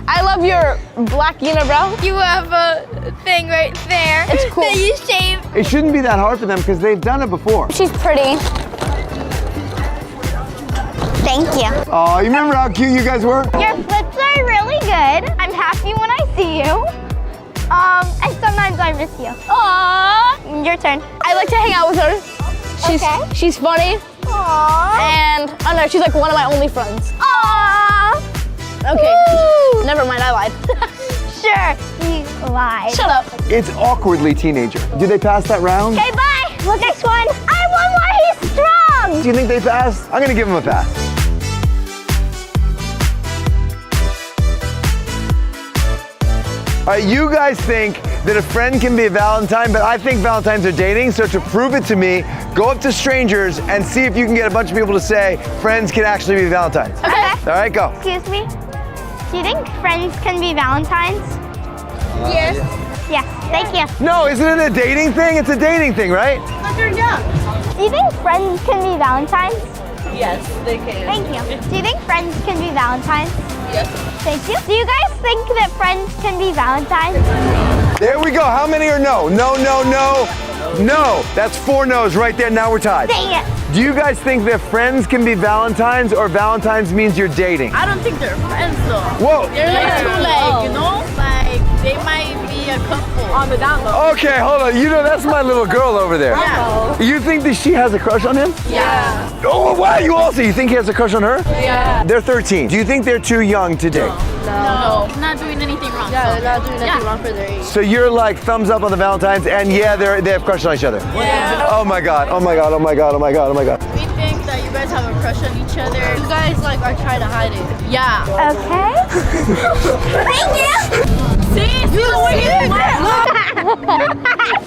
I love your black unibrow. You have a thing right there. It's cool. That you shave. It shouldn't be that hard for them because they've done it before. She's pretty. Thank you. Oh, you remember how cute you guys were? Your flips are really good. I'm happy when I see you. And sometimes I miss you. Aww. Your turn. I like to hang out with her. She's funny. Aww. And I don't know, she's like one of my only friends. Aww. Okay. Woo. Never mind, I lied. Sure, you lied. Shut up. It's awkwardly teenager. Did they pass that round? Okay, bye. What's next one? I won more. He's strong. Do you think they passed? I'm gonna give them a pass. All right, you guys think that a friend can be a Valentine, but I think Valentines are dating, so to prove it to me, go up to strangers and see if you can get a bunch of people to say friends can actually be Valentines. Okay. All right, go. Excuse me. Do you think friends can be Valentines? Yes. Yes, thank you. No, isn't it a dating thing? It's a dating thing, right? Do you think friends can be Valentines? Yes, they can. Thank you. Do you think friends can be Valentines? Yes. Thank you. Do you guys think that friends can be Valentines? There we go. How many are no? No. No. That's 4 no's right there. Now we're tied. Dang it. Do you guys think that friends can be Valentines or Valentines means you're dating? I don't think they're friends though. Whoa. They're like two, you know? Like, they might be a couple. On the down low. Okay, hold on. You know, that's my little girl over there. Yeah. You think that she has a crush on him? Yeah. Oh, wow. You also, you think he has a crush on her? Yeah. They're 13. Do you think they're too young to date? No. Not doing anything wrong. Yeah, they're not doing anything wrong for their age. So you're like thumbs up on the Valentines and yeah, they have crush on each other. Yeah. Oh my God. We think that you guys have a crush on each other. You guys like are trying to hide it. Yeah. Okay. Thank you. See? You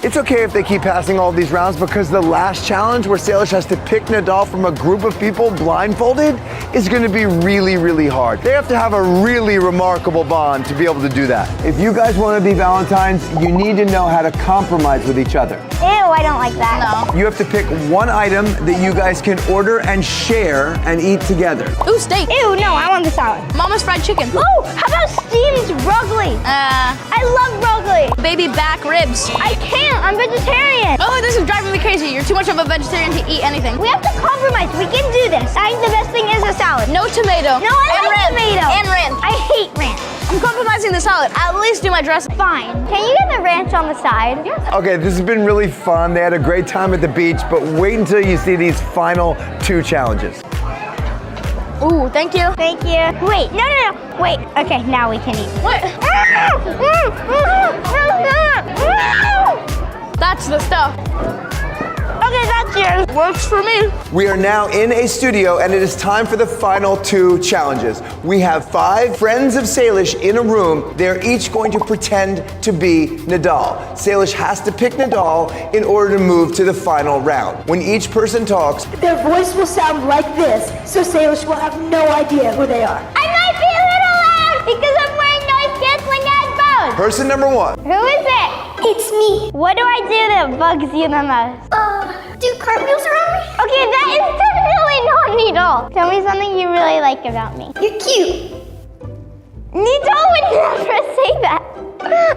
It's okay if they keep passing all these rounds because the last challenge where Salish has to pick Nadal from a group of people blindfolded is going to be really, really hard. They have to have a really remarkable bond to be able to do that. If you guys want to be Valentines, you need to know how to compromise with each other. Ew, I don't like that. No. You have to pick one item that you guys can order and share and eat together. Ooh, steak. Ew, no, I want the salad. Mama's fried chicken. Ooh, how about steamed broccoli? I love broccoli. Baby back ribs. I can't, I'm vegetarian. Oh, this is driving me crazy. You're too much of a vegetarian to eat anything. We have to compromise, we can do this. I think the best thing is a salad. No tomato. No, I like tomato. And ranch. I hate ranch. I'm compromising the salad. At least do my dressing. Fine. Can you get the ranch on the side? Yes. Okay, this has been really fun. They had a great time at the beach, but wait until you see these final 2 challenges. Ooh, thank you. Thank you. Wait, no. Wait, okay, now we can eat. What? That's the stuff. Okay, that's yours. Works for me. We are now in a studio and it is time for the final 2 challenges. We have 5 friends of Salish in a room. They're each going to pretend to be Nadal. Salish has to pick Nadal in order to move to the final round. When each person talks, Their voice will sound like this, so Salish will have no idea who they are. I might be a little loud because I'm wearing noise-canceling headphones. person number 1. Who is it? It's me. What do I do that bugs you the most? Do cartwheels around me? Okay, that is definitely not Needle. Tell me something you really like about me. You're cute. Needle would never say that.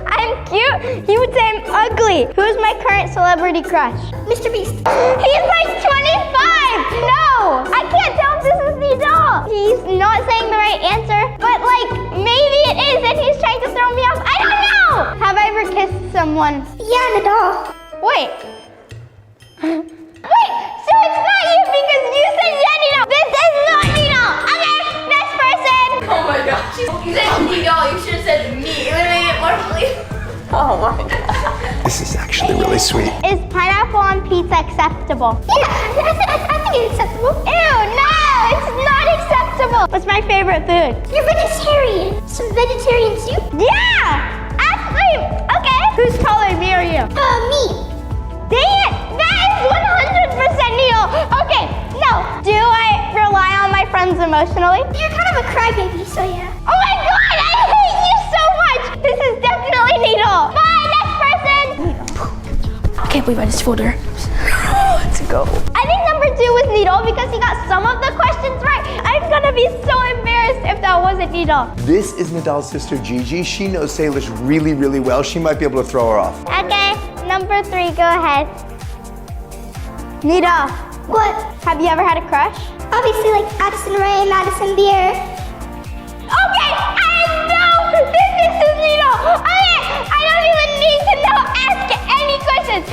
I'm cute. He would say I'm ugly. Who's my current celebrity crush? Mr. Beast. He's like 25. No, I can't tell if this is Needle. He's not saying the right answer, but like maybe it is, and he's trying to throw me off. I don't know. Have I ever kissed someone? Yeah, Nadal. Wait. Wait, so it's not you because you said yeah, Needle. This is not Needle. Okay, next person. Oh my gosh. You said Needle, you should have said me. It would have made it more believable. Oh my god. This is actually really sweet. Is pineapple on pizza acceptable? Yeah, I think it's acceptable. Ew, no, it's not acceptable. What's my favorite food? You're vegetarian. Some vegetarian soup? Yeah, actually, okay. Who's taller, me or you? Me. Dang it, that is 100% Needle. Okay, no. Do I rely on my friends emotionally? You're kind of a crybaby, so yeah. Oh my god, I hate you so much. This is definitely Needle. Bye, next person. I can't believe I just fooled her. Let's go. I think number 2 was Needle because he got some of the questions right. I'm gonna be so embarrassed if that wasn't Needle. This is Nadal's sister Gigi. She knows Salish really, really well. She might be able to throw her off. Okay, number 3, go ahead. Needle. What? Have you ever had a crush? Obviously, like Addison Rae, Madison Beer. Okay, I know this is Needle. Okay, I don't even need to know. Ask any questions.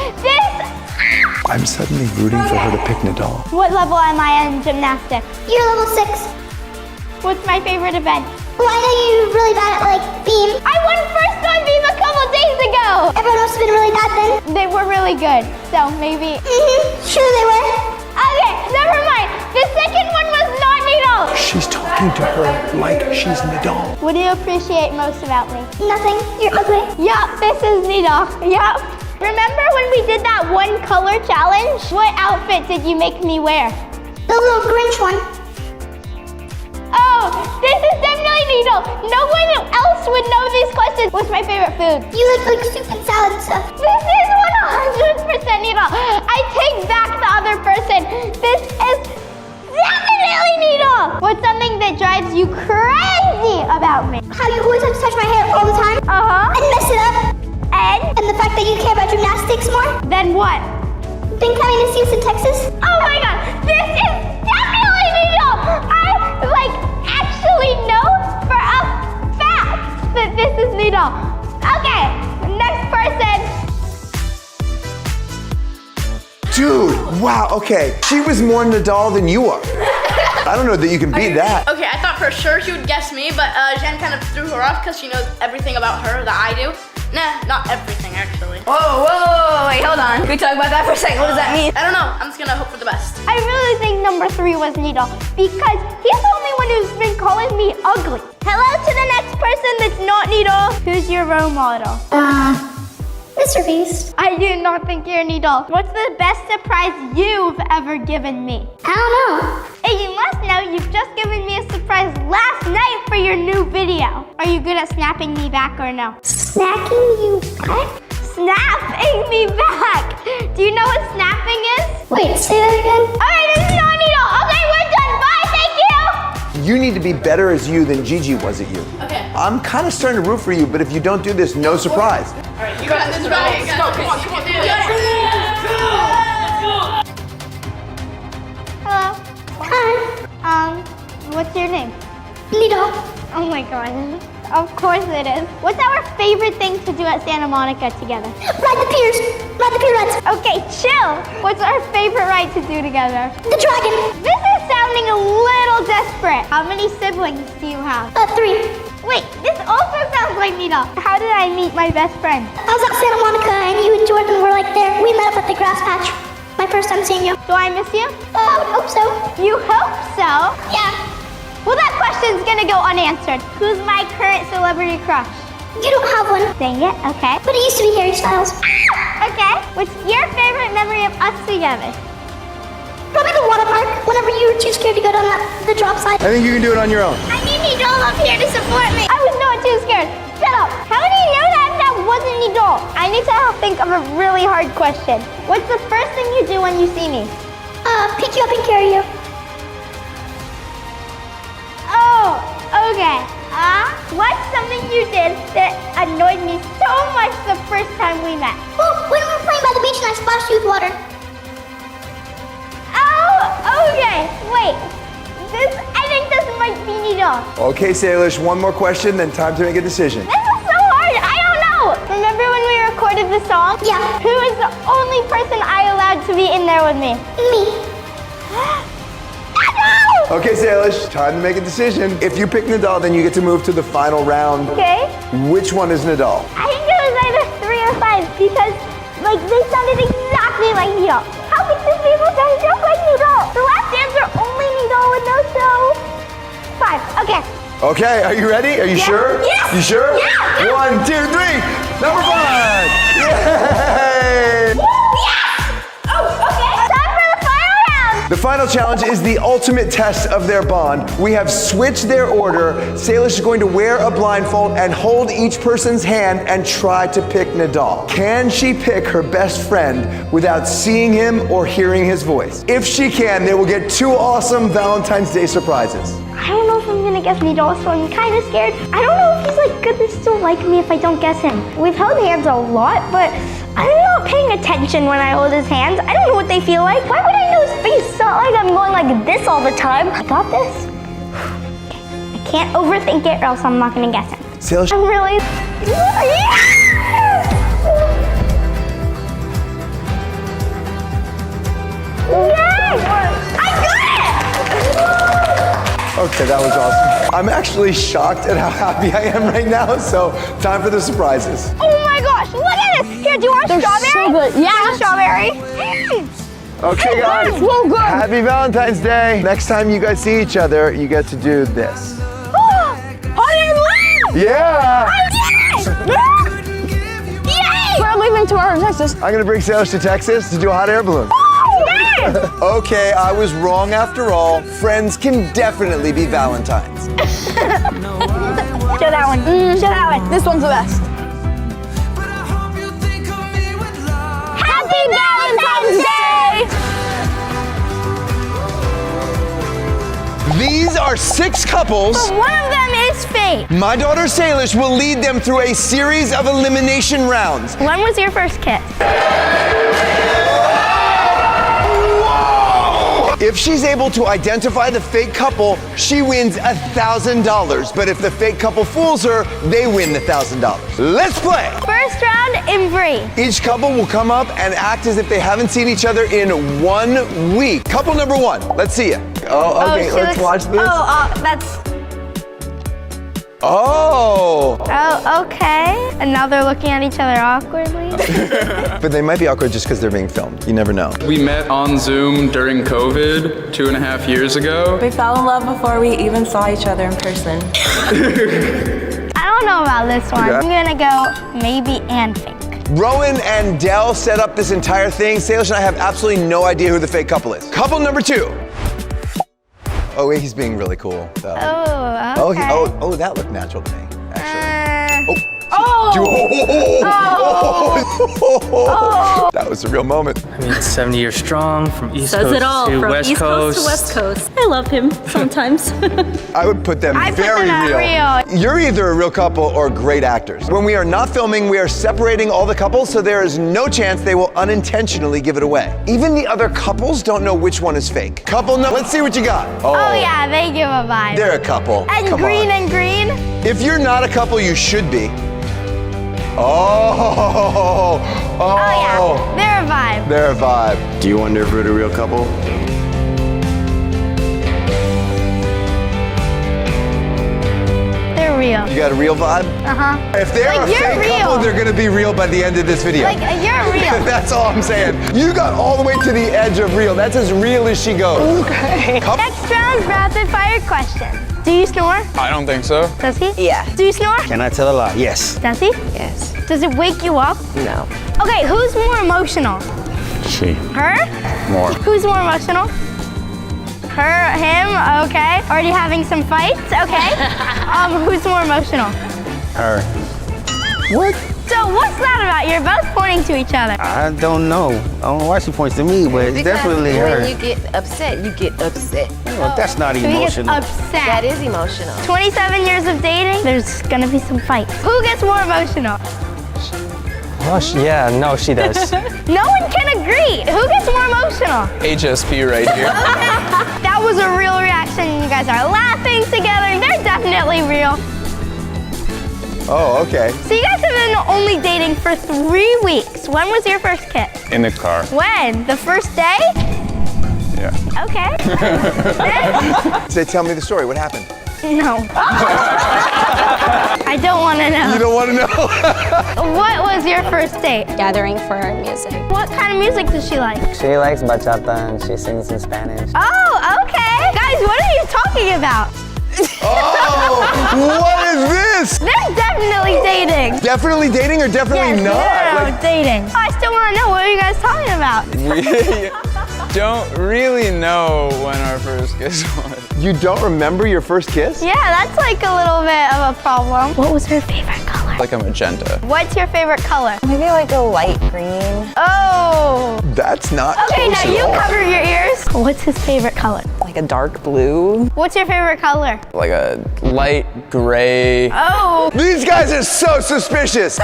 I'm suddenly rooting for her to pick Nadal. What level am I in gymnastics? You're level 6. What's my favorite event? Well, I know you're really bad at like beam. I won first on beam a couple days ago. Everyone else has been really bad then. They were really good, so maybe. Sure they were. Okay, never mind. The second one was not Needle. She's talking to her like she's Nadal. What do you appreciate most about me? Nothing. You're ugly. Yup, this is Needle. Yup. Remember when we did that one color challenge? What outfit did you make me wear? The little Grinch one. Oh, this is definitely Needle. No one else would know these questions. What's my favorite food? You like soup and salad and stuff. This is 100% Needle. I take back the other person. This is definitely Needle. What's something that drives you crazy about me? How you always have to touch my hair all the time. Uh-huh. And mess it up. And the fact that you care about gymnastics more. Then what? Been coming to Houston, Texas. Oh my god, this is definitely Needle. I actually know for a fact that this is Needle. Okay, next person. Dude, wow, okay. She was more Nadal than you are. I don't know that you can beat that. Okay, I thought for sure she would guess me, but Jen kind of threw her off because she knows everything about her that I do. Nah, not everything actually. Whoa, wait, hold on. Can we talk about that for a second? What does that mean? I don't know, I'm just gonna hope for the best. I really think number 3 was Needle because he's the only one who's been calling me ugly. Hello to the next person that's not Needle. Who's your role model? Mr. Beast. I do not think you're an doll. What's the best surprise you've ever given me? I don't know. Hey, you must know you've just given me a surprise last night for your new video. Are you good at snapping me back or no? Snacking you back? Snapping me back. Do you know what snapping is? Wait, say that again. All right, this is not an doll. Okay, we're done. Bye, thank you. You need to be better as you than Gigi was at you. Okay. I'm kind of starting to root for you, but if you don't do this, no surprise. All right, you got this, right? Let's go. Come on, come on. Hello. Hi. What's your name? Lido. Oh my god. Of course it is. What's our favorite thing to do at Santa Monica together? Ride the piers. Ride the pier rides. Okay, chill. What's our favorite ride to do together? The dragon. This is sounding a little desperate. How many siblings do you have? 3. Wait, this also sounds like Nita. How did I meet my best friend? I was at Santa Monica and you and Jordan were like there. We met up at the grass patch. My first time seeing you. Do I miss you? I would hope so. You hope so? Yeah. Well, that question's gonna go unanswered. Who's my current celebrity crush? You don't have one. Dang it, okay. But it used to be Harry Styles. Okay. What's your favorite memory of us together? Probably the water park, whenever you were too scared to go down the drop slide. I think you can do it on your own. I need Nidal up here to support me. I was not too scared. Shut up. How do you know that wasn't Nidal? I need to think of a really hard question. What's the first thing you do when you see me? Pick you up and carry you. Oh, okay. What's something you did that annoyed me so much the first time we met? Well, when we were playing by the beach and I splashed you with water. Oh, okay. Wait. I think this might be Nidal. Okay, Salish, one more question, then time to make a decision. This is so hard. I don't know. Remember when we recorded the song? Yeah. Who is the only person I allowed to be in there with me? Me. Okay, Salish, time to make a decision. If you pick Nadal, then you get to move to the final round. Okay. Which one is Nadal? I think it was either 3 or 5 because, they sounded exactly like Nidal. How could two people sound just like Nidal? The last answer only Nidal would know, so 5. Okay. Okay, are you ready? Are you sure? Yes. You sure? Yeah. 1, 2, 3. Number 5. Yay! The final challenge is the ultimate test of their bond. We have switched their order. Salish is going to wear a blindfold and hold each person's hand and try to pick Nadal. Can she pick her best friend without seeing him or hearing his voice? If she can, they will get 2 awesome Valentine's Day surprises. I don't know if I'm gonna guess Nidal, so I'm kind of scared. I don't know if he's gonna still like me if I don't guess him. We've held hands a lot, but I'm not paying attention when I hold his hands. I don't know what they feel like. Why would I know his face? It's not like I'm going like this all the time. I got this. I can't overthink it or else I'm not gonna guess him. Salish. I'm really... Okay, that was awesome. I'm actually shocked at how happy I am right now, so time for the surprises. Oh my gosh, look at this! Here, do you want a strawberry? So good. Yeah. Strawberry. Okay, guys. So good. Happy Valentine's Day. Next time you guys see each other, you get to do this. Hot air balloon! Yeah! I did it! Yay! We're leaving tomorrow to Texas. I'm gonna bring Salish to Texas to do a hot air balloon. Okay, I was wrong after all. Friends can definitely be Valentines. Show that one. Show that one. This one's the best. Happy Valentine's Day! These are 6 couples. But one of them is fake. My daughter Salish will lead them through a series of elimination rounds. When was your first kiss? If she's able to identify the fake couple, she wins $1,000. But if the fake couple fools her, they win the $1,000. Let's play! First round in Bree. Each couple will come up and act as if they haven't seen each other in 1 week. Couple number 1, let's see it. Oh, okay, let's watch this. That's... Oh! Oh, okay. And now they're looking at each other awkwardly. But they might be awkward just because they're being filmed. You never know. We met on Zoom during COVID 2.5 years ago. We fell in love before we even saw each other in person. I don't know about this one. Okay. I'm gonna go maybe and fake. Rowan and Dell set up this entire thing. Salish and I have absolutely no idea who the fake couple is. Couple number 2. Oh, wait, he's being really cool, though. Oh, okay. Oh, that looked natural to me, actually. That was a real moment. I mean, 70 years strong from East Says Coast it all, to from West East Coast to West Coast. I love him sometimes. I would put them very real. You're either a real couple or great actors. When we are not filming, we are separating all the couples, so there is no chance they will unintentionally give it away. Even the other couples don't know which one is fake. Couple no, let's see what you got. Oh yeah, they give a vibe. They're a couple. And Come green on. and green. If you're not a couple, you should be. Oh yeah, they're a vibe. They're a vibe. Do you wonder if we're the real couple? They're real. You got a real vibe? If they're Like, a you're fake couple, they're gonna be real by the end of this video. Like, you're real. That's all I'm saying. You got all the way to the edge of real. That's as real as she goes. Okay. Next round, rapid fire question. Do you snore? I don't think so. Does he? Yeah. Do you snore? Can I tell a lie? Yes. Does he? Yes. Does it wake you up? No. Okay, who's more emotional? She. Her? More. Who's more emotional? Her, him, okay. Already having some fights, okay. Who's more emotional? Her. What? So what's that about? You're both pointing to each other. I don't know. I don't know why she points to me, but it's definitely her. When you get upset, you get upset. Well, that's not So he gets emotional. upset. That is emotional. 27 years of dating, there's gonna be some fights. Who gets more emotional? Oh, yeah, no, she does. No one can agree. Who gets more emotional? HSP right here. That was a real reaction. You guys are laughing together. They're definitely real. Oh, okay. So you guys have been only dating for 3 weeks. When was your first kiss? In the car. When? The first day? Yeah. Okay. Say, tell me the story. What happened? No. I don't want to know. You don't want to know? What was your first date? Gathering for our music. What kind of music does she like? She likes bachata and she sings in Spanish. Oh, okay. Guys, what are you talking about? Oh, what is this? They're definitely dating. Definitely dating or definitely not? No, dating. Oh, I still want to know, what are you guys talking about? We don't really know when our first kiss was. You don't remember your first kiss? Yeah, that's like a little bit of a problem. What was her favorite color? Like a magenta. What's your favorite color? Maybe like a light green. Oh. That's not Okay, close now at you all. cover your ears. What's his favorite color? Like a dark blue. What's your favorite color? Like a light gray. Oh. These guys are so suspicious.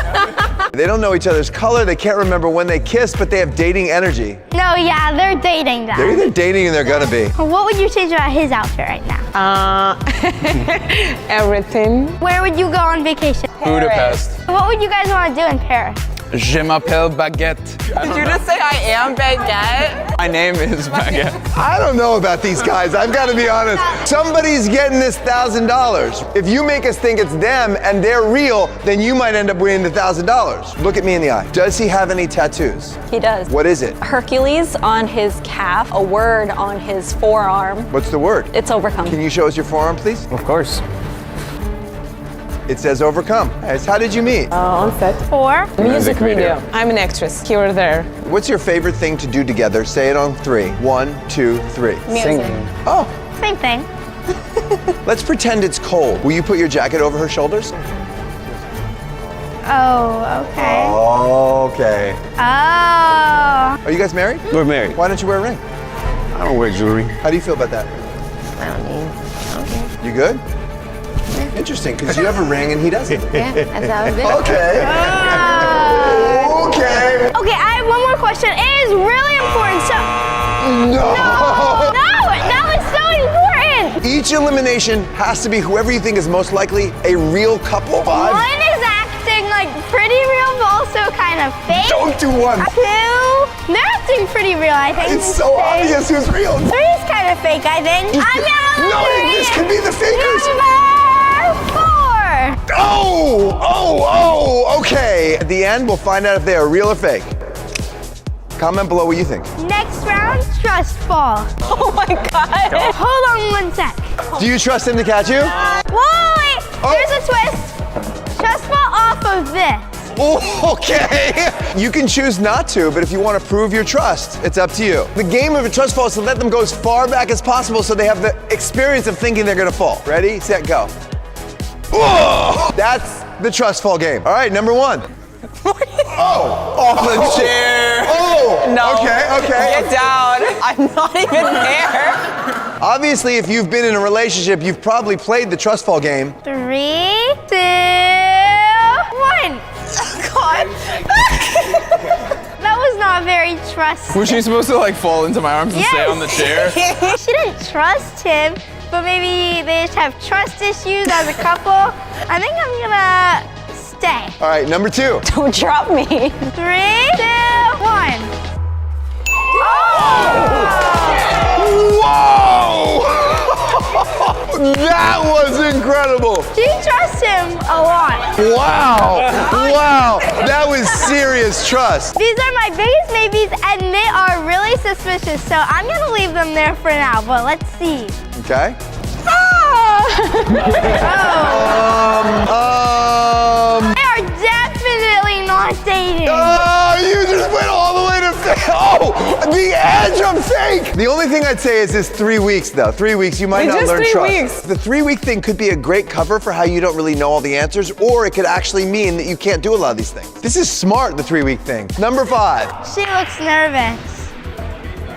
They don't know each other's color. They can't remember when they kissed, but they have dating energy. No, yeah, they're dating that. They're either dating or they're gonna be. What would you change about his outfit right now? Everything. Where would you go on vacation? Budapest. What would you guys want to do in Paris? Je m'appelle Baguette. Did you just say I am baguette? My name is Baguette. I don't know about these guys. I've got to be honest. Somebody's getting this $1,000. If you make us think it's them and they're real, then you might end up winning the $1,000. Look at me in the eye. Does he have any tattoos? He does. What is it? Hercules on his calf, a word on his forearm. What's the word? It's overcome. Can you show us your forearm, please? Of course. It says overcome. Guys, how did you meet? On set. For? Music video. I'm an actress. You were there. What's your favorite thing to do together? Say it on 3. 1, 2, 3. Music. Oh, Same thing. let's pretend it's cold. Will you put your jacket over her shoulders? Oh, okay. Okay. Oh. Are you guys married? We're married. Why don't you wear a ring? I don't wear jewelry. How do you feel about that? I don't need. Okay. You good? Interesting, because you have a ring and he doesn't. Yeah, that's how it's been. Okay. Okay. Okay, I have one more question. It is really important. So. No. That was so important. Each elimination has to be whoever you think is most likely a real couple. 5. One is acting like pretty real, but also kind of fake. Don't do 1. 2, they're acting pretty real, I think. It's so obvious who's real. 3 is kind of fake, I think. No, this could be the fakers. Number 4. Oh, okay. At the end, we'll find out if they are real or fake. Comment below what you think. Next round, trust fall. Oh my God. Hold on 1 sec. Do you trust him to catch you? Wait. Here's a twist. Trust fall off of this. Oh, okay. You can choose not to, but if you want to prove your trust, it's up to you. The game of a trust fall is to let them go as far back as possible so they have the experience of thinking they're gonna fall. Ready, set, go. Oh, that's the trust fall game. All right, number 1. Oh, off the chair. Oh, No. Okay. Get down. I'm not even there. Obviously, if you've been in a relationship, you've probably played the trust fall game. 3, 2, 1. God. That was not very trusting. Was she supposed to like fall into my arms and stay on the chair? She didn't trust him, but maybe they just have trust issues as a couple. I think I'm gonna stay. All right, number 2. Don't drop me. 3, 2, 1. Whoa! That was incredible. She trusts him a lot. Wow. Wow. That was serious trust. These are my biggest maybes, and they are really suspicious, so I'm gonna leave them there for now, but let's see. Okay. They are definitely not dating. Oh, you just went all the way to fake. Oh, the edge of fake. The only thing I'd say is this 3 weeks, though. 3 weeks, you might not learn trust. 3 weeks. The 3-week thing could be a great cover for how you don't really know all the answers, or it could actually mean that you can't do a lot of these things. This is smart, the 3-week thing. Number 5. She looks nervous.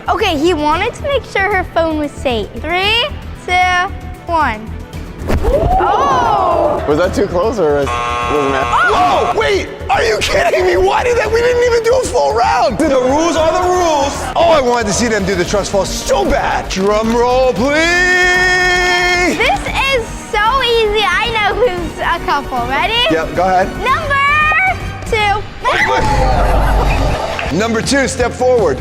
Okay, he wanted to make sure her phone was safe. 3, 2, 1. Oh! Was that too close or doesn't matter? Whoa, wait, are you kidding me? Why did that? We didn't even do a full round. The rules are the rules. Oh, I wanted to see them do the trust fall so bad. Drum roll, please. This is so easy. I know who's a couple. Ready? Yep, go ahead. Number 2. Number 2, step forward.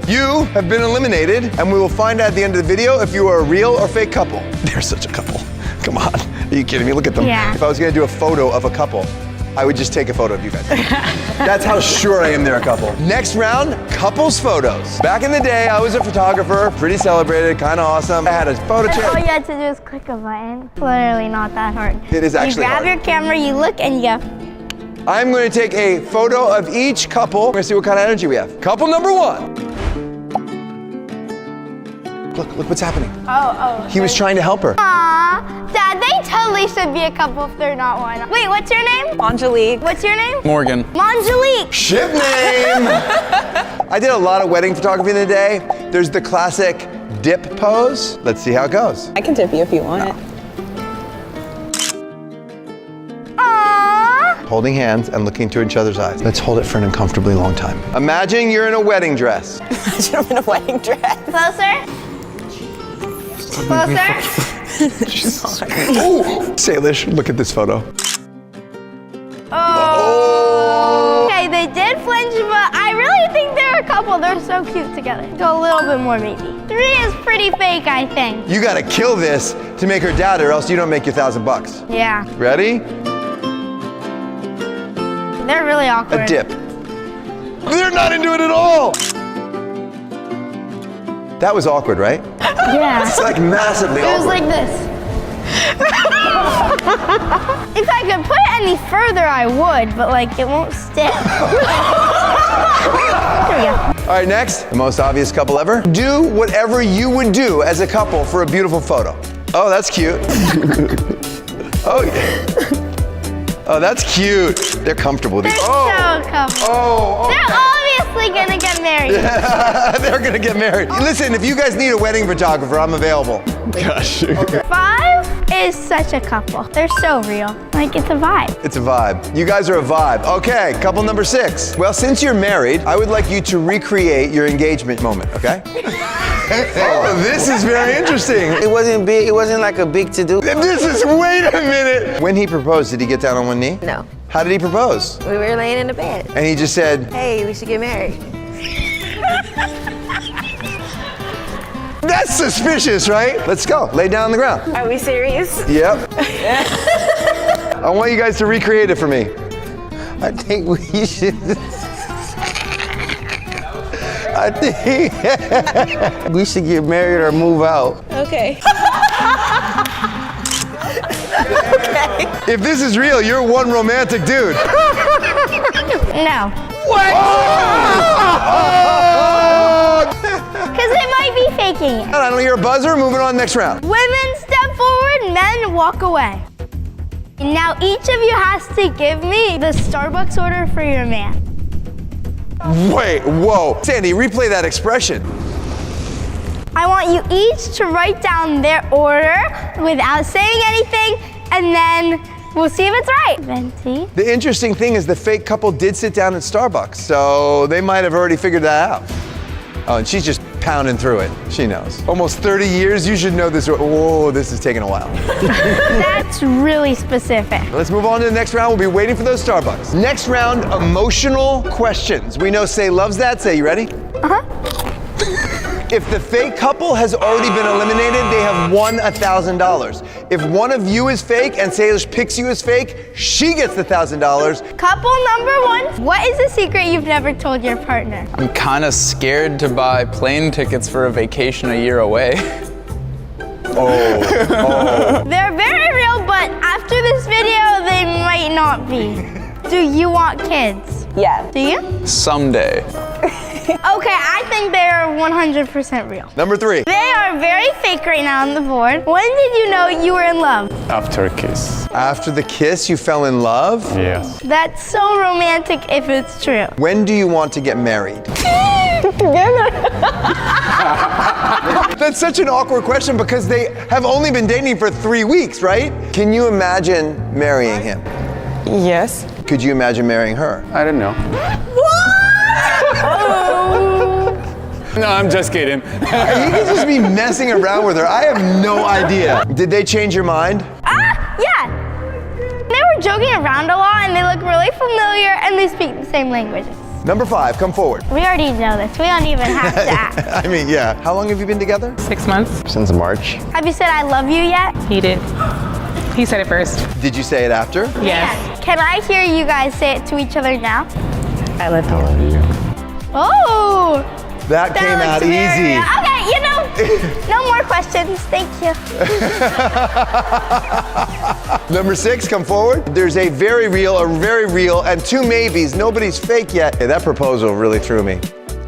You have been eliminated, and we will find out at the end of the video if you are a real or fake couple. They're such a couple. Come on. Are you kidding me? Look at them. Yeah. If I was gonna do a photo of a couple, I would just take a photo of you guys. That's how sure I am they're a couple. Next round, couples photos. Back in the day, I was a photographer, pretty celebrated, kind of awesome. I had a photo chair. All you had to do is click a button. Literally not that hard. It is actually You grab hard. your camera, you look, and you go. I'm going to take a photo of each couple. We're gonna see what kind of energy we have. Couple number 1. Look what's happening. Oh. He was trying to help her. Aw, Dad, they totally should be a couple if they're not one. Wait, what's your name? Angelique. What's your name? Morgan. Angelique. Ship name! I did a lot of wedding photography in the day. There's the classic dip pose. Let's see how it goes. I can tip you if you want it. Aww. Holding hands and looking into each other's eyes. Let's hold it for an uncomfortably long time. Imagine you're in a wedding dress. Imagine I'm in a wedding dress. Closer. Closer. Oh, Salish, look at this photo. Oh. Okay, they did flinch, but I really think they're a couple. They're so cute together. Go a little bit more, maybe. 3 is pretty fake, I think. You gotta kill this to make her doubt it, or else you don't make your $1,000. Yeah. Ready? They're really awkward. A dip. They're not into it at all. That was awkward, right? Yeah. It's like massively It was awkward. like this. If I could put it any further, I would, but like it won't stick. There we go. All right, next, the most obvious couple ever. Do whatever you would do as a couple for a beautiful photo. Oh, that's cute. Oh, yeah. Oh, that's cute. They're comfortable. They're so comfortable. Oh, okay. They're obviously gonna get married. They're gonna get married. Listen, if you guys need a wedding photographer, I'm available. Gosh. Okay. 5 is such a couple. They're so real. Like it's a vibe. It's a vibe. You guys are a vibe. Okay, couple number 6. Well, since you're married, I would like you to recreate your engagement moment, okay? Oh, this is very interesting. It wasn't big. It wasn't like a big to-do. This is, wait a minute. When he proposed, did he get down on one knee? No. How did he propose? We were laying in the bed. And he just said, Hey, we should get married. that's suspicious, right? Let's go, lay down on the ground. Are we serious? Yep. I want you guys to recreate it for me. I think we should. I think we should get married or move out. Okay. If this is real, you're one romantic dude. No. What? Because they might be faking it. I don't hear a buzzer. Moving on, next round. Women step forward, men walk away. Now each of you has to give me the Starbucks order for your man. Wait, whoa. Sandy, replay that expression. I want you each to write down their order without saying anything, and then we'll see if it's right. Venti. The interesting thing is the fake couple did sit down at Starbucks, so they might have already figured that out. Oh, and she's just pounding through it. She knows. Almost 30 years, you should know this. Whoa, this is taking a while. That's really specific. Let's move on to the next round. We'll be waiting for those Starbucks. Next round, emotional questions. We know Say loves that. Say, you ready? Uh-huh. If the fake couple has already been eliminated, they have won $1,000. If one of you is fake and Salish picks you as fake, she gets the $1,000. Couple number one, what is a secret you've never told your partner? I'm kind of scared to buy plane tickets for a vacation a year away. They're very real, but after this video, they might not be. Do you want kids? Yeah. Do you? Someday. Okay, I think they are 100% real. Number 3. They are very fake right now on the board. When did you know you were in love? After a kiss. After the kiss, you fell in love? Yes. That's so romantic if it's true. When do you want to get married? Together. That's such an awkward question because they have only been dating for 3 weeks, right? Can you imagine marrying him? Yes. Could you imagine marrying her? I don't know. No, I'm just kidding. You can just be messing around with her. I have no idea. Did they change your mind? Yeah. They were joking around a lot and they look really familiar and they speak the same languages. Number 5, come forward. We already know this. We don't even have to ask. I mean, yeah. How long have you been together? 6 months. Since March. Have you said I love you yet? He did. He said it first. Did you say it after? Yes. Can I hear you guys say it to each other now? I love you. I love you. Oh. That came out looks very easy. real. Okay, you know, no more questions. Thank you. Number 6, come forward. There's a very real, and 2 maybes. Nobody's fake yet. Hey, that proposal really threw me.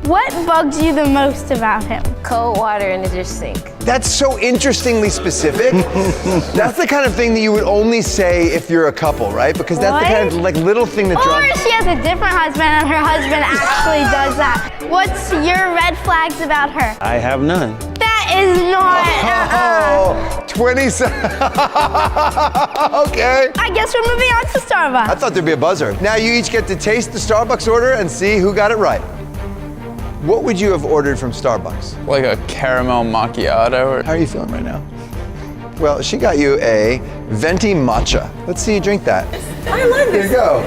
What bugs you the most about him? Cold water in the dish sink. That's so interestingly specific. That's the kind of thing that you would only say if you're a couple, right? Because that's the kind of like little thing that Or drives. she has a different husband and her husband actually does that. What's your red flags about her? I have none. That is not. 27. Okay. I guess we're moving on to Starbucks. I thought there'd be a buzzer. Now you each get to taste the Starbucks order and see who got it right. What would you have ordered from Starbucks? Like a caramel macchiato. How are you feeling right now? Well, she got you a venti matcha. Let's see you drink that. I love Here you go.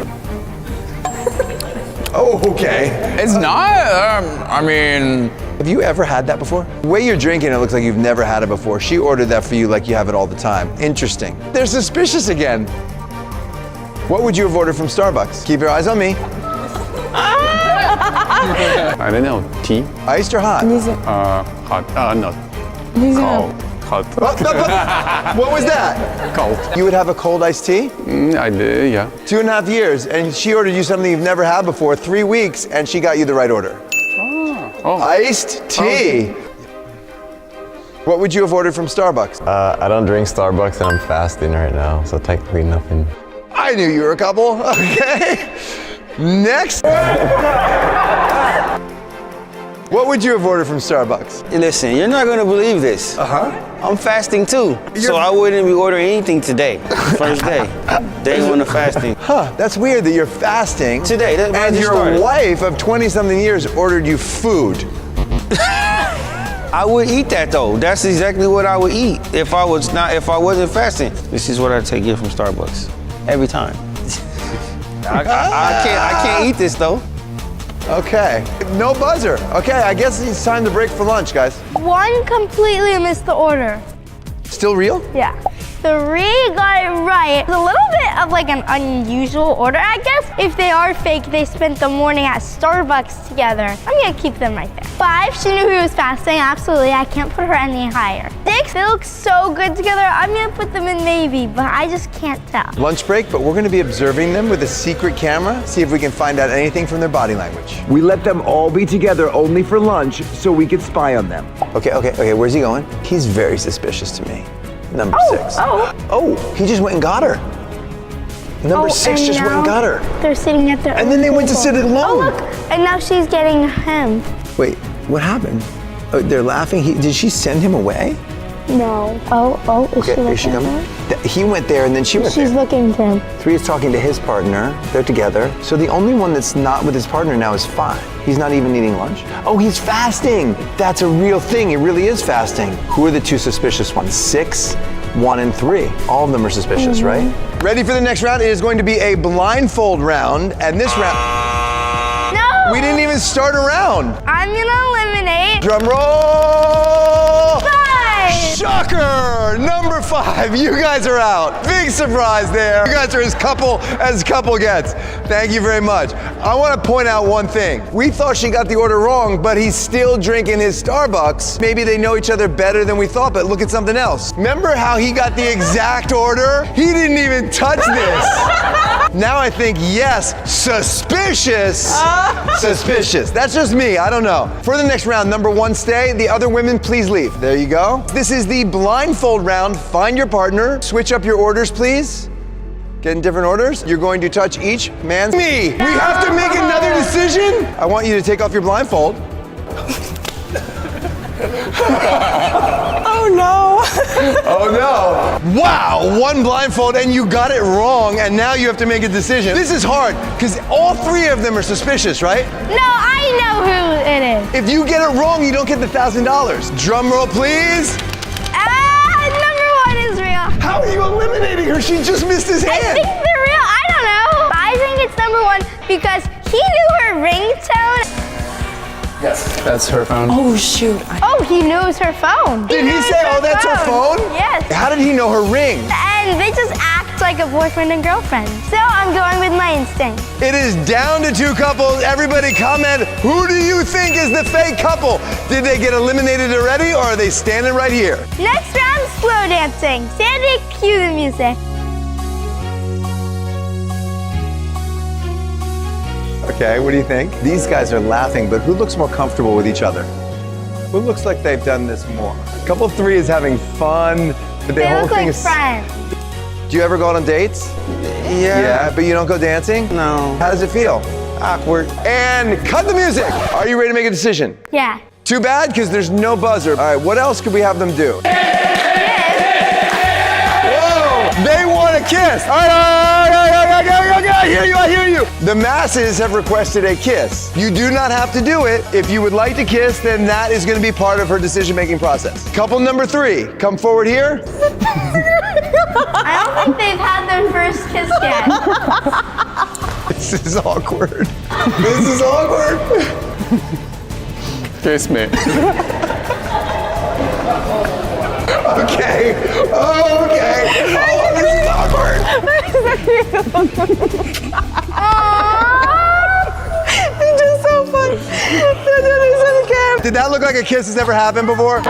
Oh, okay. It's not, I mean... Have you ever had that before? The way you're drinking, it looks like you've never had it before. She ordered that for you like you have it all the time. Interesting. They're suspicious again. What would you have ordered from Starbucks? Keep your eyes on me. I don't know. Tea? Iced or hot? Hot. No. Cold. What was that? Cold. You would have a cold iced tea? I did, yeah. 2.5 years, and she ordered you something you've never had before, 3 weeks, and she got you the right order. Iced tea. What would you have ordered from Starbucks? I don't drink Starbucks and I'm fasting right now, so technically nothing. I knew you were a couple. Okay. Next. What would you have ordered from Starbucks? Listen, you're not gonna believe this. I'm fasting too, so I wouldn't be ordering anything today. First day, day 1 of fasting. That's weird that you're fasting today. And your wife of 20-something years ordered you food. I would eat that though. That's exactly what I would eat if I wasn't fasting. This is what I take here from Starbucks every time. I can't eat this though. Okay, no buzzer. Okay, I guess it's time to break for lunch, guys. One completely missed the order. Still real? Yeah. got it right. It's a little bit of like an unusual order, I guess. If they are fake, they spent the morning at Starbucks together. I'm gonna keep them right there. 5, she knew who was fasting. Absolutely, I can't put her any higher. 6, they look so good together. I'm gonna put them in maybe, but I just can't tell. Lunch break, but we're gonna be observing them with a secret camera, see if we can find out anything from their body language. We let them all be together only for lunch so we could spy on them. Okay, where's he going? He's very suspicious to me. Number 6. Oh, he just went and got her. Number 6 just went and got her. They're sitting at their And then they went to sit alone. Oh, look, and now she's getting him. Wait, what happened? Oh, they're laughing. Did she send him away? No. Is she coming? He went there and then she went She's there. looking for him. 3 is talking to his partner. They're together. So the only one that's not with his partner now is 5. He's not even eating lunch. Oh, he's fasting. That's a real thing. He really is fasting. Who are the 2 suspicious ones? 6, 1, and 3. All of them are suspicious, right? Ready for the next round? It is going to be a blindfold round. And this round... No! We didn't even start a round. I'm gonna eliminate... Drum roll! 5! Shocker! Number 5, you guys are out. Big surprise there. You guys are as couple gets. Thank you very much. I want to point out one thing. We thought she got the order wrong, but he's still drinking his Starbucks. Maybe they know each other better than we thought, but look at something else. Remember how he got the exact order? He didn't even touch this. Now I think, yes, suspicious. Suspicious. That's just me, I don't know. For the next round, number 1 stay. The other women, please leave. There you go. This is the blindfold round. Find your partner. Switch up your orders, please. Get in different orders. You're going to touch each man's me. We have to make another decision. I want you to take off your blindfold. Oh no. Oh no. Wow, 1 blindfold and you got it wrong and now you have to make a decision. This is hard because all 3 of them are suspicious, right? No, I know who it is. If you get it wrong, you don't get the $1,000. Drum roll, please. Number 1 is real. How are you eliminating her? She just missed his hand. I think they're real. I don't know. I think it's number 1 because he knew her ringtone. Yes, that's her phone. Oh shoot. Oh, he knows her phone. Did he say, oh, that's her phone? Yes. How did he know her ring? And they just act like a boyfriend and girlfriend. So I'm going with my instinct. It is down to 2 couples. Everybody comment, who do you think is the fake couple? Did they get eliminated already or are they standing right here? Next round, slow dancing. Sandy, cue the music. Okay, what do you think? These guys are laughing, but who looks more comfortable with each other? Who looks like they've done this more? Couple 3 is having fun, but the whole look thing like is... friends. Do you ever go out on dates? Yeah, but you don't go dancing? No. How does it feel? Awkward. And cut the music. Are you ready to make a decision? Yeah. Too bad, because there's no buzzer. All right, what else could we have them do? Whoa, they want a kiss. All right, I hear you. The masses have requested a kiss. You do not have to do it. If you would like to kiss, then that is going to be part of her decision-making process. Couple number 3, come forward here. I don't think they've had their first kiss yet. This is awkward. This is awkward. Kiss me. Okay. Oh, this is awkward. It's just so fun. Did that look like a kiss has ever happened before?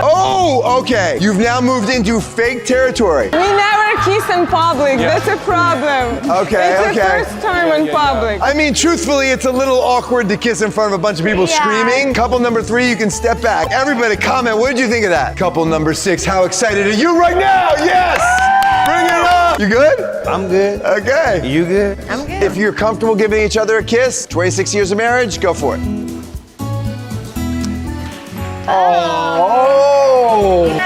Oh, okay. You've now moved into fake territory. We never kiss in public. Yeah. That's a problem. Okay, it's okay. the first time in public. I mean, truthfully, it's a little awkward to kiss in front of a bunch of people screaming. Couple number 3, you can step back. Everybody comment, what did you think of that? Couple number 6, how excited are you right now? Yes! Bring it up! You good? I'm good. Okay. You good? I'm good. If you're comfortable giving each other a kiss, 26 years of marriage, go for it. Oh! No!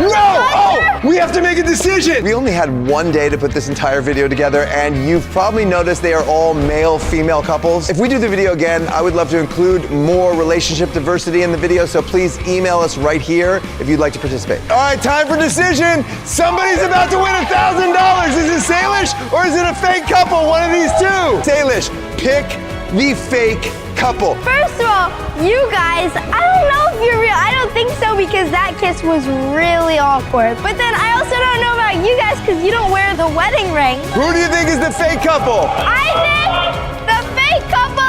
Oh! We have to make a decision! We only had 1 day to put this entire video together, and you've probably noticed they are all male-female couples. If we do the video again, I would love to include more relationship diversity in the video, so please email us right here if you'd like to participate. All right, time for decision. Somebody's about to win $1,000. Is it Salish or is it a fake couple? One of these 2. Salish, pick the fake couple. First of all, Well, you guys, I don't know if you're real. I don't think so because that kiss was really awkward. But then I also don't know about you guys because you don't wear the wedding ring. Who do you think is the fake couple? I think the fake couple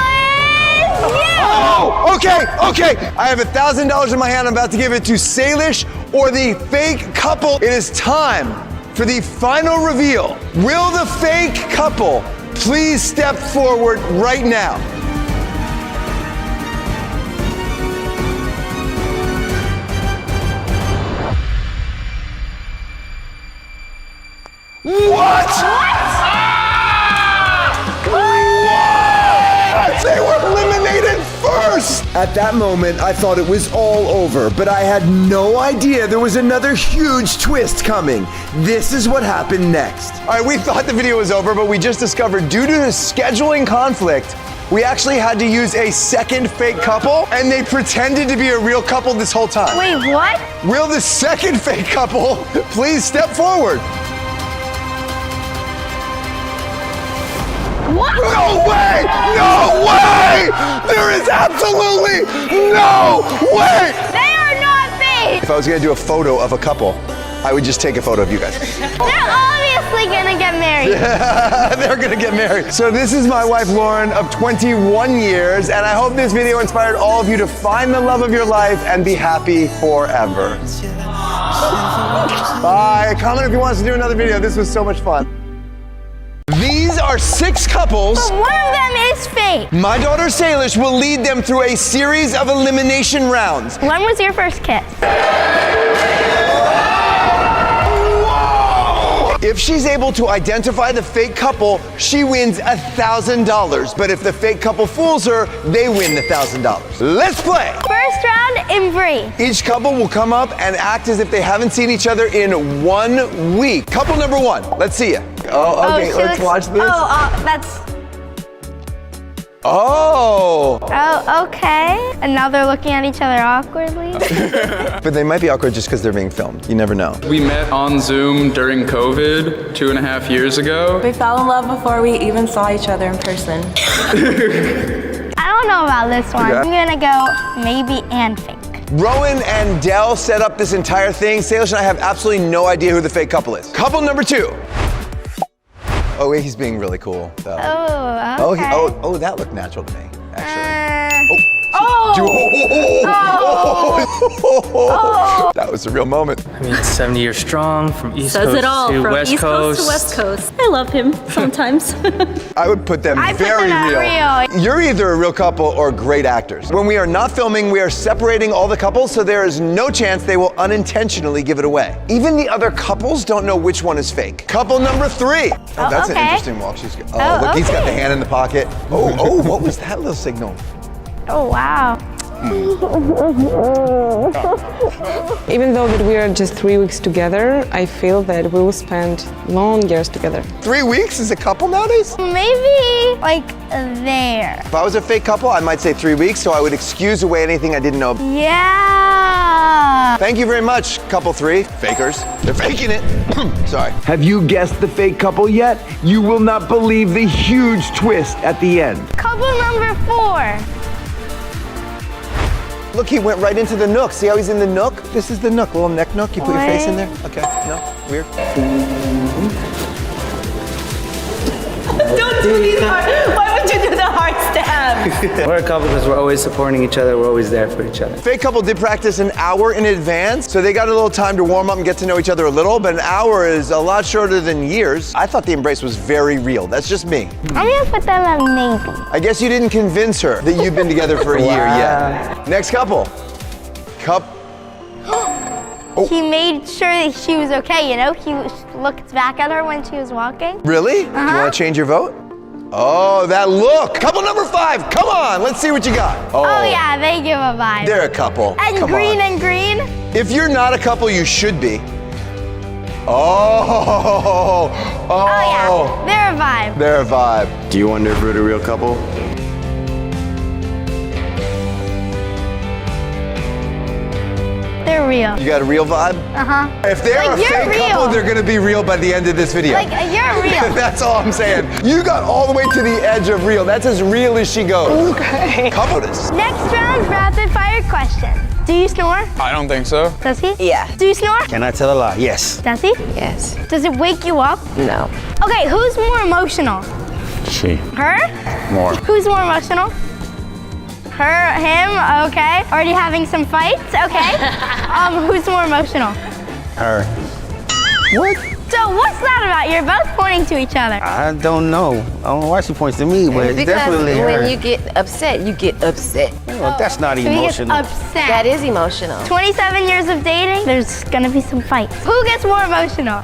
is you. Oh, okay. I have $1,000 in my hand. I'm about to give it to Salish or the fake couple. It is time for the final reveal. Will the fake couple please step forward right now? What? They were eliminated first! At that moment, I thought it was all over, but I had no idea there was another huge twist coming. This is what happened next. All right, we thought the video was over, but we just discovered due to the scheduling conflict, we actually had to use a second fake couple, and they pretended to be a real couple this whole time. Wait, what? Will the second fake couple please step forward? What? No way! No way! There is absolutely no way! They are not fake! If I was gonna do a photo of a couple, I would just take a photo of you guys. They're obviously gonna get married. Yeah, they're gonna get married. So this is my wife, Lauren, of 21 years, and I hope this video inspired all of you to find the love of your life and be happy forever. Bye. Comment if you want us to do another video. This was so much fun. These are 6 couples. But one of them is fake. My daughter Salish will lead them through a series of elimination rounds. When was your first kiss? If she's able to identify the fake couple, she wins $1,000. But if the fake couple fools her, they win the $1,000. Let's play. First round in Bree. Each couple will come up and act as if they haven't seen each other in 1 week. Couple number 1, let's see ya. Oh, okay, let's watch this. That's... Oh. Oh, okay. And now they're looking at each other awkwardly. But they might be awkward just because they're being filmed. You never know. We met on Zoom during COVID 2.5 years ago. We fell in love before we even saw each other in person. I don't know about this one. Okay. I'm gonna go maybe and fake. Rowan and Dell set up this entire thing. Salish and I have absolutely no idea who the fake couple is. Couple number 2. Oh, wait, he's being really cool, though. Oh, okay. Oh, that looked natural to me, actually. That was a real moment. I mean, 70 years strong from East Says Coast it all, to from West East Coast to West Coast. I love him sometimes. I would put them I put very them at real. You're either a real couple or great actors. When we are not filming, we are separating all the couples, so there is no chance they will unintentionally give it away. Even the other couples don't know which one is fake. Couple number 3. Oh, that's an interesting walk. She's good. Oh, look, he's got the hand in the pocket. Oh, what was that little signal? Oh, wow. Even though that we are just 3 weeks together, I feel that we will spend long years together. 3 weeks is a couple nowadays? Maybe like there. If I was a fake couple, I might say 3 weeks, so I would excuse away anything I didn't know. Yeah. Thank you very much, couple 3. Fakers. They're faking it. Sorry. Have you guessed the fake couple yet? You will not believe the huge twist at the end. Couple number 4. Look, he went right into the nook. See how he's in the nook? This is the nook, little neck nook. You put your face in there? Okay, no, weird. Don't do these hard. Why would you do the hard stab? We're a couple because we're always supporting each other. We're always there for each other. Fake couple did practice an hour in advance, so they got a little time to warm up and get to know each other a little, but an hour is a lot shorter than years. I thought the embrace was very real. That's just me. I'm gonna put them at maybe. I guess you didn't convince her that you've been together for a year yet. Next couple. He made sure that she was okay, you know? He looked back at her when she was walking. Really? Do you want to change your vote? Oh, that look. Couple number 5. Come on, let's see what you got. Oh yeah, they give a vibe. They're a couple. And Come green on. and green. If you're not a couple, you should be. Oh yeah, they're a vibe. They're a vibe. Do you wonder if we're a real couple? They're real. You got a real vibe? Uh-huh. If they're Like, a you're fake real. couple, they're gonna be real by the end of this video. Like, you're real. That's all I'm saying. You got all the way to the edge of real. That's as real as she goes. Okay. Couple this. Next round, rapid fire question. Do you snore? I don't think so. Does he? Yeah. Do you snore? Can I tell a lie? Yes. Does he? Yes. Does it wake you up? No. Okay, who's more emotional? She. Her? More. Who's more emotional? Her, him, okay. Already having some fights, okay. Who's more emotional? Her. What? So what's that about? You're both pointing to each other. I don't know. I don't know why she points to me, but it's Because definitely her. when you get upset, you get upset. Well, that's not So he gets emotional. upset. That is emotional. 27 years of dating, there's gonna be some fights. Who gets more emotional?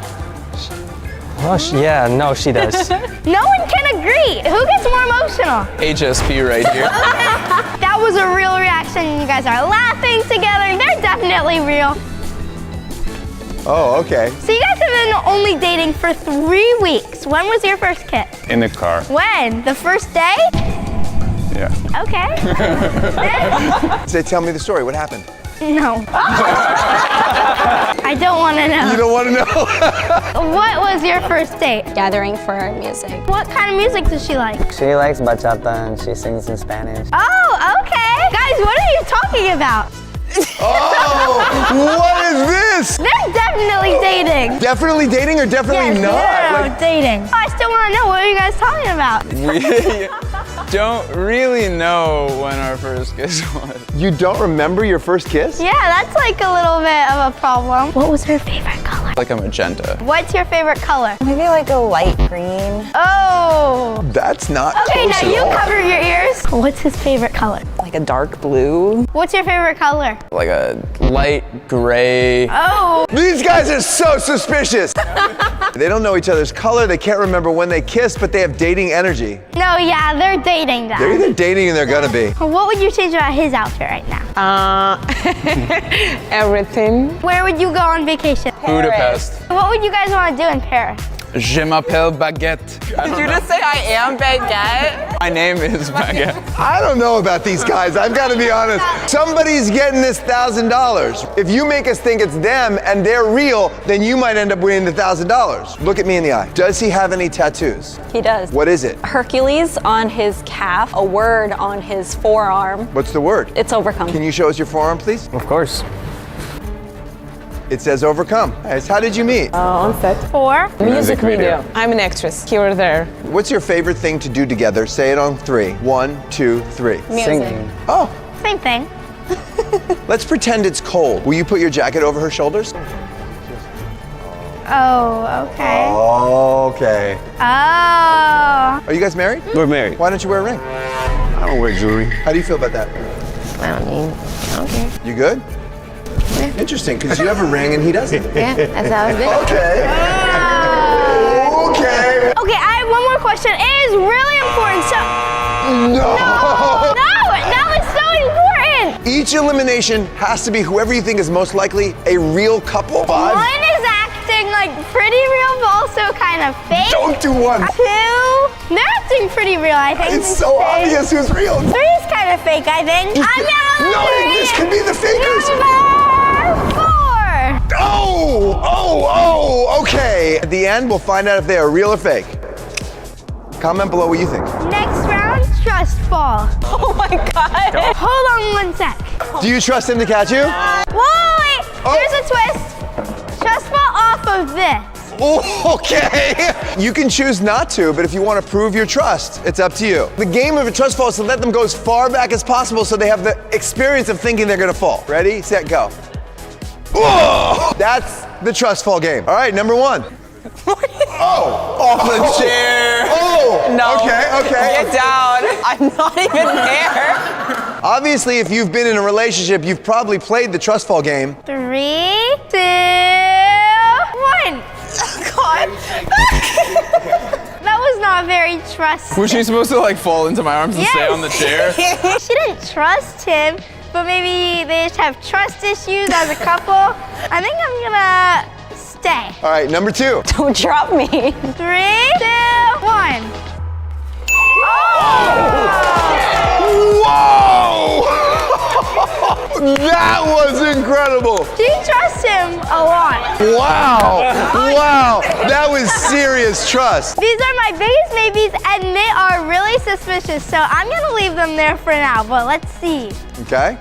Oh, yeah, no, she does. No one can agree. Who gets more emotional? HSP right here. That was a real reaction. You guys are laughing together. They're definitely real. Oh, okay. So you guys have been only dating for 3 weeks. When was your first kiss? In the car. When? The first day? Yeah. Okay. Say, tell me the story. What happened? No. I don't want to know. You don't want to know? What was your first date? Gathering for music. What kind of music does she like? She likes bachata and she sings in Spanish. Oh, okay. Guys, what are you talking about? Oh, what is this? They're definitely dating. Definitely dating or definitely Yes, not? they're Like, dating. I still want to know, what are you guys talking about? We don't really know when our first kiss was. you don't remember your first kiss? Yeah, that's like a little bit of a problem. What was her favorite color? Like a magenta. What's your favorite color? Maybe like a light green. Oh. That's not Okay, close now at you all. cover your ears. What's his favorite color? Like a dark blue. What's your favorite color? Like a light gray. Oh. These guys are so suspicious. They don't know each other's color. They can't remember when they kissed, but they have dating energy. No, yeah, they're dating They're guys. either dating and they're gonna be. What would you change about his outfit right now? Everything. Where would you go on vacation? Budapest. What would you guys want to do in Paris? Je m'appelle Baguette. Did you just say I am baguette? My name is Baguette. I don't know about these guys. I've got to be honest. Somebody's getting this $1,000. If you make us think it's them and they're real, then you might end up winning the $1,000. Look at me in the eye. Does he have any tattoos? He does. What is it? Hercules on his calf, a word on his forearm. What's the word? It's overcome. Can you show us your forearm, please? Of course. It says overcome. Nice. How did you meet? On set. For? Music video. I'm an actress. Here or there. What's your favorite thing to do together? Say it on 3. 1, 2, 3. Music. Singing. Oh, Same thing. let's pretend it's cold. Will you put your jacket over her shoulders? Oh, okay. Okay. Oh. Are you guys married? We're married. Why don't you wear a ring? I don't wear jewelry. How do you feel about that? I don't care. You good? Interesting, because you have a ring and he doesn't. Yeah, that's how it's been. Okay. Okay. Okay, I have one more question. It is really important. So. No. No, it's so important. Each elimination has to be whoever you think is most likely a real couple. 5. One is acting like pretty real, but also kind of fake. Don't do 1. 2, they're acting pretty real, I think. It's so obvious who's real. 3 is kind of fake, I think. I'm No, this could be the fakers. Number 4. Oh, okay. At the end, we'll find out if they are real or fake. Comment below what you think. Next round, trust fall. Oh my God. Hold on 1 sec. Do you trust him to catch you? Wait, here's a twist. Trust fall off of this. Oh, okay. You can choose not to, but if you want to prove your trust, it's up to you. The game of a trust fall is to let them go as far back as possible so they have the experience of thinking they're going to fall. Ready, set, go. Whoa! That's the trust fall game. All right, number 1. Oh, off the chair. Oh, No. Okay. Get down. I'm not even there. Obviously, if you've been in a relationship, you've probably played the trust fall game. 3, 2, 1. God. That was not very trustful. Was she supposed to like fall into my arms and stay on the chair? She didn't trust him, but maybe they just have trust issues as a couple. I think I'm gonna stay. All right, number 2. Don't drop me. 3, 2, 1. Whoa! That was incredible. She trusts him a lot. Wow. Wow. That was serious trust. These are my biggest maybes, and they are really suspicious, so I'm gonna leave them there for now, but let's see. Okay.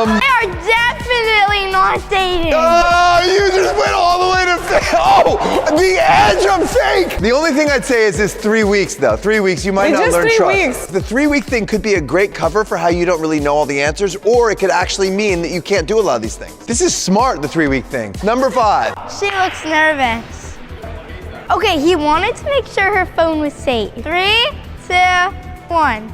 They are definitely not dating. Oh, you just went all the way to fake. Oh, the edge of fake. The only thing I'd say is this 3 weeks, though. 3 weeks, you might not learn trust. 3 weeks. The 3-week thing could be a great cover for how you don't really know all the answers, or it could actually mean that you can't do a lot of these things. This is smart, the 3-week thing. Number 5. She looks nervous. Okay, he wanted to make sure her phone was safe. 3, 2, 1.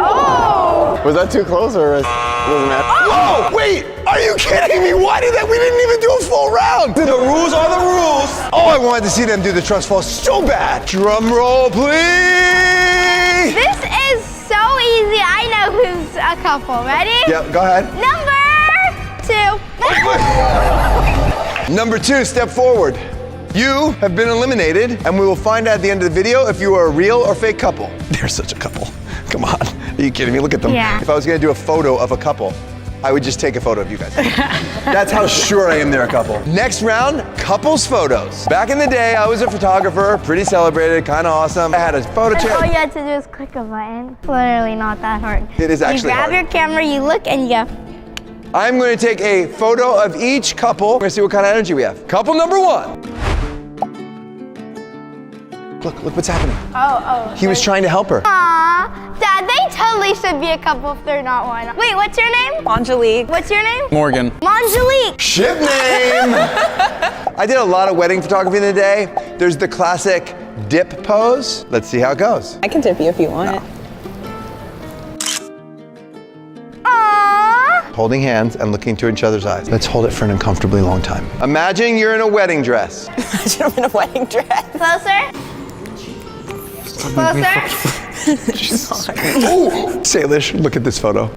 Oh! Was that too close or was it Whoa! Wait! Are you kidding me? Why did that? We didn't even do a full round! The rules are the rules! Oh, I wanted to see them do the trust fall so bad! Drum roll, please! This is so easy. I know who's a couple. Ready? Yep, go ahead. Number 2. Number 2, step forward. You have been eliminated, and we will find out at the end of the video if you are a real or fake couple. They're such a couple. Come on. Are you kidding me? Look at them. Yeah. If I was gonna do a photo of a couple, I would just take a photo of you guys. That's how sure I am they're a couple. Next round, couples photos. Back in the day, I was a photographer, pretty celebrated, kind of awesome. I had a photo And all chair. you had to do is click a button. It's literally not that hard. It is actually You grab hard. your camera, you look, and you go. I'm going to take a photo of each couple. We're gonna see what kind of energy we have. Couple number 1. Look what's happening. Oh. He was trying to help her. Aw, Dad, they totally should be a couple if they're not one. Wait, what's your name? Angelique. What's your name? Morgan. Angelique. Ship name! I did a lot of wedding photography in the day. There's the classic dip pose. Let's see how it goes. I can tip you if you want it. Aww. Holding hands and looking into each other's eyes. Let's hold it for an uncomfortably long time. Imagine you're in a wedding dress. Imagine I'm in a wedding dress. Closer. Closer. Oh, Salish, look at this photo.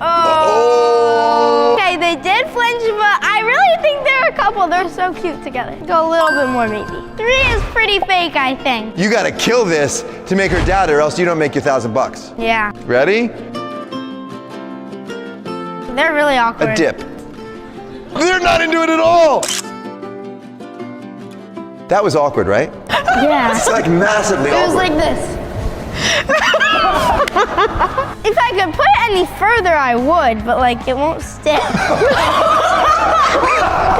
Oh. Okay, they did flinch, but I really think they're a couple. They're so cute together. Go a little bit more, maybe. 3 is pretty fake, I think. You gotta kill this to make her doubt it, or else you don't make your $1,000. Yeah. Ready? They're really awkward. A dip. They're not into it at all. That was awkward, right? Yeah. It's like massively It was awkward. like this. If I could put it any further, I would, but like it won't stick. There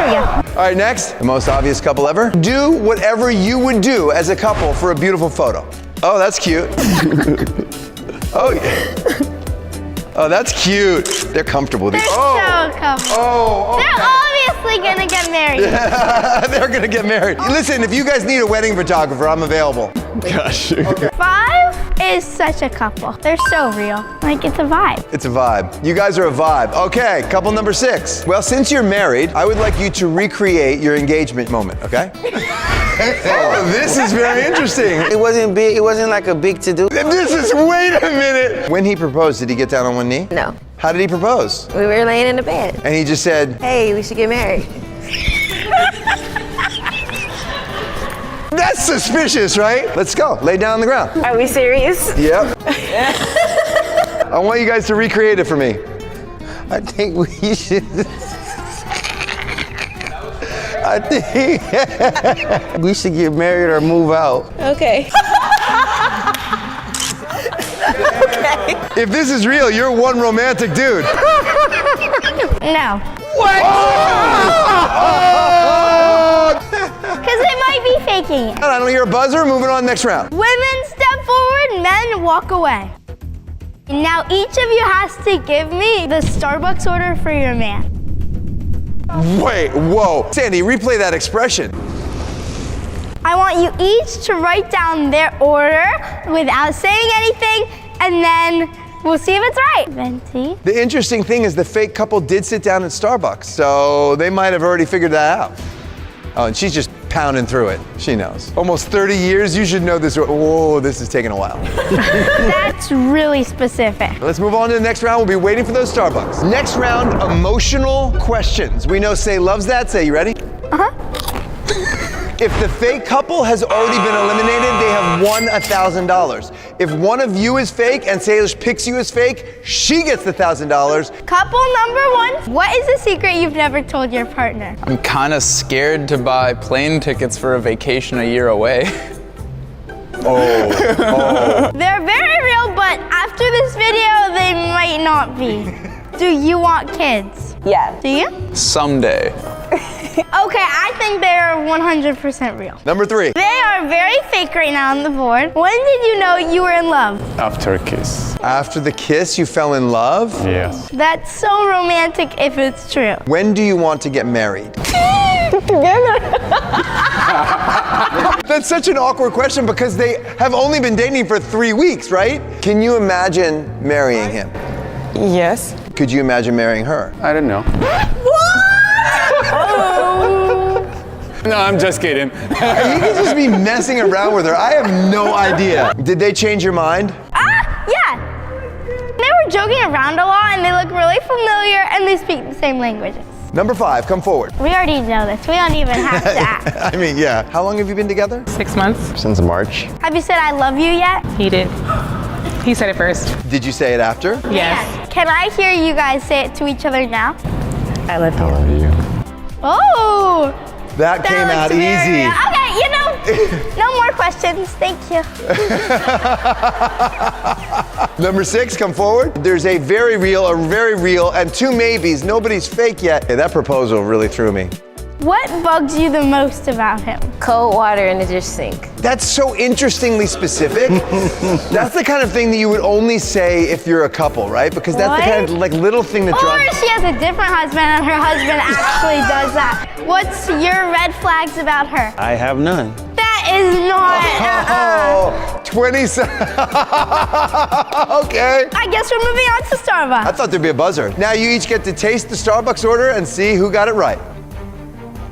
we go. All right, next, the most obvious couple ever. Do whatever you would do as a couple for a beautiful photo. Oh, that's cute. Oh, yeah. Oh, that's cute. They're comfortable. They're so comfortable. Oh, okay. They're obviously gonna get married. Yeah, they're gonna get married. Listen, if you guys need a wedding photographer, I'm available. Gosh. Okay. 5 is such a couple. They're so real. Like it's a vibe. It's a vibe. You guys are a vibe. Okay, couple number 6. Well, since you're married, I would like you to recreate your engagement moment, okay? Oh, this is very interesting. It wasn't big. It wasn't like a big to-do. This is, wait a minute. When he proposed, did he get down on one knee? No. How did he propose? We were laying in the bed. And he just said, Hey, we should get married. that's suspicious, right? Let's go, lay down on the ground. Are we serious? Yep. I want you guys to recreate it for me. I think we should. I think we should get married or move out. Okay. If this is real, you're one romantic dude. No. What? Because it might be faking it. I don't hear a buzzer. Moving on, next round. Women step forward, men walk away. Now each of you has to give me the Starbucks order for your man. Wait, whoa. Sandy, replay that expression. I want you each to write down their order without saying anything, and then we'll see if it's right. Venti. The interesting thing is the fake couple did sit down at Starbucks, so they might have already figured that out. Oh, and she's just pounding through it. She knows. Almost 30 years, you should know this. Whoa, this is taking a while. That's really specific. Let's move on to the next round. We'll be waiting for those Starbucks. Next round, emotional questions. We know Say loves that. Say, you ready? Uh-huh. If the fake couple has already been eliminated, they have won $1,000. If one of you is fake and Salish picks you as fake, she gets the $1,000. Couple number one, what is a secret you've never told your partner? I'm kind of scared to buy plane tickets for a vacation a year away. They're very real, but after this video, they might not be. Do you want kids? Yeah. Do you? Someday. Okay, I think they're 100% real. Number 3. They are very fake right now on the board. When did you know you were in love? After a kiss. After the kiss, you fell in love? Yes. That's so romantic if it's true. When do you want to get married? That's such an awkward question because they have only been dating for 3 weeks, right? Can you imagine marrying him? Yes. Could you imagine marrying her? I don't know. No, I'm just kidding. He could just be messing around with her. I have no idea. Did they change your mind? Yeah. They were joking around a lot and they look really familiar and they speak the same languages. Number 5, come forward. We already know this. We don't even have to ask. I mean, yeah. How long have you been together? 6 months. Since March. Have you said I love you yet? He did. He said it first. Did you say it after? Yes. Can I hear you guys say it to each other now? I love you. I love you. Oh. That came out looks easy. very- Okay, no more questions. Thank you. Number 6, come forward. There's a very real, and 2 maybes. Nobody's fake yet. Hey, that proposal really threw me. What bugs you the most about him? Cold water in your sink. That's so interestingly specific. That's the kind of thing that you would only say if you're a couple, right? Because that's the kind of like little thing that Or drives. she has a different husband and her husband actually does that. What's your red flags about her? I have none. That is not. 27. Okay. I guess we're moving on to Starbucks. I thought there'd be a buzzer. Now you each get to taste the Starbucks order and see who got it right.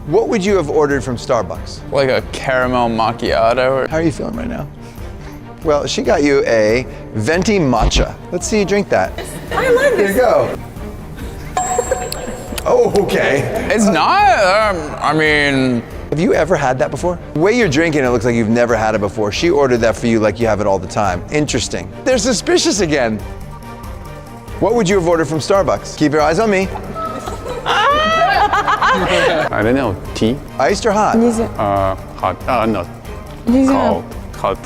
What would you have ordered from Starbucks? Like a caramel macchiato. How are you feeling right now? Well, she got you a venti matcha. Let's see you drink that. I love Here you go. Oh, okay. It's not, I mean... Have you ever had that before? The way you're drinking, it looks like you've never had it before. She ordered that for you like you have it all the time. Interesting. They're suspicious again. What would you have ordered from Starbucks? Keep your eyes on me. I don't know. Tea? Iced or hot? Hot. No. Cold. Cold.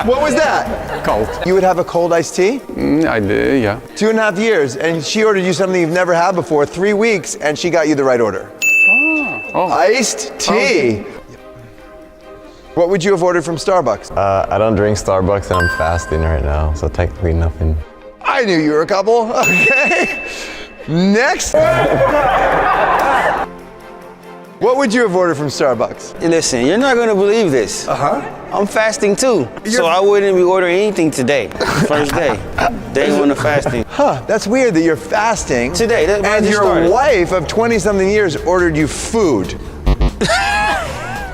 What was that? Cold. You would have a cold iced tea? I did, yeah. 2.5 years, and she ordered you something you've never had before, 3 weeks, and she got you the right order. Iced tea. What would you have ordered from Starbucks? I don't drink Starbucks and I'm fasting right now, so technically nothing. I knew you were a couple. Okay. Next. What would you have ordered from Starbucks? Listen, you're not gonna believe this. I'm fasting too, so I wouldn't be ordering anything today. First day. Day 1 of fasting. Huh, that's weird that you're fasting. Today, that's when I and just your started. wife of 20-something years ordered you food.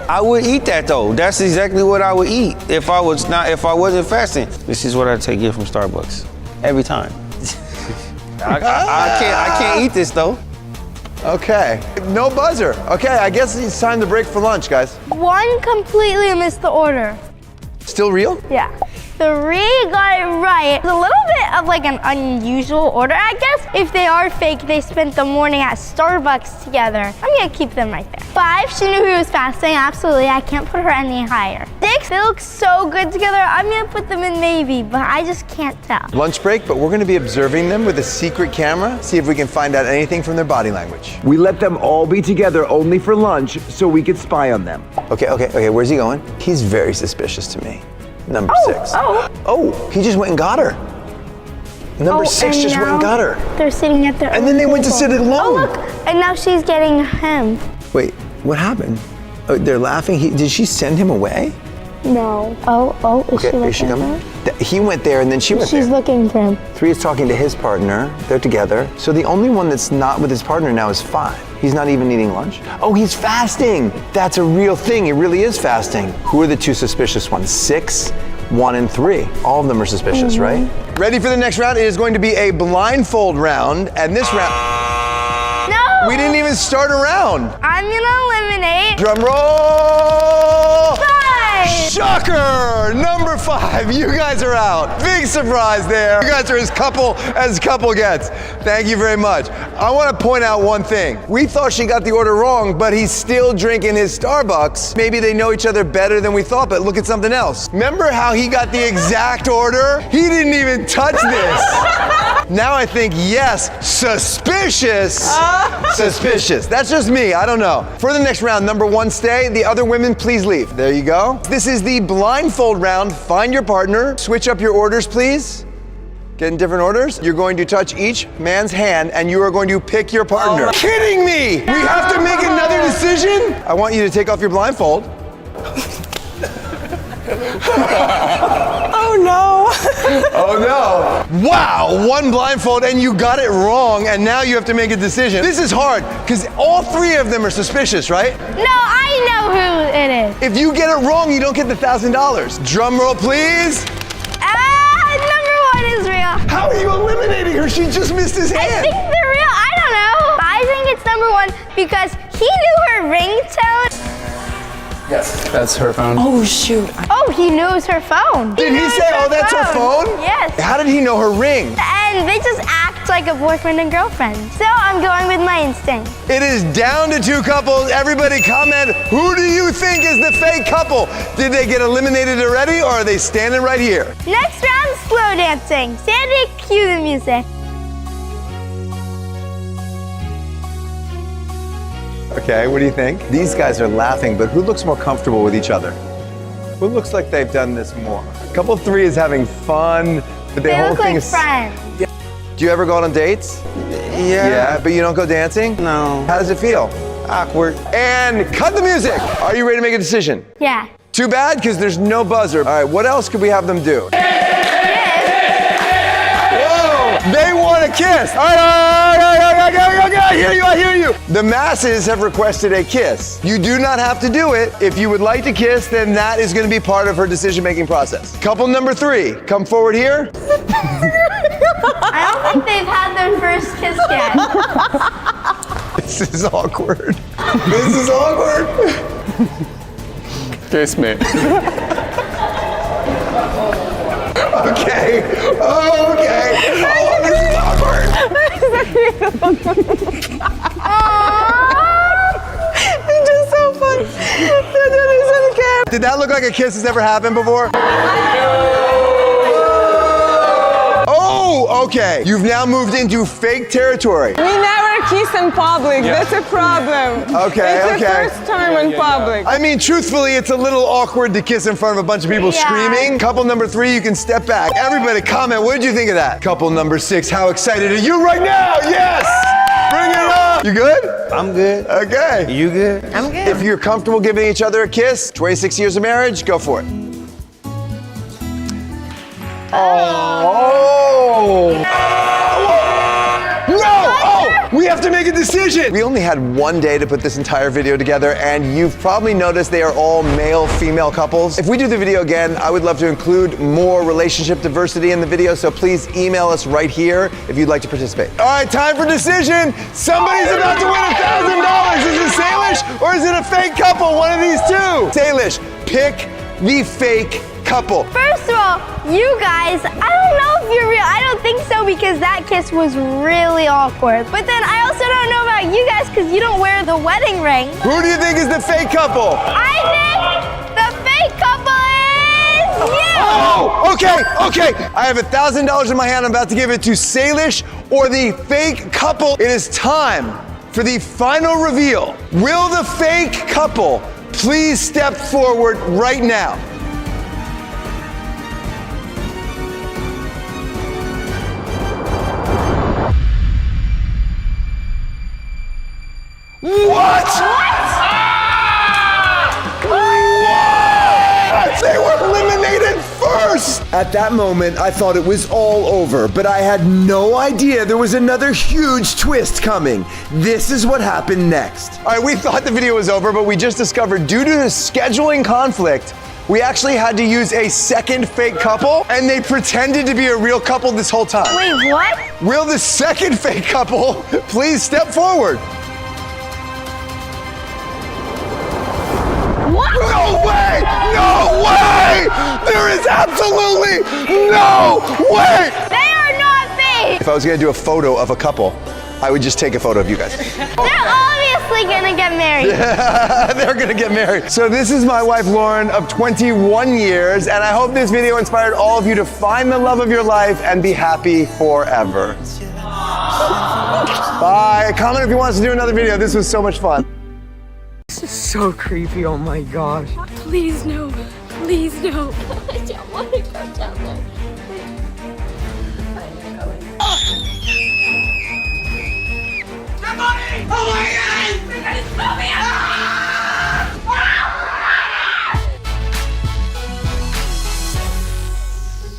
I would eat that though. That's exactly what I would eat if I wasn't fasting. This is what I take here from Starbucks. Every time. I can't eat this though. Okay, no buzzer. Okay, I guess it's time to break for lunch, guys. One completely missed the order. Still real? Yeah. 3 got it right. It's a little bit of like an unusual order, I guess. If they are fake, they spent the morning at Starbucks together. I'm gonna keep them right there. 5, she knew he was fasting. Absolutely, I can't put her any higher. 6, they look so good together. I'm gonna put them in maybe, but I just can't tell. Lunch break, but we're gonna be observing them with a secret camera, see if we can find out anything from their body language. We let them all be together only for lunch so we could spy on them. Okay, where's he going? He's very suspicious to me. Number 6. Oh, he just went and got her. Number 6 just went and got her. They're sitting at their And then they went to sit alone. Oh, look, and now she's getting him. Wait, what happened? Oh, they're laughing. Did she send him away? No. Is she coming? He went there and then she went there. She's looking for him. 3 is talking to his partner. They're together. So the only one that's not with his partner now is 5. He's not even eating lunch. Oh, he's fasting. That's a real thing. He really is fasting. Who are the 2 suspicious ones? 6, 1, and 3. All of them are suspicious, right? Ready for the next round? It is going to be a blindfold round. And this round... No! We didn't even start a round. I'm gonna eliminate... Drum roll! 5! Shocker! Number 5, you guys are out. Big surprise there. You guys are as couple gets. Thank you very much. I want to point out one thing. We thought she got the order wrong, but he's still drinking his Starbucks. Maybe they know each other better than we thought, but look at something else. Remember how he got the exact order? He didn't even touch this. Now I think, yes, suspicious. Suspicious. That's just me, I don't know. For the next round, number 1 stay, the other women please leave. There you go. This is the blindfold round. Find your partner, switch up your orders please. Get in different orders. You're going to touch each man's hand and you are going to pick your partner. Oh, kidding me! We have to make another decision? I want you to take off your blindfold. Oh no. Oh no. Wow, 1 blindfold and you got it wrong and now you have to make a decision. This is hard because all 3 of them are suspicious, right? No, I know who it is. If you get it wrong, you don't get the $1,000. Drum roll, please. Number 1 is real. How are you eliminating her? She just missed his hand. I think they're real. I don't know. I think it's number 1 because he knew her ringtone. Yes. That's her phone. Oh shoot. Oh, he knows her phone. Did he say, oh, that's her phone? Yes. How did he know her ring? And they just act like a boyfriend and girlfriend. So I'm going with my instinct. It is down to 2 couples. Everybody comment, who do you think is the fake couple? Did they get eliminated already or are they standing right here? Next round, slow dancing. Sandy, cue the music. Okay, what do you think? These guys are laughing, but who looks more comfortable with each other? Who looks like they've done this more? Couple 3 is having fun, but the whole look thing like is... friends. Do you ever go out on dates? Yeah. Yeah, but you don't go dancing? No. How does it feel? Awkward. And cut the music. Are you ready to make a decision? Yeah. Too bad, because there's no buzzer. All right, what else could we have them do? They want a kiss. All right, I hear you. The masses have requested a kiss. You do not have to do it. If you would like to kiss, then that is going to be part of her decision-making process. Couple number 3, come forward here. I don't think they've had their first kiss yet. This is awkward. This is awkward. Kiss me. Okay. Oh, this is awkward. It's just so fun. Did that look like a kiss has ever happened before? Oh, okay. You've now moved into fake territory. We never kiss in public. Yeah. That's a problem. Okay, it's the first time in public. I mean, truthfully, it's a little awkward to kiss in front of a bunch of people screaming. Couple number 3, you can step back. Everybody comment, what did you think of that? Couple number 6, how excited are you right now? Yes! Bring it on! You good? I'm good. Okay. You good? I'm good. If you're comfortable giving each other a kiss, 26 years of marriage, go for it. Oh! No! Oh! We have to make a decision! We only had 1 day to put this entire video together, and you've probably noticed they are all male-female couples. If we do the video again, I would love to include more relationship diversity in the video, so please email us right here if you'd like to participate. All right, time for decision. Somebody's about to win $1,000. Is it Salish or is it a fake couple? One of these 2. Salish, pick the fake couple. First of all, you guys, I don't know if you're real. I don't think so because that kiss was really awkward. But then I also don't know about you guys because you don't wear the wedding ring. Who do you think is the fake couple? I think the fake couple is you. Oh, okay. I have $1,000 in my hand. I'm about to give it to Salish or the fake couple. It is time for the final reveal. Will the fake couple please step forward right now? What? What? They were eliminated first! At that moment, I thought it was all over, but I had no idea there was another huge twist coming. This is what happened next. All right, we thought the video was over, but we just discovered due to the scheduling conflict, we actually had to use a second fake couple, and they pretended to be a real couple this whole time. Wait, what? Will the second fake couple please step forward? What? No way! No way! There is absolutely no way! They are not fake! If I was gonna do a photo of a couple, I would just take a photo of you guys. They're obviously gonna get married. They're gonna get married. So this is my wife, Lauren, of 21 years, and I hope this video inspired all of you to find the love of your life and be happy forever. Bye. Comment if you want us to do another video. This was so much fun. This is so creepy, oh my gosh. Please no. Please no. I don't want to go down there. Oh my God! They're gonna smell me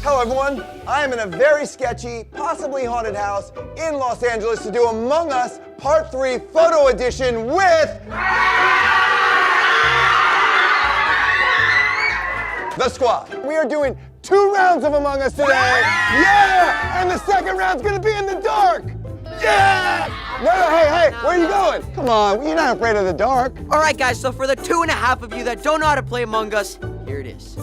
Hello everyone, I am in a very sketchy, possibly haunted house in Los Angeles to do Among Us Part 3 Photo Edition with the squad. We are doing 2 rounds of Among Us today. Yeah! And the second round's gonna be in the dark. Yeah! No, hey, where are you going? Come on, you're not afraid of the dark. All right, guys, so for the 2.5 of you that don't know how to play Among Us, here it is.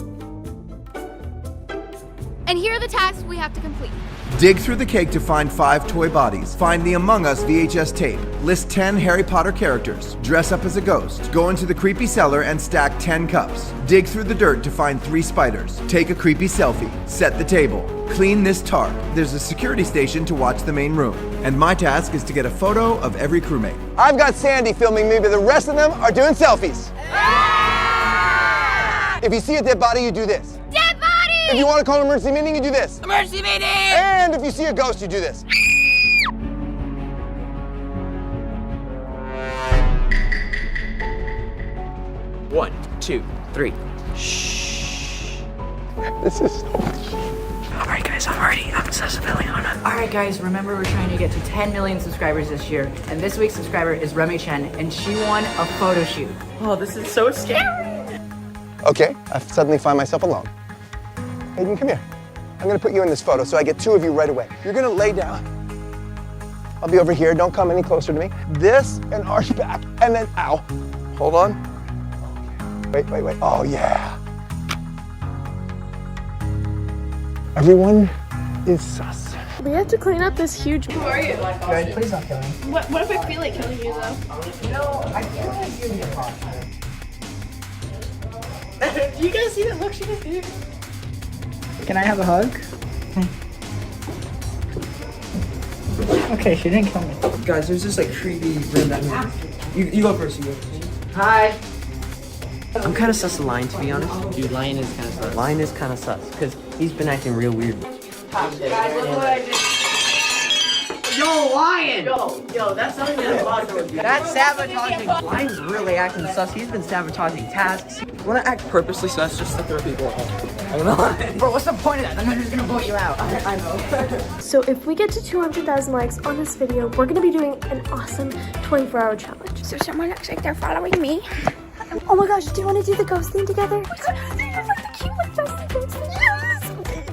And here are the tasks we have to complete. Dig through the cake to find 5 toy bodies. Find the Among Us VHS tape. List 10 Harry Potter characters. Dress up as a ghost. Go into the creepy cellar and stack 10 cups. Dig through the dirt to find 3 spiders. Take a creepy selfie. Set the table. Clean this tarp. There's a security station to watch the main room. And my task is to get a photo of every crewmate. I've got Sandy filming me, but the rest of them are doing selfies. If you see a dead body, you do this. Dead body! If you want to call an emergency meeting, you do this. Emergency meeting! And if you see a ghost, you do this. One, 2, 3. This is so much. Alright guys, I'm obsessed with Eliana. Alright guys, remember we're trying to get to 10 million subscribers this year, and this week's subscriber is Remy Chen, and she won a photo shoot. Oh, this is so scary. Okay, I suddenly find myself alone. Aiden, come here. I'm gonna put you in this photo so I get 2 of you right away. You're gonna lay down. I'll be over here, don't come any closer to me. This and arch back, and then, ow. Hold on. Wait. Oh yeah. Everyone is sus. We have to clean up this huge. Who are you? Good. Please don't kill me. What if I feel like killing you though? No, I feel like you're the imposter. Do you guys see the look she just did? Can I have a hug? Okay, she didn't kill me. Guys, there's this like creepy room that you go first, Hi. I'm kind of sus of Lion, to be honest. Dude, Lion is kind of sus. Lion is kind of sus, because he's been acting real weird. Guys, look what I did. Yo, Lion! Yo, that's something that That's sabotaging. Lion's really acting sus. He's been sabotaging tasks. You want to act purposely sus just to throw people off. I don't know. Bro, what's the point of that? I'm just gonna vote you out. I know. So if we get to 200,000 likes on this video, we're gonna be doing an awesome 24-hour challenge. So someone looks like they're following me. Oh my gosh, do you want to do the ghost thing together?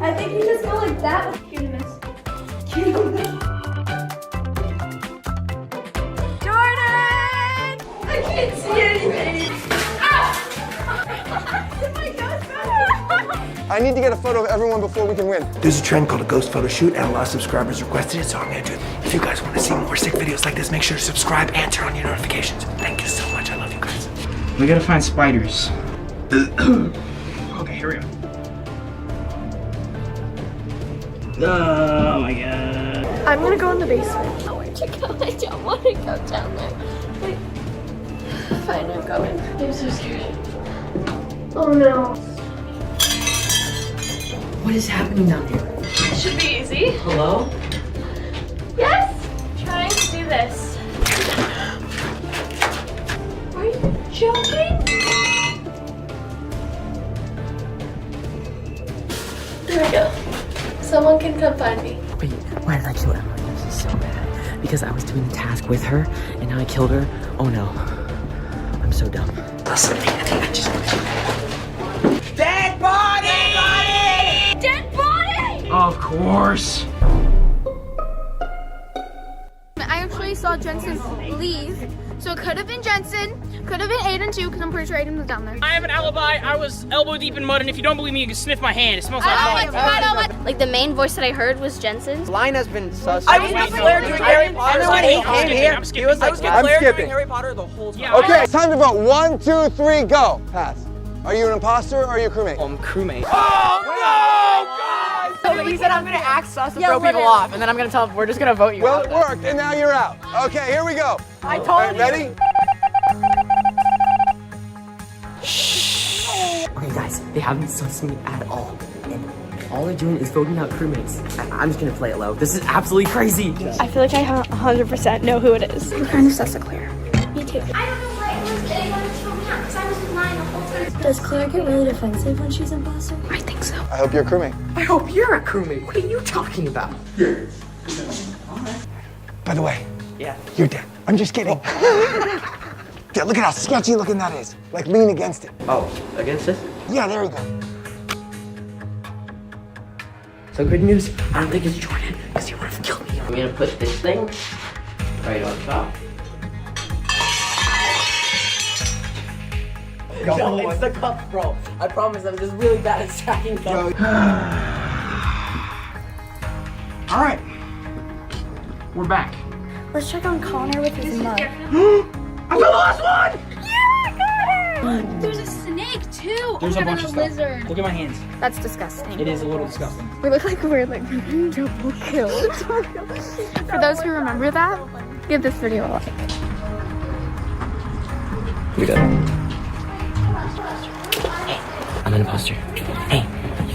I think you just go like that with cuteness. Jordan! I can't see anything. I need to get a photo of everyone before we can win. There's a trend called a ghost photo shoot, and a lot of subscribers requested it, so I'm gonna do it. If you guys want to see more sick videos like this, make sure to subscribe and turn on your notifications. Thank you so much. I love you guys. We gotta find spiders. Okay, here we go. Oh my god. I'm gonna go in the basement. Where'd you go? I don't want to go down there. Wait. Fine, I'm going. I'm so scared. Oh no. What is happening down here? It should be easy. Hello? Yes? Trying to do this. Are you joking? There we go. Someone can come find me. Wait, why did I kill Emily? This is so bad. Because I was doing the task with her, and now I killed her. Oh no. I'm so dumb. Listen, I think I just... Dead body! Dead body! Of course. I actually saw Jensen leave, so it could have been Jensen, Could have been Aiden too, because I'm pretty sure Aiden was down there. I have an alibi. I was elbow deep in mud, and if you don't believe me, you can sniff my hand. It smells like mud. Like the main voice that I heard was Jensen's. Line has been sus. I was with Claire doing Harry Potter. I'm skipping. I was I'm Claire skipping. doing Harry Potter the whole time. Okay, it's time to vote. 1, 2, 3, go. Pass. Are you an imposter or are you a crewmate? I'm crewmate. Oh no, guys! He said I'm gonna act sus and throw people off, and then I'm gonna tell them we're just gonna vote you Well, out. it worked, and now you're out. Okay, here we go. I told All right, you. ready? Okay, guys, they haven't sussed me at all. And all they're doing is voting out crewmates. I'm just gonna play it low. This is absolutely crazy. I feel like I 100% know who it is. You're kind of sus of Claire. Me too. I don't know why it was anyone to throw me out because I was lying the whole time. Does Claire get really defensive when she's imposter? I think so. I hope you're a crewmate. I hope you're a crewmate. What are you talking about? By the way, Yeah. you're dead. I'm just kidding. Yeah, look at how sketchy looking that is. Like, lean against it. Oh, against this? Yeah, there you go. So good news, I don't think it's Jordan, because he would have killed me. I'm gonna put this thing right on top. No, it's the cup, bro. I promise I'm just really bad at stacking cups. All right. We're back. Let's check on Connor with his mug. I got the last one! There's a snake too. There's a bunch of stuff. lizard. Look at my hands. That's disgusting. It is a little disgusting. We look like we're like double killed. For those who remember that, give this video a like. We done. Hey, I'm an imposter. Hey, you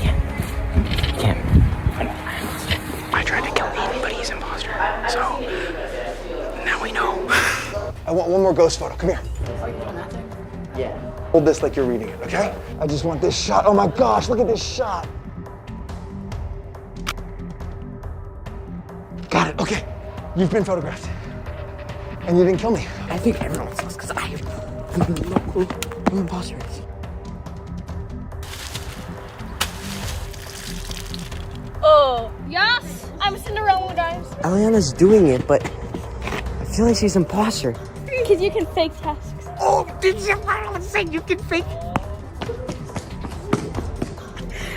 can't. I tried to kill Aiden, but he's imposter. So now we know. I want one more ghost photo. Come here. Yeah. Hold this like you're reading it, okay? I just want this shot. Oh my gosh, look at this shot. Got it, okay. You've been photographed. And you didn't kill me. I think everyone sucks because I have no clue who the imposter is. Oh, yes! I'm Cinderella, guys. Eliana's doing it, but I feel like she's imposter. Because you can fake tasks. Oh, did you finally say you can fake?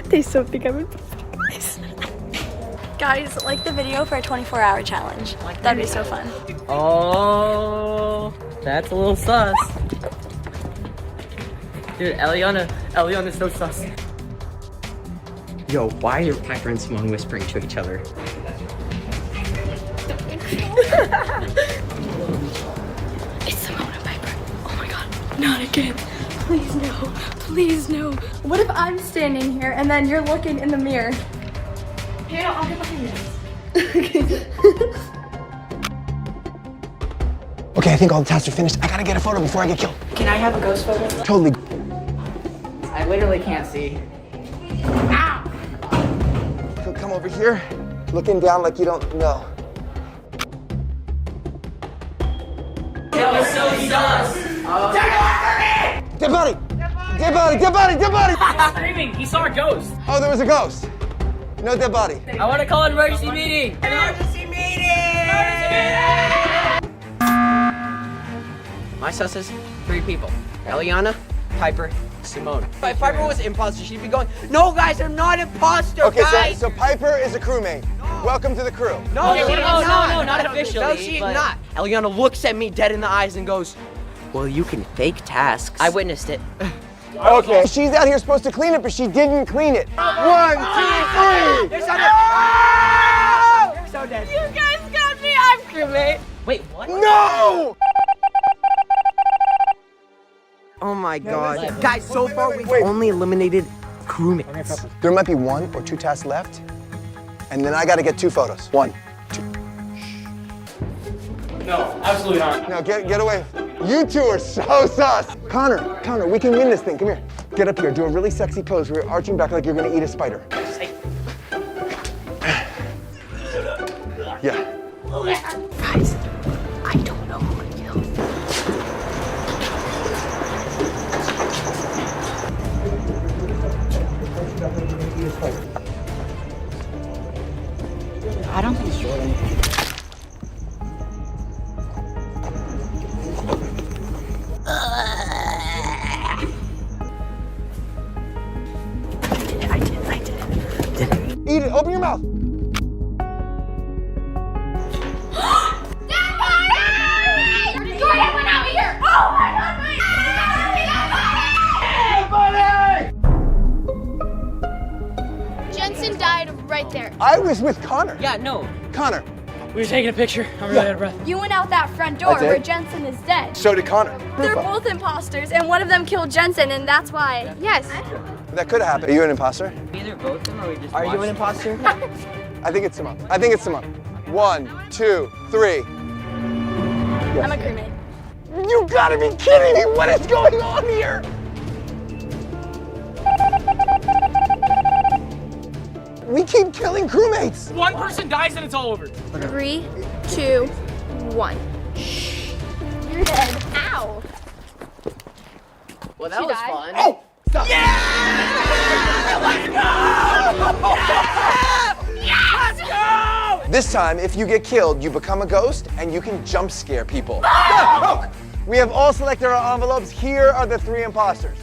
They so think I'm imposter. Guys, like the video for a 24-hour challenge. That'd be so fun. Oh, that's a little sus. Dude, Eliana's so sus. Yo, why are Piper and Simone whispering to each other? It's Simone and Piper. Oh my god, not again. Please no. Please no. What if I'm standing here and then you're looking in the mirror? Hey, I'll get behind this. Okay, I think all the tasks are finished. I gotta get a photo before I get killed. Can I have a ghost photo? Totally. I literally can't see. Come over here, looking down like you don't know. That was so sus. Dead body! Dead body! Dead body! Dead body! Screaming. He saw a ghost. Oh, there was a ghost. No dead body. I want to call an emergency meeting. My sus is 3 people. Eliana, Piper, Simone. If Piper was imposter, she'd be going, no guys, I'm not imposter, Okay, guys! so Piper is a crewmate. Welcome to the crew. No, Okay, she's no, not officially, No, she's but- not. Eliana looks at me dead in the eyes and goes, well, you can fake tasks. I witnessed it. Okay. She's out here supposed to clean it, but she didn't clean it. 1, 2, 3. You're so dead. You're so dead. You guys got me. I'm crewmate. Wait, what? No! Oh my god. Guys, so far we've only eliminated crewmates. There might be 1 or 2 tasks left, and then I gotta get 2 photos. 1, 2. No, absolutely not. No, get away. You 2 are so sus. Connor, we can win this thing. Come here. Get up here. Do a really sexy pose where you're arching back like you're gonna eat a spider. Yeah. Guys, I don't know who to kill. I don't think it's Jordan. eat it. Open your mouth. Jordan went out here! Oh my god, Jensen died right there. I was with Connor. Yeah, no. Connor. We were taking a picture. I'm really out of breath. You went out that front door I did. where Jensen is dead. So did Connor. They're both imposters, and one of them killed Jensen, and that's why. Yes. That could have happened. Are you an imposter? Either both of them or we just Are you an imposter? I think it's Simone. I think it's Simone. 1, 2, 3. I'm a crewmate. You gotta be kidding me! What is going on here? We keep killing crewmates. One person dies and it's all over. 3, 2, 1. You're dead. Ow. Well, that She was died. fun. Oh, stop. Let's go! This time, if you get killed, you become a ghost and you can jump scare people. No! We have all selected our envelopes. Here are the 3 imposters.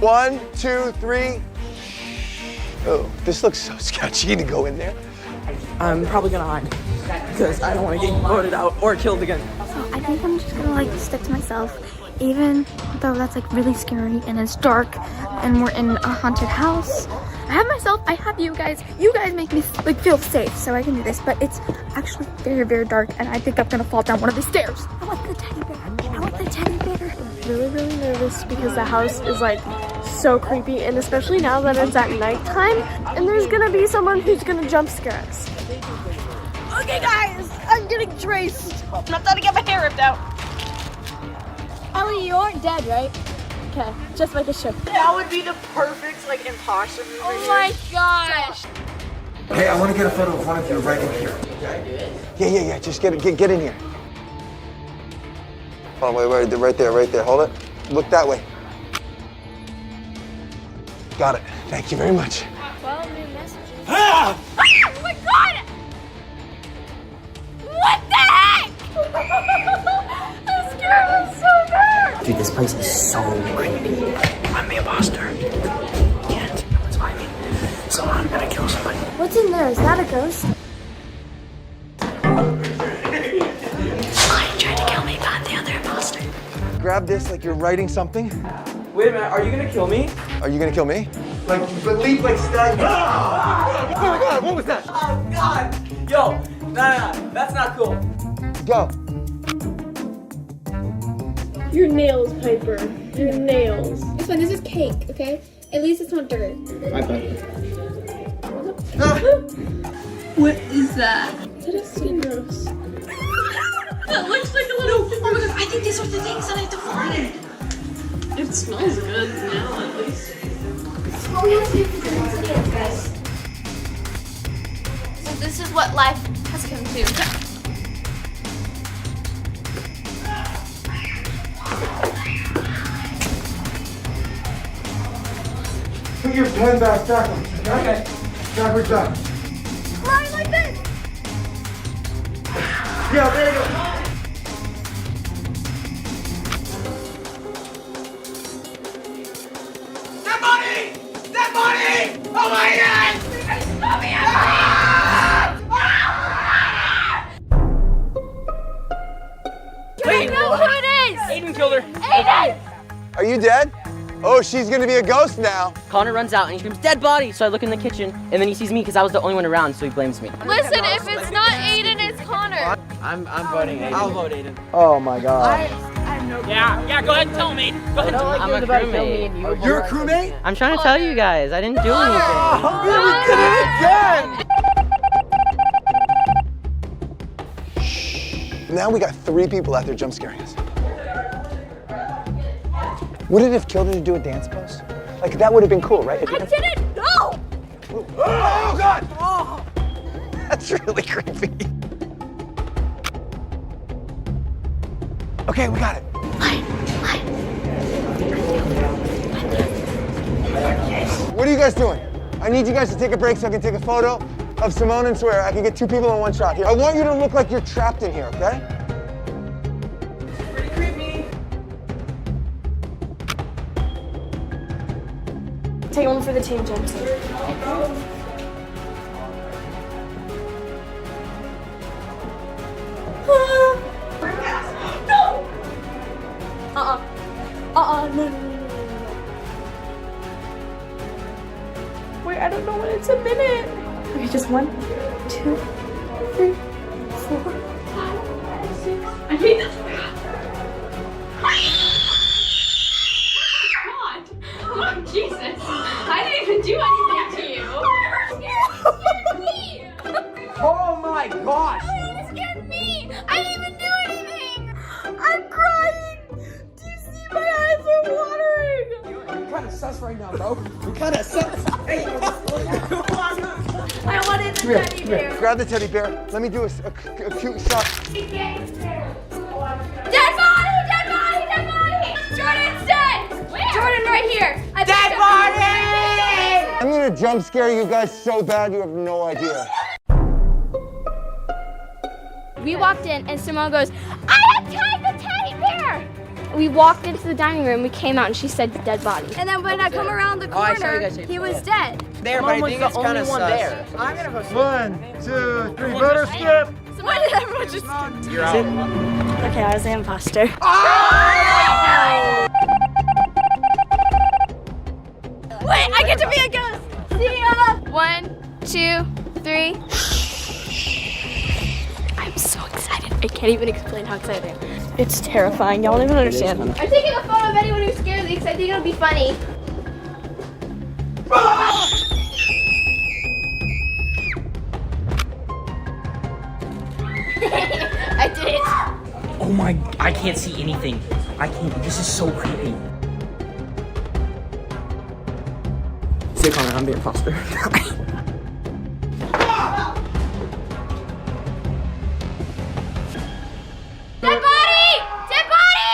1, 2, 3. Oh, this looks so sketchy to go in there. I'm probably gonna hide because I don't want to get voted out or killed again. So I think I'm just gonna like stick to myself, even though that's like really scary and it's dark and we're in a haunted house. I have myself, I have you guys. You guys make me like feel safe, so I can do this. But it's actually very, very dark, and I think I'm gonna fall down one of these stairs. I want the teddy bear. I want the teddy bear. Really, really nervous because the house is like so creepy, and especially now that it's at nighttime, and there's gonna be someone who's gonna jump scare us. Okay, guys, I'm getting traced. I'm not trying to get my hair ripped out. Ellie, you aren't dead, right? Okay, just like a ship. That would be the perfect like imposter movie. Oh my gosh. Hey, I want to get a photo of one of you right in here. Yeah. Just get in here. Hold on, wait, right there. Hold it. Look that way. Got it. Thank you very much. 12 new messages. Ah! Oh my god! What the heck? That scared me so bad. Dude, this place is so creepy. I'm the imposter. Can't. No one's by me. So I'm gonna kill somebody. What's in there? Is that a ghost? Somebody tried to kill me, but I'm the other imposter. Grab this like you're writing something. Wait a minute, are you gonna kill me? Are you gonna kill me? Like, believe like stag. Oh my god, what was that? Oh god! Yo, no, that's not cool. Go. Your nails, Piper. Your nails. It's fine. This is cake, okay? At least it's not dirt. What is that? Is that a citrus? That looks like a little. Oh my god! I think these are the things that I have to find. It smells good now, at least. Well, we have to do for the guys. So this is what life has come to. Put your pen back backwards. Okay. Backwards up. Right like this. Yeah, there you go. That money! Oh my god! Wait, know who it is! Aiden killed her. Aiden! Are you dead? Oh, she's gonna be a ghost now. Connor runs out and he screams, "Dead body!" So I look in the kitchen and then he sees me because I was the only one around, so he blames me. Listen, if it's not Aiden, it's Connor. I'm voting Aiden. I'll vote Aiden. Oh my god. Yeah, go ahead and tell him, Aiden. Go ahead. I'm a crewmate. You're a crewmate? I'm trying to tell you guys, I didn't do anything. Oh, we did it again! Now we got 3 people out there jump scaring us. Would it have killed her to do a dance pose? Like, that would have been cool, right? I didn't know! Oh, God! Oh. That's really creepy. Okay, we got it. What are you guys doing? I need you guys to take a break so I can take a photo of Simone and swear. I can get 2 people in one shot here. I want you to look like you're trapped in here, okay? Pretty creepy. Take one for the team, Jensen. No! No. Wait, I don't know when it's a minute. Okay, just 1, 2, 3, 4, 5, 6. I hate this. God! Oh, Jesus! I didn't even do anything to you! Oh my gosh! You scared me! I didn't even do anything! I'm crying! Do you see my eyes are watering? You're kind of sus right now, bro. You're kind of sus. Hey, I wanted the teddy bear. Grab the teddy bear. Let me do a cute shot. Dead body! Dead body! Dead body! Jordan's dead! Where? Jordan, right here! Dead body! I'm gonna jump scare you guys so bad you have no idea. We walked in and Simone goes, I untied the teddy bear! We walked into the dining room, we came out and she said dead body. And then when I come around the corner, he was dead. There, but I think it's kind of sus. There. I'm gonna go. 1, 2, 3. Voter skip. So why did everyone just skip? You're out. Okay, I was the imposter. Wait, I get to be a ghost! See ya! 1, 2, 3. I'm so excited. I can't even explain how excited I am. It's terrifying. Y'all don't even understand. I'm taking a photo of anyone who's scared because I think it'll be funny. I did it. Oh my, I can't see anything. I can't, this is so creepy. Say comment, I'm the imposter. Dead body! Dead body!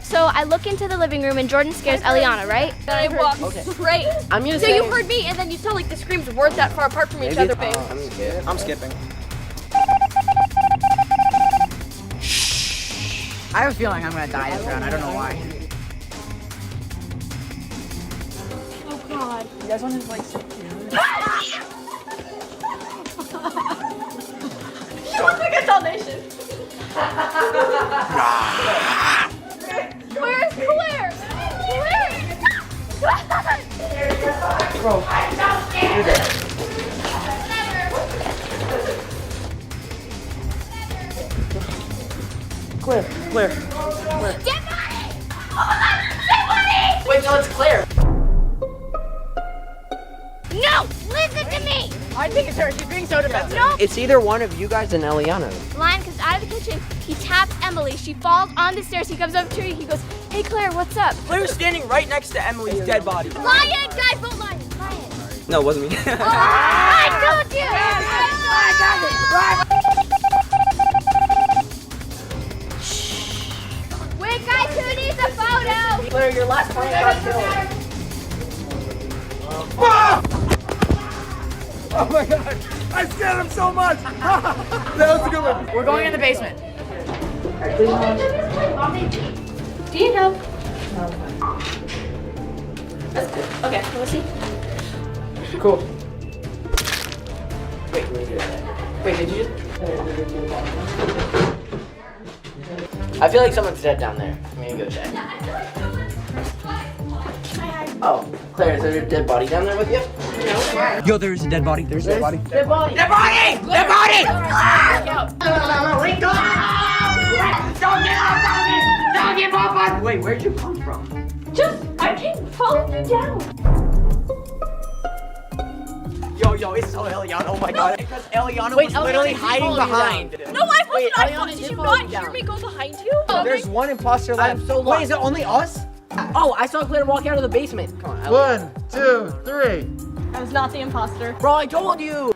So I look into the living room and Jordan scares Eliana, right? Then I walk straight. I'm gonna So say. you heard me and then you saw like the screams weren't that far apart from each other. I'm skipping. I have a feeling I'm gonna die this round. I don't know why. Oh God. You guys want to like? You look like a Dalmatian. Where's Claire? Bro, you're dead. Claire. Dead body! Oh my God! Dead body! Wait till it's Claire. No! Listen to me! I think it's her. She's being so defensive. No! It's either one of you guys and Eliana. Lion comes out of the kitchen, he taps Emily, she falls on the stairs, he comes up to her, he goes, hey Claire, what's up? Claire's standing right next to Emily's dead body. Lion! Guys, vote Lion! Lion! No, it wasn't me. I told you! Wait guys, who needs a photo? Claire, your last point got killed. Oh my god! I scared him so much! That was a good one. We're going in the basement. Do you know? Okay, let's see. Cool. Wait, did you just? I feel like someone's dead down there. I'm gonna go check. Oh, Claire, is there a dead body down there with you? No. Yo, there's a dead body. There's a dead body. Dead body! Dead body! Dead body! No, wait, go! Don't get off of me! Don't get off of me! Wait, where'd you come from? I came following you down. Yo, it's so Eliana. Oh my god. Because Eliana Wait, was Eliana literally did hiding follow you behind. No, I wasn't. Eliana Did did you follow not you hear down. me go behind you? There's one imposter left. I'm so Wait, lost. is it only us? Oh, I saw Claire walk out of the basement. Come on, 1, 2, 3. I was not the imposter. Bro, I told you!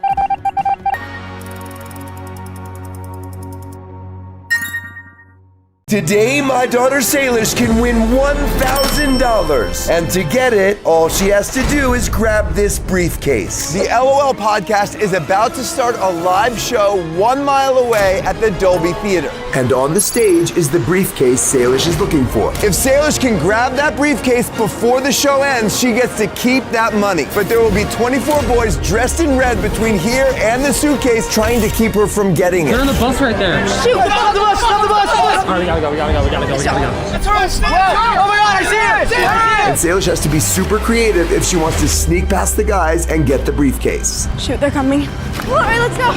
Today, my daughter Salish can win $1,000. And to get it, all she has to do is grab this briefcase. The LOL podcast is about to start a live show 1 mile away at the Dolby Theater. And on the stage is the briefcase Salish is looking for. If Salish can grab that briefcase before the show ends, she gets to keep that money. But there will be 24 boys dressed in red between here and the suitcase trying to keep her from getting it. They're on the bus right there. Shoot! Stop the bus! Stop the bus! All right, we gotta go. That's us! Oh my God, I see it! And Salish has to be super creative if she wants to sneak past the guys and get the briefcase. Shoot, they're coming. All right, let's go.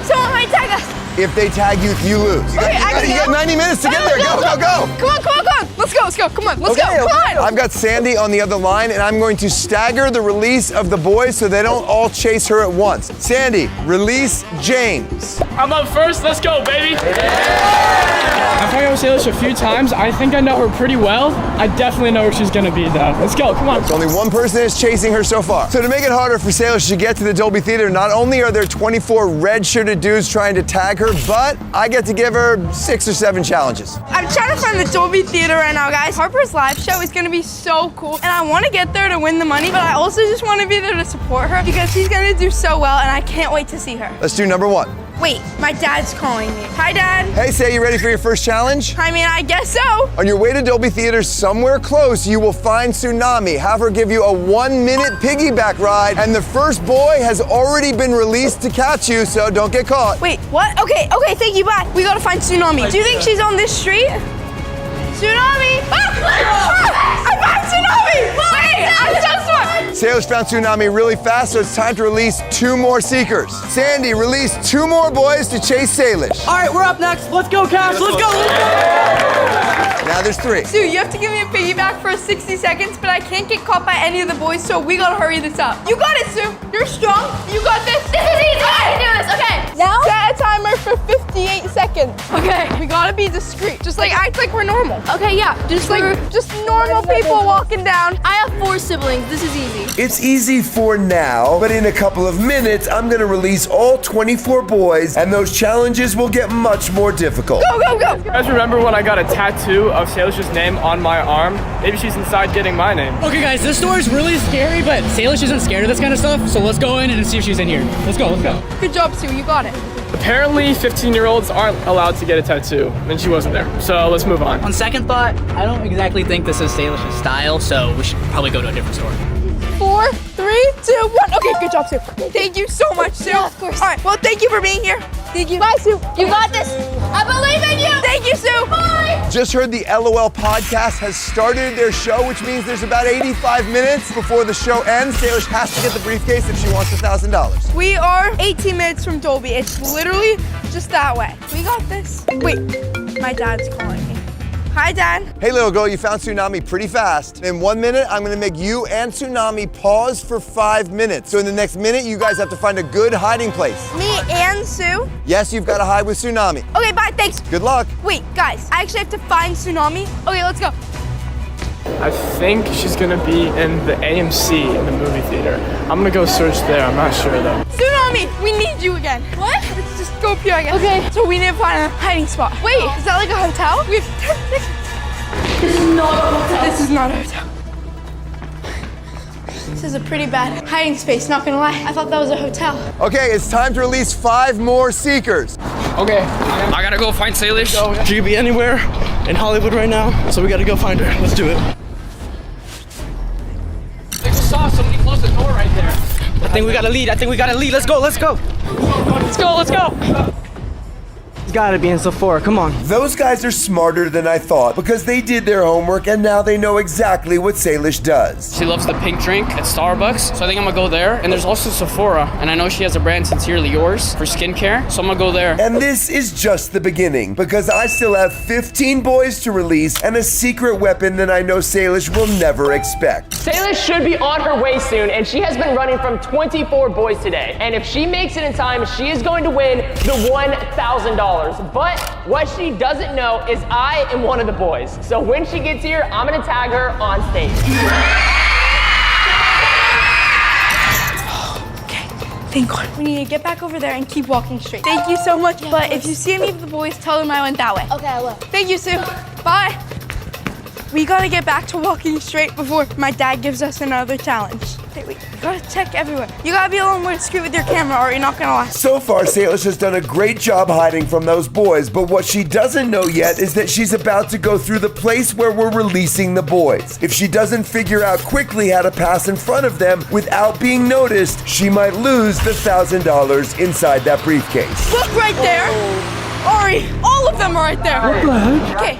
Someone might tag us. If they tag you, you lose. You got 90 minutes to get there. Go. Come on. Let's go. Come on, let's go. Come on. I've got Sandy on the other line, and I'm going to stagger the release of the boys so they don't all chase her at once. Sandy, release James. I'm up first. Let's go, baby. I've hung out with Salish a few times. I think I know her pretty well. I definitely know where she's gonna be, though. Let's go. Come on. There's only one person that's chasing her so far. So to make it harder for Salish to get to the Dolby Theater, not only are there 24 red-shirted dudes trying to tag her, but I get to give her 6 or 7 challenges. I'm trying to find the Dolby Theater right now, guys. Harper's live show is gonna be so cool, and I want to get there to win the money, but I also just want to be there to support her because she's gonna do so well, and I can't wait to see her. Let's do number 1. Wait, my dad's calling me. Hi, Dad. Hey, Say, you ready for your first challenge? I mean, I guess so. On your way to Dolby Theater, somewhere close, you will find Tsunami. Have her give you a 1-minute piggyback ride, and the first boy has already been released to catch you, so don't get caught. Wait, what? Okay, thank you, bye. We gotta find Tsunami. Do you think she's on this street? Tsunami! I found Tsunami! Wait, I'm so smart! Salish found Tsunami really fast, so it's time to release 2 more seekers. Sandy, release 2 more boys to chase Salish. All right, we're up next. Let's go, Cash. Let's go. Now there's 3. Sue, you have to give me a piggyback for 60 seconds, but I can't get caught by any of the boys, so we gotta hurry this up. You got it, Sue. You're strong. You got this. This is easy. I can do this. Okay. Now? Set a timer for 58 seconds. Okay. We gotta be discreet. Just like act like we're normal. Okay, yeah. Just normal people walking down. I have 4 siblings. This is easy. It's easy for now, but in a couple of minutes, I'm gonna release all 24 boys, and those challenges will get much more difficult. Go. You guys remember when I got a tattoo of Salish's name on my arm? Maybe she's inside getting my name. Okay, guys, this story's really scary, but Salish isn't scared of this kind of stuff, so let's go in and see if she's in here. Let's go. Good job, Sue. You got it. Apparently, 15-year-olds aren't allowed to get a tattoo, and she wasn't there. So let's move on. On second thought, I don't exactly think this is Salish's style, so we should probably go to a different store. 4, 3, 2, 1. Okay, good job, Sue. Thank you so much, Sue. Yeah, of course. All right, well, thank you for being here. Thank you. Bye, Sue. You got this. I believe in you. Thank you, Sue. Bye. Just heard the LOL podcast has started their show, which means there's about 85 minutes before the show ends. Salish has to get the briefcase if she wants $1,000. We are 18 minutes from Dolby. It's literally just that way. We got this. Wait, my dad's calling me. Hi, Dad. Hey, little girl, you found Tsunami pretty fast. In 1 minute, I'm gonna make you and Tsunami pause for 5 minutes. So in the next minute, you guys have to find a good hiding place. Me and Sue? Yes, you've gotta hide with Tsunami. Okay, bye, thanks. Good luck. Wait, guys, I actually have to find Tsunami. Okay, let's go. I think she's gonna be in the AMC in the movie theater. I'm gonna go search there. I'm not sure though. Tsunami, we need you again. What? Let's just go up here, I guess. Okay. So we need to find a hiding spot. Wait, is that like a hotel? We have 10 seconds. This is not a hotel. This is not a hotel. This is a pretty bad hiding space, not gonna lie. I thought that was a hotel. Okay, it's time to release 5 more seekers. Okay, I gotta go find Salish. She could be anywhere in Hollywood right now, so we gotta go find her. Let's do it. I just saw somebody close the door right there. I think we got a lead. Let's go. Let's go. It's gotta be in Sephora. Come on. Those guys are smarter than I thought because they did their homework and now they know exactly what Salish does. She loves the pink drink at Starbucks, so I think I'm gonna go there. And there's also Sephora, and I know she has a brand Sincerely Yours for skincare, so I'm gonna go there. And this is just the beginning because I still have 15 boys to release and a secret weapon that I know Salish will never expect. Salish should be on her way soon, and she has been running from 24 boys today. And if she makes it in time, she is going to win the $1,000. But what she doesn't know is I am one of the boys. So when she gets here, I'm gonna tag her on stage. Thank God. We need to get back over there and keep walking straight. Thank you so much. But if you see any of the boys, tell them I went that way. Okay, I will. Thank you, Sue. Bye. We gotta get back to walking straight before my dad gives us another challenge. Okay, we gotta check everywhere. You gotta be a little more discreet with your camera or you're not gonna last. So far, Salish has done a great job hiding from those boys, but what she doesn't know yet is that she's about to go through the place where we're releasing the boys. If she doesn't figure out quickly how to pass in front of them without being noticed, she might lose the $1,000 inside that briefcase. Look right there. Ari, all of them are right there. What the heck? Okay.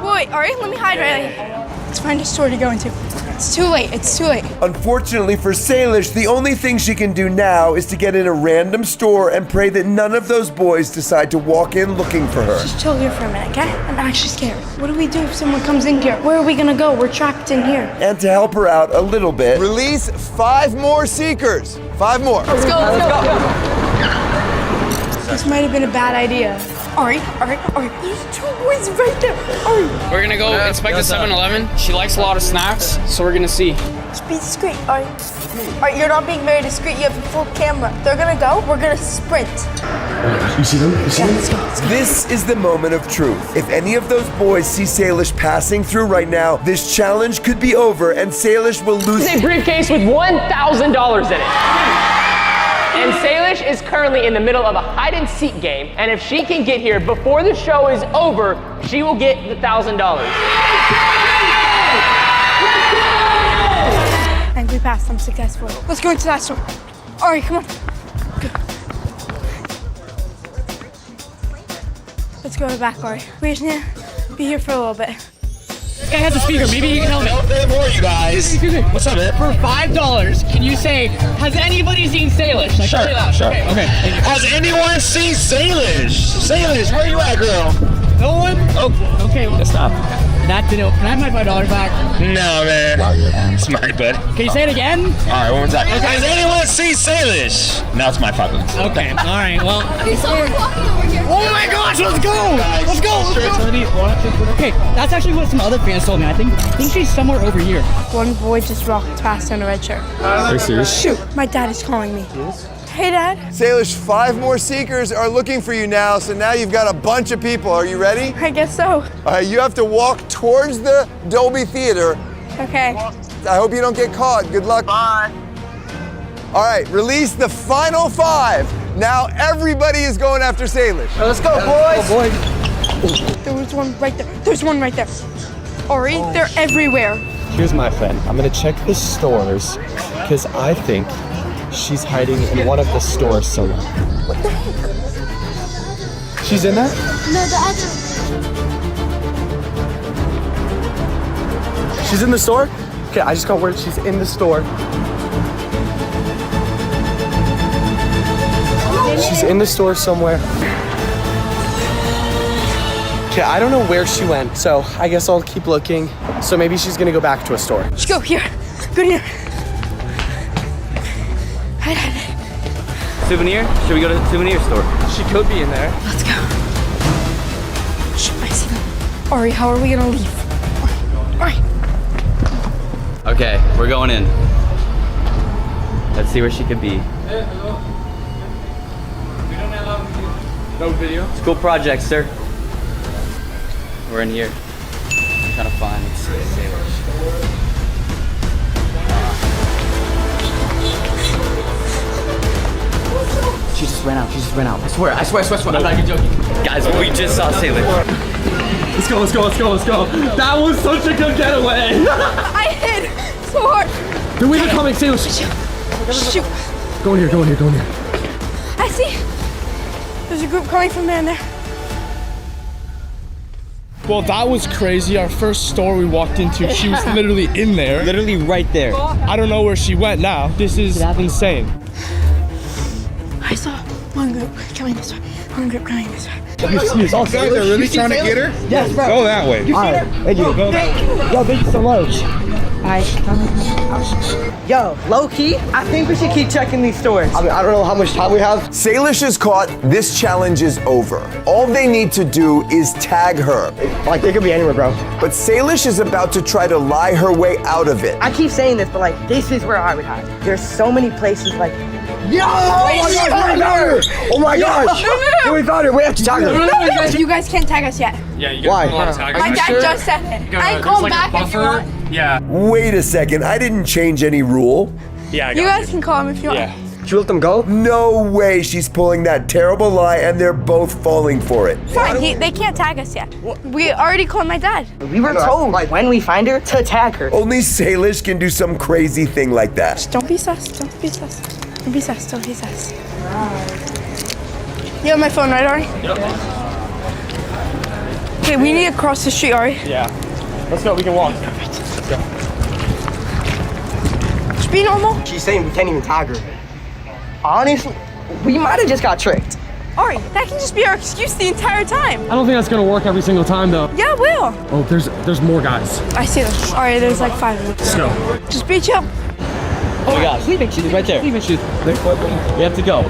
Wait, Ari, let me hide right here. Let's find a store to go into. It's too late. It's too late. Unfortunately for Salish, the only thing she can do now is to get in a random store and pray that none of those boys decide to walk in looking for her. Just chill here for a minute, okay? I'm actually scared. What do we do if someone comes in here? Where are we gonna go? We're trapped in here. And to help her out a little bit, release 5 more seekers. 5 more. Let's go, let's go. This might have been a bad idea. Ari, there's 2 boys right there. Ari. We're gonna go inspect the 7-Eleven. She likes a lot of snacks, so we're gonna see. Just be discreet, Ari. Ari, you're not being very discreet. You have a full camera. They're gonna go. We're gonna sprint. You see them? You see Yeah, them? let's go, let's go. This is the moment of truth. If any of those boys see Salish passing through right now, this challenge could be over and Salish will lose. It's a briefcase with $1,000 in it. And Salish is currently in the middle of a hide and seek game, and if she can get here before the show is over, she will get the $1,000. And we passed them successfully. Let's go into that store. Ari, come on. Go. Let's go to the back, Ari. We just need to be here for a little bit. Guy has a speaker. Maybe he can help me. More, you guys. Excuse me. What's up, man? For $5, can you say, has anybody seen Salish? Like, Sure, say that. sure. Okay. Has anyone seen Salish? Salish, where you at, girl? No one? Oh, okay. Stop. That didn't. Can I have my $5 back? No, man. It's my bud. Can you say it again? All right, one more time. Okay. Has anyone seen Salish? Now it's my $5. Okay. All right. Well. Oh my gosh, let's go! Let's go. Okay. That's actually what some other fans told me. I think she's somewhere over here. One boy just walked past in a red shirt. Are you serious? Shoot, my dad is calling me. Hey, Dad. Salish, 5 more seekers are looking for you now, so now you've got a bunch of people. Are you ready? I guess so. All right, you have to walk towards the Dolby Theater. Okay. I hope you don't get caught. Good luck. Bye. All right, release the final 5. Now everybody is going after Salish. Let's go, boys. There was one right there. There's one right there. Ari, they're everywhere. Here's my plan. I'm gonna check the stores because I think she's hiding in one of the stores somewhere. What the heck? She's in there? No, the other. She's in the store? Okay, I just got word she's in the store. She's in the store somewhere. Okay, I don't know where she went, so I guess I'll keep looking. So maybe she's gonna go back to a store. Let's go here. Go here. Souvenir? Should we go to the souvenir store? She could be in there. Let's go. Shh, I see them. Ari, how are we gonna leave? Ari. Okay, we're going in. Let's see where she could be. No video? School project, sir. We're in here. I'm trying to find Salish. She just ran out. I swear. I'm not even joking. Guys, we just saw Salish. Let's go. That was such a good getaway. I hid so hard. The way they're coming, Salish. Shoot. Go in here. I see. There's a group coming from there and there. Well, that was crazy. Our first store we walked into, she was literally in there. Literally right there. I don't know where she went now. This is insane. I saw one group coming this way. One group coming this way. You guys are really trying to get her? Yes, bro. Go that way. All right, thank you. Go that way. Yo, thank you so much. Yo, low key, I think we should keep checking these stores. I don't know how much time we have. Salish is caught. This challenge is over. All they need to do is tag her. Like, it could be anywhere, bro. But Salish is about to try to lie her way out of it. I keep saying this, but like, this is where I would hide. There's so many places, like, Yo! Oh my gosh, we found her! Oh my gosh! No. We found her. We have to tag her. No. You guys can't tag us yet. Yeah, you Why? My dad just said it. I can call him back if you want. Yeah. Wait a second, I didn't change any rule. Yeah, I You guys can call him if you want. Yeah. Did you let them go? No way she's pulling that terrible lie and they're both falling for it. Fine, they can't tag us yet. We already called my dad. We were told when we find her to tag her. Only Salish can do some crazy thing like that. Don't be sus. Don't be sus. Don't be sus. Don't be sus. You have my phone, right, Ari? Yep. Okay, we need to cross the street, Ari. Yeah. Let's go. We can walk. Let's go. Just be normal. She's saying we can't even tag her. Honestly, we might have just got tricked. Ari, that can just be our excuse the entire time. I don't think that's gonna work every single time, though. Yeah, it will. Oh, there's more guys. I see them. Ari, there's like 5 of them. Let's go. Just be chill. Oh my gosh. Sleeping shoes right there. Sleeping shoes. We have to go.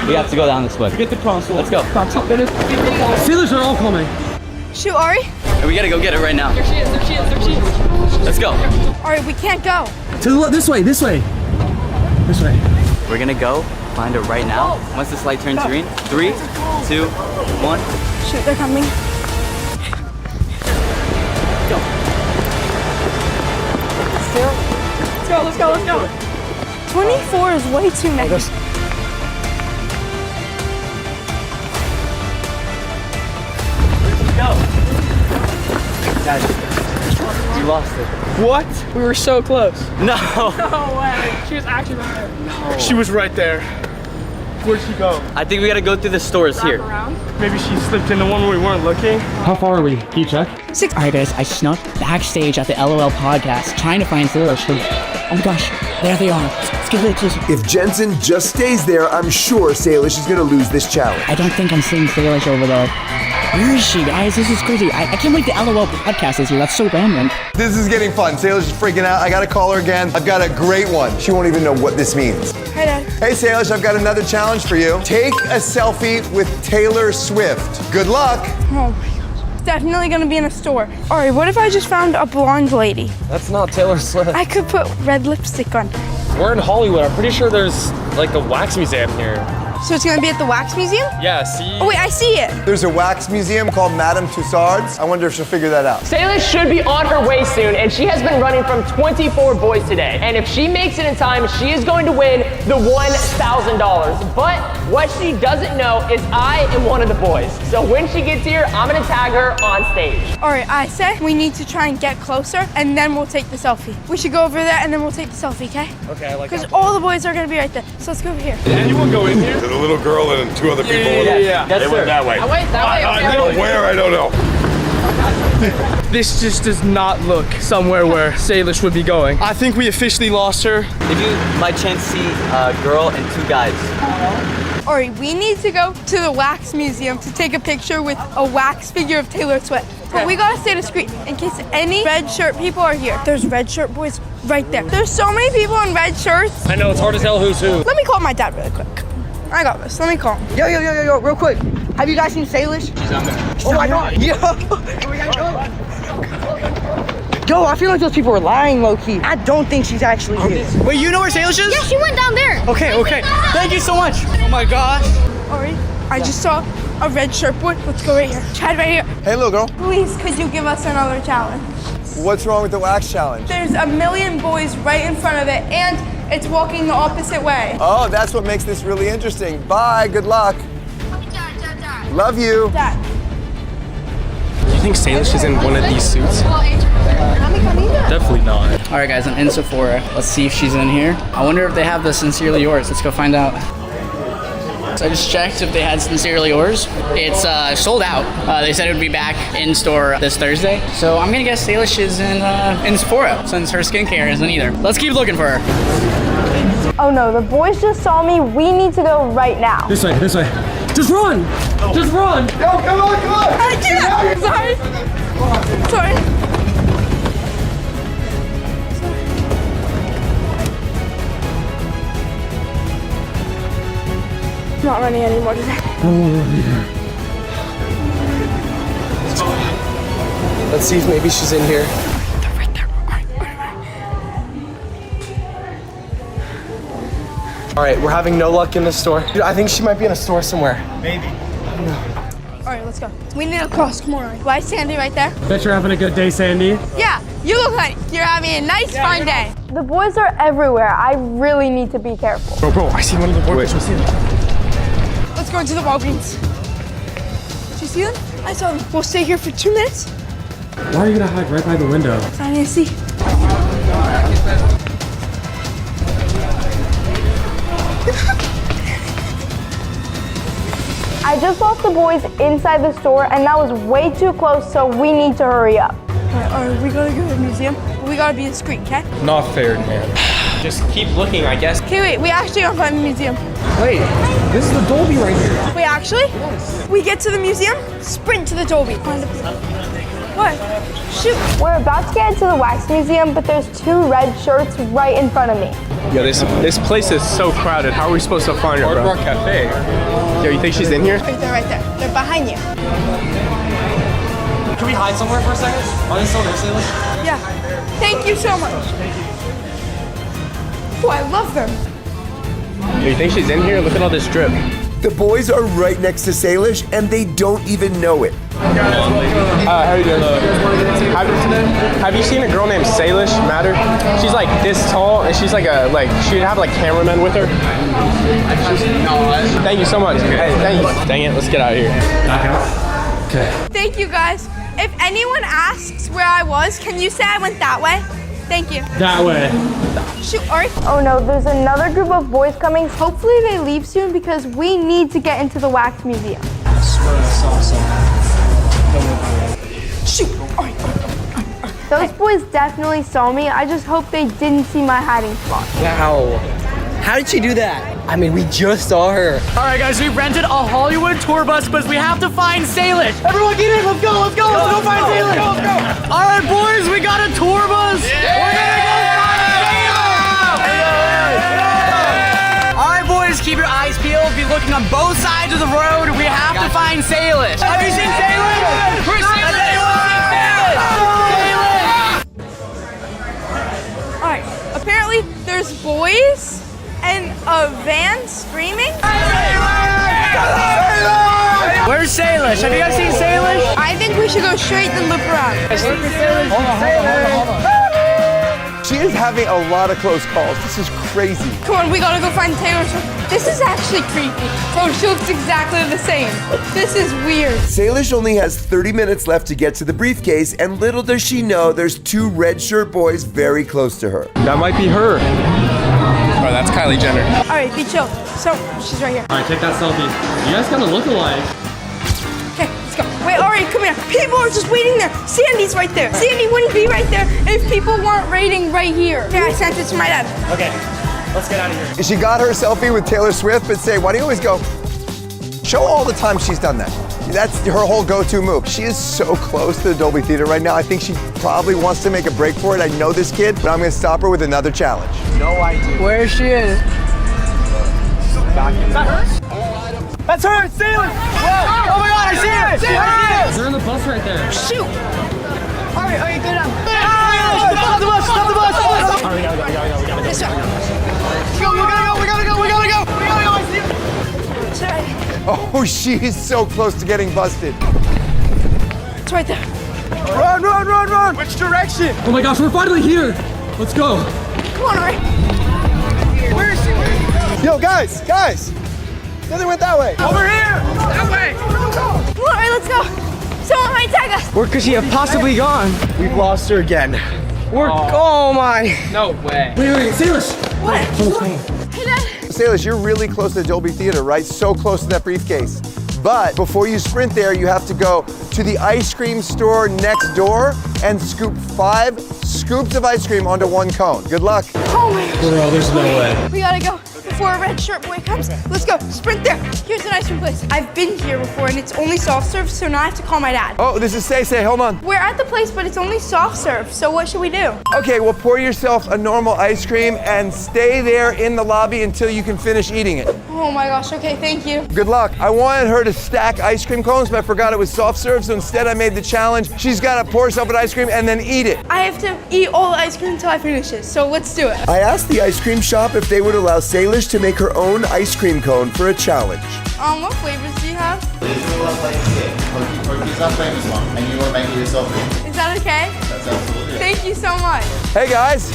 We have to go down this way. Get the console. Let's go. Steelers are all coming. Shoot, Ari. And we gotta go get it right now. There she is. There she is. There she is. Let's go. Ari, we can't go. To the left. This way. This way. This way. We're gonna go find her right now. Once this light turns green. 3, 2, 1. Shoot, they're coming. Go. Let's go, let's go, let's go. 24 is way too many. Guys, you lost it. What? We were so close. No. No way. She was actually right there. No. She was right there. Where'd she go? I think we gotta go through the stores here. Maybe she slipped in the one where we weren't looking. How far are we? Can you check? 6. All right, guys, I snuck backstage at the LOL podcast trying to find Salish. Oh my gosh, there they are. Let's get it. If Jensen just stays there, I'm sure Salish is gonna lose this challenge. I don't think I'm seeing Salish over there. Where is she, guys? This is crazy. I can't believe the LOL podcast is here. That's so random. This is getting fun. Salish is freaking out. I gotta call her again. I've got a great one. She won't even know what this means. Hi, Dad. Hey, Salish, I've got another challenge for you. Take a selfie with Taylor Swift. Good luck. Oh my gosh. It's definitely gonna be in a store. Ari, what if I just found a blonde lady? That's not Taylor Swift. I could put red lipstick on. We're in Hollywood. I'm pretty sure there's like a wax museum here. So it's gonna be at the wax museum? Yeah, see? Oh wait, I see it. There's a wax museum called Madame Tussauds. I wonder if she'll figure that out. Salish should be on her way soon, and she has been running from 24 boys today. And if she makes it in time, she is going to win the $1,000. But what she doesn't know is I am one of the boys. So when she gets here, I'm gonna tag her on stage. All right, I say we need to try and get closer, and then we'll take the selfie. We should go over there, and then we'll take the selfie, okay? Okay, I like that. Because all the boys are gonna be right there. So let's go over here. Did anyone go in here? The little girl and 2 other people. Yeah. They went that way. Wait, that way. I know where, I don't know. This just does not look somewhere where Salish would be going. I think we officially lost her. If you by chance see a girl and 2 guys. All right, we need to go to the wax museum to take a picture with a wax figure of Taylor Swift. But we gotta stay discreet in case any red shirt people are here. There's red shirt boys right there. There's so many people in red shirts. I know, it's hard to tell who's who. Let me call my dad really quick. I got this. Let me call him. Yo, real quick. Have you guys seen Salish? She's on there. Oh my god. Yo, I feel like those people are lying low-key. I don't think she's actually here. Wait, you know where Salish is? Yeah, she went down there. Okay. Thank you so much. Oh my gosh. Ori, I just saw a red shirt boy. Let's go right here. Chad, right here. Hey, little girl. Please, could you give us another challenge? What's wrong with the wax challenge? There's a million boys right in front of it, and it's walking the opposite way. Oh, that's what makes this really interesting. Bye, good luck. Love you. Dad. Do you think Salish is in one of these suits? Definitely not. All right, guys, I'm in Sephora. Let's see if she's in here. I wonder if they have the Sincerely Yours. Let's go find out. So I just checked if they had Sincerely Yours. It's sold out. They said it would be back in store this Thursday. So I'm gonna guess Salish is in Sephora since her skincare isn't either. Let's keep looking for her. Oh no, the boys just saw me. We need to go right now. This way. Just run! Just run! Yo, come on! I can't! Sorry. I'm not running anymore today. Let's see if maybe she's in here. All right, we're having no luck in the store. Dude, I think she might be in a store somewhere. Maybe. All right, let's go. We need to cross. Come on, Rory. Why is Sandy right there? Bet you're having a good day, Sandy. Yeah, you look like you're having a nice, fun day. The boys are everywhere. I really need to be careful. Bro, I see one of the boys. Let's go into the Walgreens. Did you see them? I saw them. We'll stay here for 2 minutes. Why are you gonna hide right by the window? So I need to see. I just lost the boys inside the store, and that was way too close, so we need to hurry up. All right, we gotta go to the museum. We gotta be discreet, okay? Not fair, man. Just keep looking, I guess. Okay, wait, we actually gotta find the museum. Wait, this is the Dolby right here. Wait, actually? Yes. We get to the museum, sprint to the Dolby. What? Shoot. We're about to get into the wax museum, but there's 2 red shirts right in front of me. Yo, this place is so crowded. How are we supposed to find her, bro? Hard Rock Cafe. Yo, you think she's in here? Right there, right there. They're behind you. Can we hide somewhere for a second? Are they still there, Salish? Yeah. Thank you so much. Oh, I love them. Yo, you think she's in here? Look at all this drip. The boys are right next to Salish, and they don't even know it. How are you doing? Have you seen a girl named Salish Matter? She's like this tall, and she's like she'd have like cameramen with her. Thank you so much. Hey, thank you. Dang it, let's get out of here. Okay. Thank you, guys. If anyone asks where I was, can you say I went that way? Thank you. That way. Shoot, Art. Oh no, there's another group of boys coming. Hopefully they leave soon because we need to get into the wax museum. I swear I saw something. Shoot, Art. Those boys definitely saw me. I just hope they didn't see my hiding spot. Wow. How did she do that? I mean, we just saw her. All right, guys, we rented a Hollywood tour bus because we have to find Salish. Everyone get in, let's go find Salish. Let's go. All right, boys, we got a tour bus. Yeah. We're gonna go find Salish. All right, boys, keep your eyes peeled. Be looking on both sides of the road. We have to find Salish. Have you seen Salish? We're seeing Salish. All right, apparently there's boys and a van screaming. Where's Salish? Have you guys seen Salish? I think we should go straight and look around. Hold on. She is having a lot of close calls. This is crazy. Come on, we gotta go find Taylor Swift. This is actually creepy. Oh, she looks exactly the same. This is weird. Salish only has 30 minutes left to get to the briefcase, and little does she know there's 2 red shirt boys very close to her. That might be her. Oh, that's Kylie Jenner. All right, be chill. So, she's right here. All right, take that selfie. You guys kind of look alike. Okay, let's go. Wait, Ari, come here. People are just waiting there. Sandy's right there. Sandy wouldn't be right there if people weren't waiting right here. Yeah, I sent it to my dad. Okay, let's get out of here. She got her selfie with Taylor Swift, but say, why do you always go? Show all the time she's done that. That's her whole go-to move. She is so close to the Dolby Theater right now. I think she probably wants to make a break for it. I know this kid, but I'm gonna stop her with another challenge. No idea. Where she is? Back in her? That's her, Salish! Oh my God, I see her! They're in the bus right there. Shoot! All right, go down. Stop the bus! All right, we gotta go. This way. We gotta go! I see her! Sorry. Oh, she is so close to getting busted. It's right there. Run! Which direction? Oh my gosh, we're finally here. Let's go. Come on, Ari. Where is she? Yo, guys! No, they went that way. Over here! That way! Come on, Ari, let's go. Someone might tag us. Where could she have possibly gone? We've lost her again. Oh my. No way. Wait, Salish. What? Hey, Dad. Salish, you're really close to the Dolby Theater, right? So close to that briefcase. But before you sprint there, you have to go to the ice cream store next door and scoop 5 scoops of ice cream onto 1 cone. Good luck. Oh my gosh. Girl, there's no way. We gotta go before a red shirt boy comes. Let's go. Sprint there. Here's an ice cream place. I've been here before and it's only soft serve, so now I have to call my dad. Oh, this is Say, hold on. We're at the place, but it's only soft serve, so what should we do? Okay, well, pour yourself a normal ice cream and stay there in the lobby until you can finish eating it. Oh my gosh, okay, thank you. Good luck. I wanted her to stack ice cream cones, but I forgot it was soft serve, so instead I made the challenge. She's gotta pour herself an ice cream and then eat it. I have to eat all the ice cream until I finish it, so let's do it. I asked the ice cream shop if they would allow Salish to make her own ice cream cone for a challenge. What flavors do you have? Turkey's our famous one, and you want to make it yourself. Is that okay? That's absolutely. Thank you so much. Hey guys.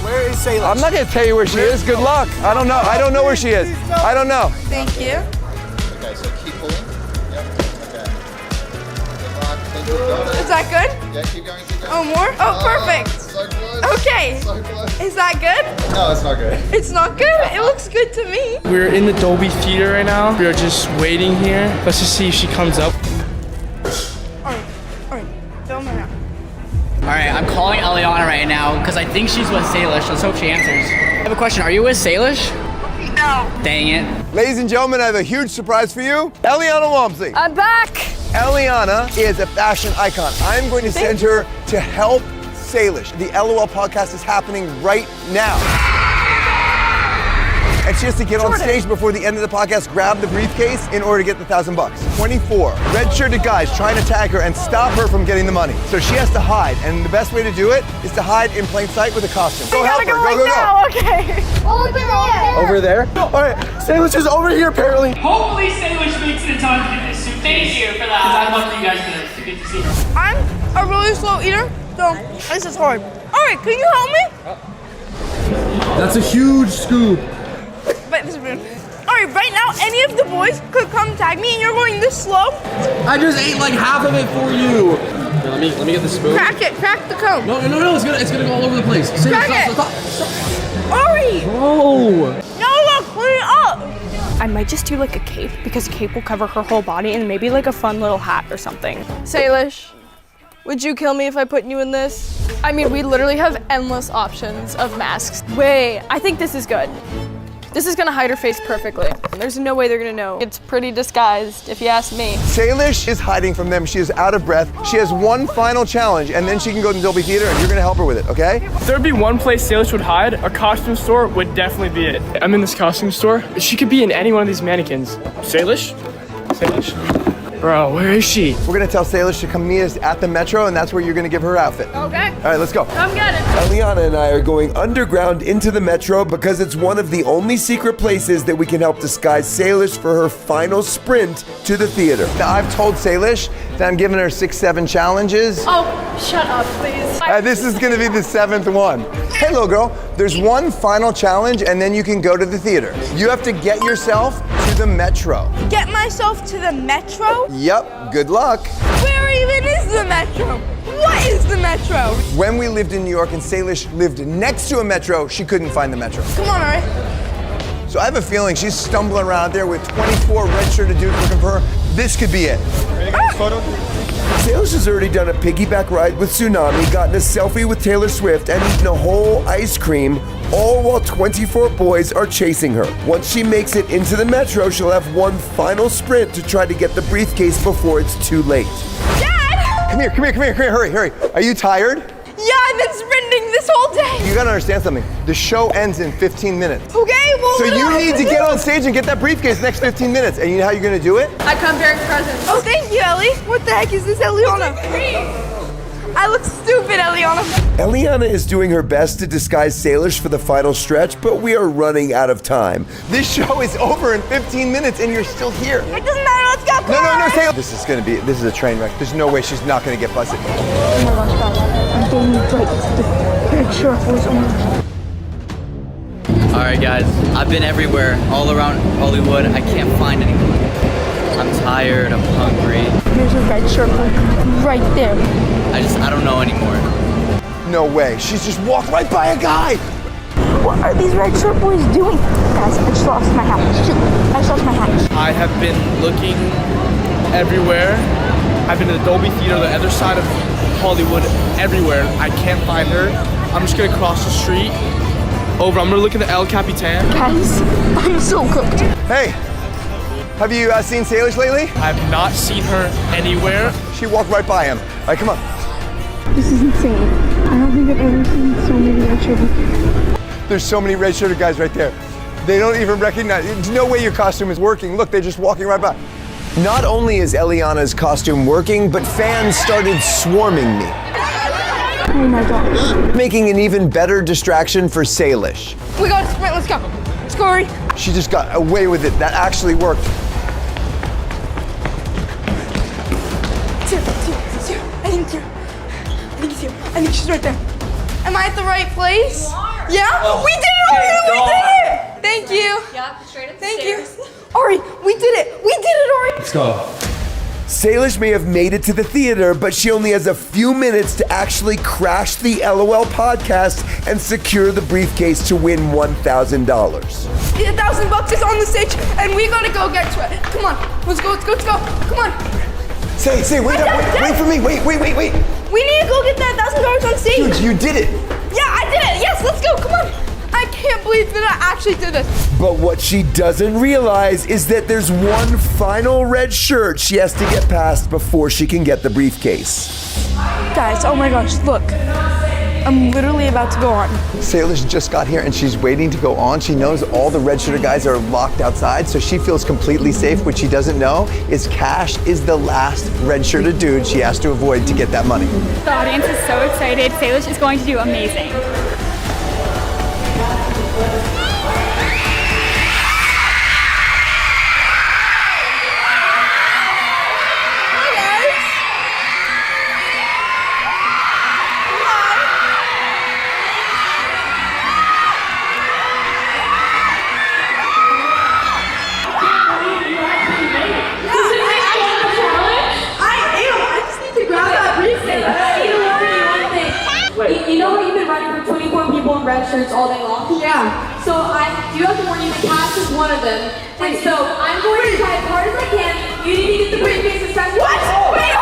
Where is Salish? I'm not gonna tell you where she is. Good luck. I don't know. I don't know where she is. I don't know. Thank you. Okay, so keep pulling. Yep. Okay. Good luck. Think you've got it. Is that good? Yeah, keep going, keep going. Oh, more? Oh, perfect. So close. Okay. So close. Is that good? No, it's not good. It's not good? It looks good to me. We're in the Dolby Theater right now. We are just waiting here. Let's just see if she comes up. Alright, film her now. All right, I'm calling Eliana right now because I think she's with Salish. Let's hope she answers. I have a question. Are you with Salish? No. Dang it. Ladies and gentlemen, I have a huge surprise for you. Eliana Walmsley. I'm back. Eliana is a fashion icon. I'm going to send her to help Salish. The LOL podcast is happening right now. And she has to get on stage before the end of the podcast, grab the briefcase in order to get the $1,000. 24 red-shirted guys trying to tag her and stop her from getting the money. So she has to hide, and the best way to do it is to hide in plain sight with a costume. Go help her, go. Okay. Over there. Over there? All right, Salish is over here apparently. Hopefully Salish makes it in time to get this suit. Thank you for that. I'd love for you guys to get to see her. I'm a really slow eater, so this is hard. Alright, can you help me? That's a huge scoop. But this spoon. Alright, right now, any of the boys could come tag me and you're going this slow. I just ate like half of it for you. Here, let me get the spoon. Crack it, crack the cone. No, it's gonna go all over the place. Crack it. Hurry! Oh. No, look, clean it up. I might just do like a cape because a cape will cover her whole body and maybe like a fun little hat or something. Salish, would you kill me if I put you in this? I mean, we literally have endless options of masks. Wait, I think this is good. This is gonna hide her face perfectly. There's no way they're gonna know. It's pretty disguised, if you ask me. Salish is hiding from them. She is out of breath. She has one final challenge, and then she can go to the Dolby Theater, and you're gonna help her with it, okay? If there'd be one place Salish would hide, a costume store would definitely be it. I'm in this costume store. She could be in any one of these mannequins. Salish? Salish? Bro, where is she? We're gonna tell Salish to come meet us at the Metro, and that's where you're gonna give her outfit. Okay. All right, let's go. Come get it. Eliana and I are going underground into the Metro because it's one of the only secret places that we can help disguise Salish for her final sprint to the theater. Now, I've told Salish that I'm giving her 6-7 challenges. Oh, shut up, please. This is gonna be the 7th one. Hey, little girl, there's one final challenge, and then you can go to the theater. You have to get yourself to the Metro. Get myself to the Metro? Yep, good luck. Where even is the Metro? What is the Metro? When we lived in New York and Salish lived next to a Metro, she couldn't find the Metro. Come on, alright. So I have a feeling she's stumbling around there with 24 red-shirted dudes looking for her. This could be it. Ready to get this photo? Salish has already done a piggyback ride with Tsunami, gotten a selfie with Taylor Swift, and eaten a whole ice cream, all while 24 boys are chasing her. Once she makes it into the Metro, she'll have one final sprint to try to get the briefcase before it's too late. Dad! Come here, hurry. Are you tired? Yeah, I've been sprinting this whole day. You gotta understand something. The show ends in 15 minutes. Okay, well, So what do I you have need to do? get on stage and get that briefcase next 15 minutes. And you know how you're gonna do it? I come bearing presents. Oh, thank you, Ellie. What the heck is this, Eliana? I look stupid, Eliana. Eliana is doing her best to disguise Salish for the final stretch, but we are running out of time. This show is over in 15 minutes and you're still here. It doesn't matter, let's go. No, Salish. This is a train wreck. There's no way she's not gonna get busted. Oh my gosh, God. I'm getting right. The picture was on. Alright guys, I've been everywhere, all around Hollywood. I can't find anyone. I'm tired, I'm hungry. Here's a red shirt right there. I don't know anymore. No way. She's just walked right by a guy. What are these red shirt boys doing? Guys, I just lost my hat. Shoot, I just lost my hat. I have been looking everywhere. I've been to the Dolby Theater, the other side of Hollywood, everywhere. I can't find her. I'm just gonna cross the street over. I'm gonna look at the El Capitan. Guys, I'm so cooked. Hey, have you seen Salish lately? I have not seen her anywhere. She walked right by him. All right, come on. This is insane. I don't think I've ever seen so many red shirted. There's so many red-shirted guys right there. They don't even recognize. There's no way your costume is working. Look, they're just walking right by. Not only is Eliana's costume working, but fans started swarming me. Oh my gosh. Making an even better distraction for Salish. We gotta sprint, let's go. go, Ari. She just got away with it. That actually worked. It's here. I think it's here. I think she's right there. Am I at the right place? Yeah? Oh, we did it, Ari! We did it! Thank you. Yep, straight up the Thank stairs. you. Ari, we did it. We did it, Ari. Let's go. Salish may have made it to the theater, but she only has a few minutes to actually crash the LOL podcast and secure the briefcase to win $1,000. $1,000 is on the stage, and we gotta go get to it. Come on, let's go. Come on. Say, wait for me. Wait. We need to go get that $1,000 on stage. Dude, you did it. Yeah, I did it. Yes, let's go. Come on. I can't believe that I actually did this. But what she doesn't realize is that there's one final red shirt she has to get past before she can get the briefcase. Guys, oh my gosh, look. I'm literally about to go on. Salish just got here and she's waiting to go on. She knows all the red shirter guys are locked outside, so she feels completely safe. What she doesn't know is Cash is the last red shirter dude she has to avoid to get that money. The audience is so excited. Salish is going to do amazing. You know how you've been running for 24 people in red shirts all day long? Yeah. So I do have to warn you, Cash is one of them. And so I'm going to try as hard as I can. You need to get the briefcase as fast as possible. Wait,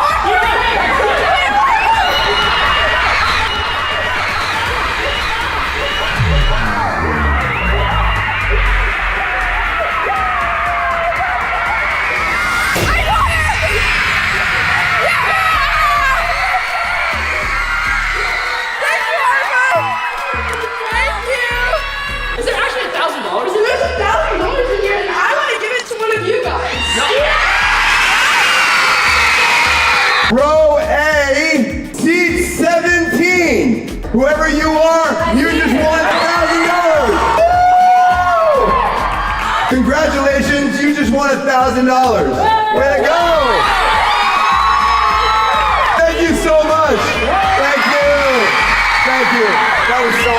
Row A, seat 17. Whoever you are, you just won $1,000. Congratulations, you just won $1,000. Way to go. Thank you so much. Thank you. That was so